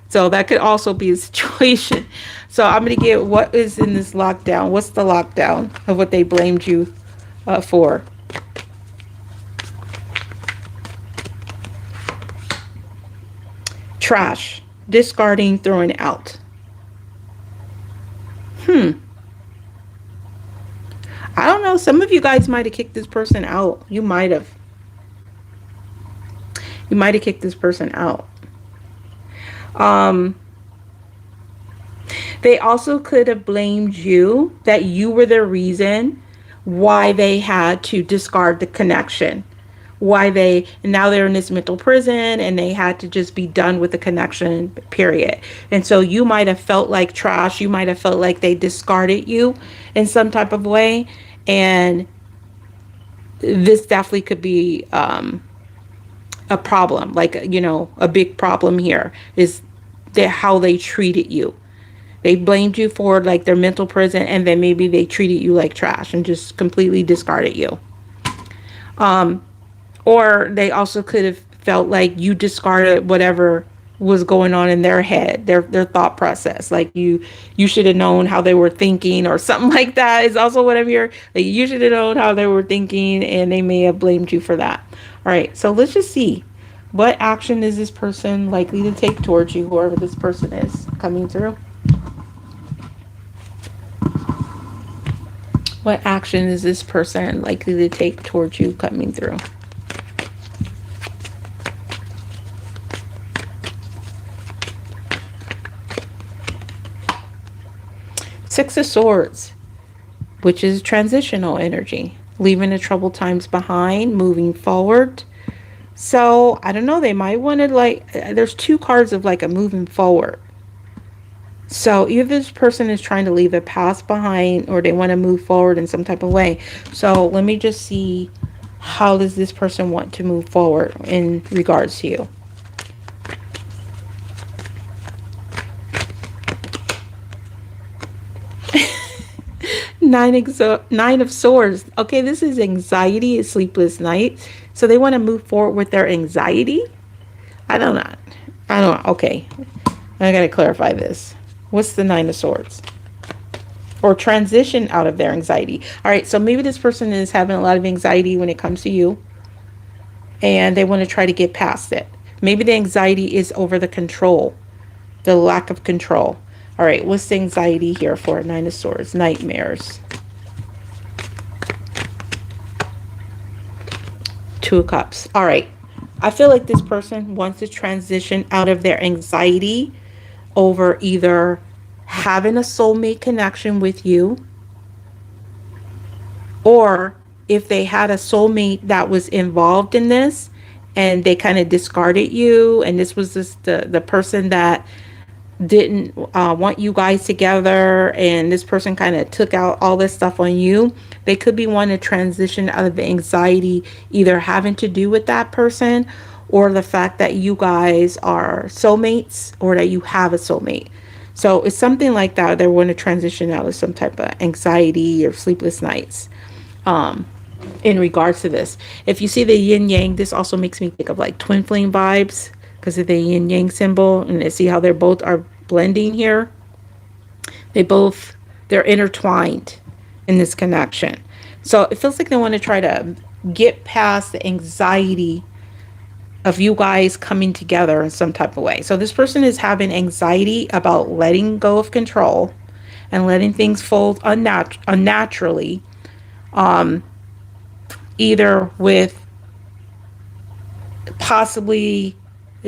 So that could also be a situation. So I'm going to get what is in this lockdown. What's the lockdown of what they blamed you for? Trash, discarding, throwing out. I don't know. Some of you guys might have kicked this person out. You might have. You might have kicked this person out. They also could have blamed you, that you were the reason why they had to discard the connection. And now they're in this mental prison and they had to just be done with the connection, period. And so you might have felt like trash. You might have felt like they discarded you in some type of way. And this definitely could be a problem, like, a big problem here is how they treated you. They blamed you for like their mental prison, and then maybe they treated you like trash and just completely discarded you. Or they also could have felt like you discarded whatever was going on in their head, their thought process. Like you should have known how they were thinking or something like that is also what I'm hearing. Like you should have known how they were thinking and they may have blamed you for that. All right, so let's just see. What action is this person likely to take towards you, whoever this person is coming through? What action is this person likely to take towards you coming through? Six of Swords, which is transitional energy, leaving the troubled times behind, moving forward. So I don't know, they might want to like, there's two cards of like a moving forward. So either this person is trying to leave the past behind or they want to move forward in some type of way. So let me just see, how does this person want to move forward in regards to you? Nine of Swords. Okay, this is anxiety, a sleepless night. So they want to move forward with their anxiety. I don't know. Okay, I gotta clarify this. What's the Nine of Swords? Or transition out of their anxiety. All right, so maybe this person is having a lot of anxiety when it comes to you, and they want to try to get past it. Maybe the anxiety is over the control, the lack of control. All right, what's the anxiety here for? Nine of Swords, nightmares. Two of Cups. All right, I feel like this person wants to transition out of their anxiety over either having a soulmate connection with you, or if they had a soulmate that was involved in this and they kind of discarded you, and this was just the person that didn't want you guys together, and this person kind of took out all this stuff on you. They could be wanting to transition out of the anxiety, either having to do with that person or the fact that you guys are soulmates or that you have a soulmate. So it's something like that. They want to transition out of some type of anxiety or sleepless nights in regards to this. If you see the yin yang, this also makes me think of like twin flame vibes because of the yin yang symbol, and see how they're both are blending here. They're intertwined in this connection. So it feels like they want to try to get past the anxiety of you guys coming together in some type of way. So this person is having anxiety about letting go of control and letting things fold unnaturally, either with possibly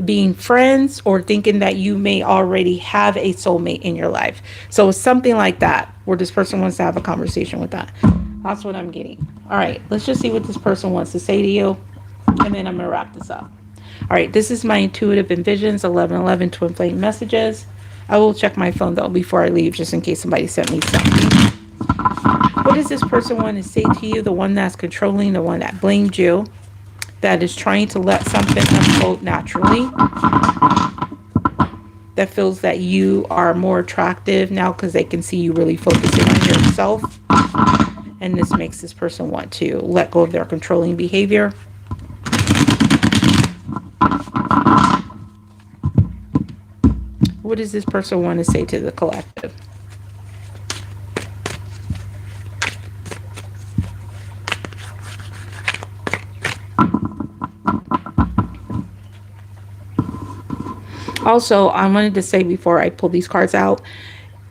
being friends or thinking that you may already have a soulmate in your life. So it's something like that where this person wants to have a conversation with that. That's what I'm getting. All right, let's just see what this person wants to say to you, and then I'm gonna wrap this up. All right, this is my intuitive envisions 1111 twin flame messages. I will check my phone though before I leave, just in case somebody sent me something. What does this person want to say to you? The one that's controlling, the one that blamed you, that is trying to let something unfold naturally, that feels that you are more attractive now because they can see you really focusing on yourself, and this makes this person want to let go of their controlling behavior. What does this person want to say to the collective? Also, I wanted to say before I pull these cards out,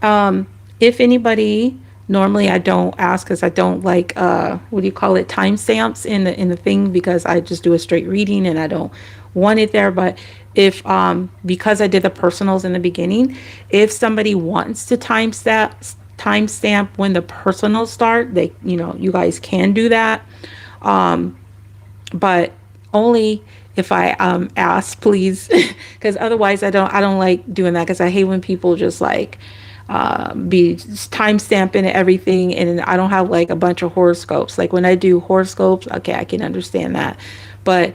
if anybody, normally I don't ask because I don't like, what do you call it, timestamps in the thing, because I just do a straight reading and I don't want it there. But if, because I did the personals in the beginning, if somebody wants to timestamp when the personals start, they, you guys can do that. But only if I ask, please, because otherwise I don't like doing that, because I hate when people just like be time stamping everything, and I don't have like a bunch of horoscopes. Like when I do horoscopes, okay, I can understand that, but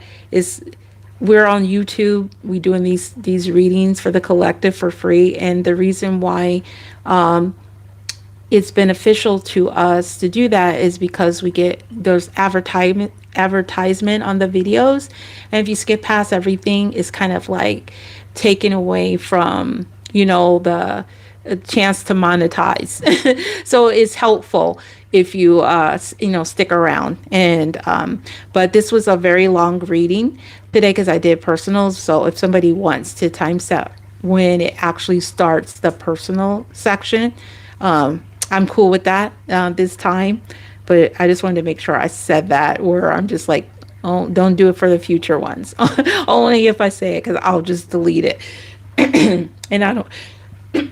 we're on YouTube, we doing these readings for the collective for free, and the reason why it's beneficial to us to do that is because we get those advertisement on the videos, and if you skip past everything, it's kind of like taken away from, you know, the a chance to monetize. So it's helpful if you you know, stick around. And but this was a very long reading today because I did personals. So if somebody wants to time set when it actually starts the personal section, I'm cool with that this time. But I just wanted to make sure I said that, where I'm just like, oh, don't do it for the future ones. Only if I say it, because I'll just delete it. And I don't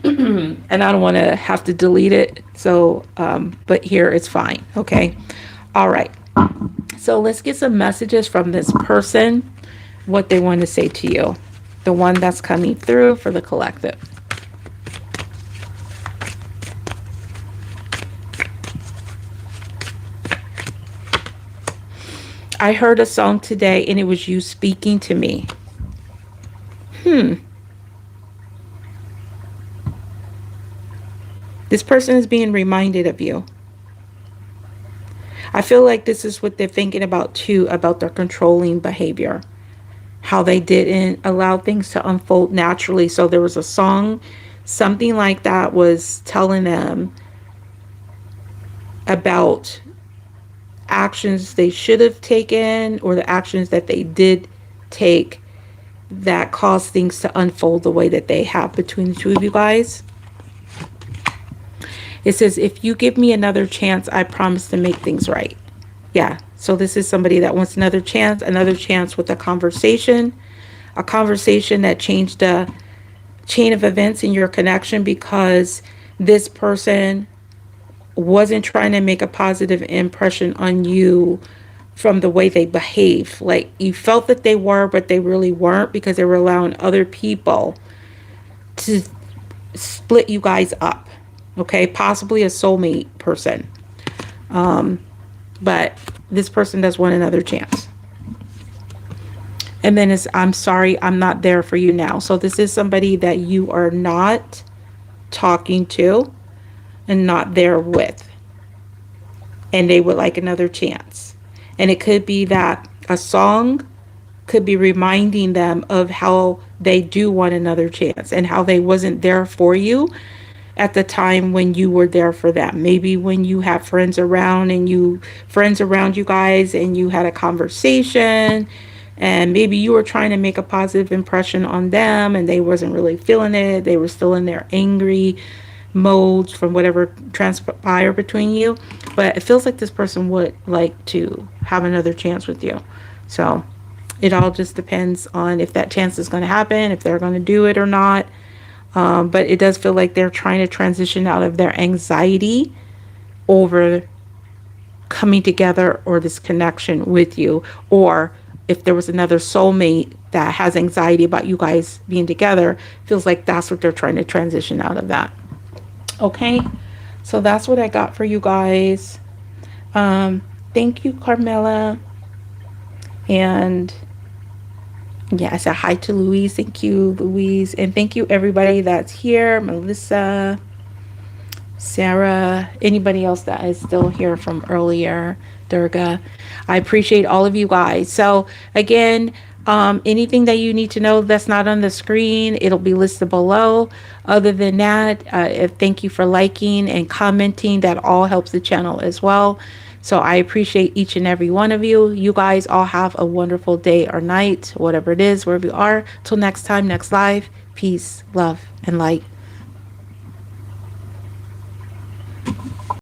and I don't want to have to delete it. So, but here it's fine. Okay. All right. So let's get some messages from this person, what they want to say to you, the one that's coming through for the collective. I heard a song today and it was you speaking to me. This person is being reminded of you. I feel like this is what they're thinking about too, about their controlling behavior, how they didn't allow things to unfold naturally. So there was a song, something like that was telling them about actions they should have taken, or the actions that they did take that caused things to unfold the way that they have between the two of you guys. It says, if you give me another chance, I promise to make things right. Yeah. So this is somebody that wants another chance with a conversation that changed the chain of events in your connection, because this person wasn't trying to make a positive impression on you from the way they behave. Like, you felt that they were, but they really weren't, because they were allowing other people to split you guys up. Okay, possibly a soulmate person. But this person does want another chance. And then it's, I'm sorry, I'm not there for you now. So this is somebody that you are not talking to and not there with. And they would like another chance. And it could be that a song could be reminding them of how they do want another chance, and how they wasn't there for you at the time when you were there for them. Maybe when you have friends around you guys, and you had a conversation, and maybe you were trying to make a positive impression on them and they wasn't really feeling it. They were still in their angry modes from whatever transpired between you. But it feels like this person would like to have another chance with you. So it all just depends on if that chance is going to happen, if they're going to do it or not. But it does feel like they're trying to transition out of their anxiety over coming together, or this connection with you. Or if there was another soulmate that has anxiety about you guys being together, feels like that's what they're trying to transition out of that. Okay, so that's what I got for you guys. Thank you, Carmela. And yeah, I said hi to Louise. Thank you, Louise. And thank you, everybody that's here. Melissa, Sarah, anybody else that is still here from earlier. Durga. I appreciate all of you guys. So again, anything that you need to know that's not on the screen, it'll be listed below. Other than that, thank you for liking and commenting. That all helps the channel as well. So I appreciate each and every one of you. You guys all have a wonderful day or night, whatever it is, wherever you are. Till next time, next live. Peace, love, and light.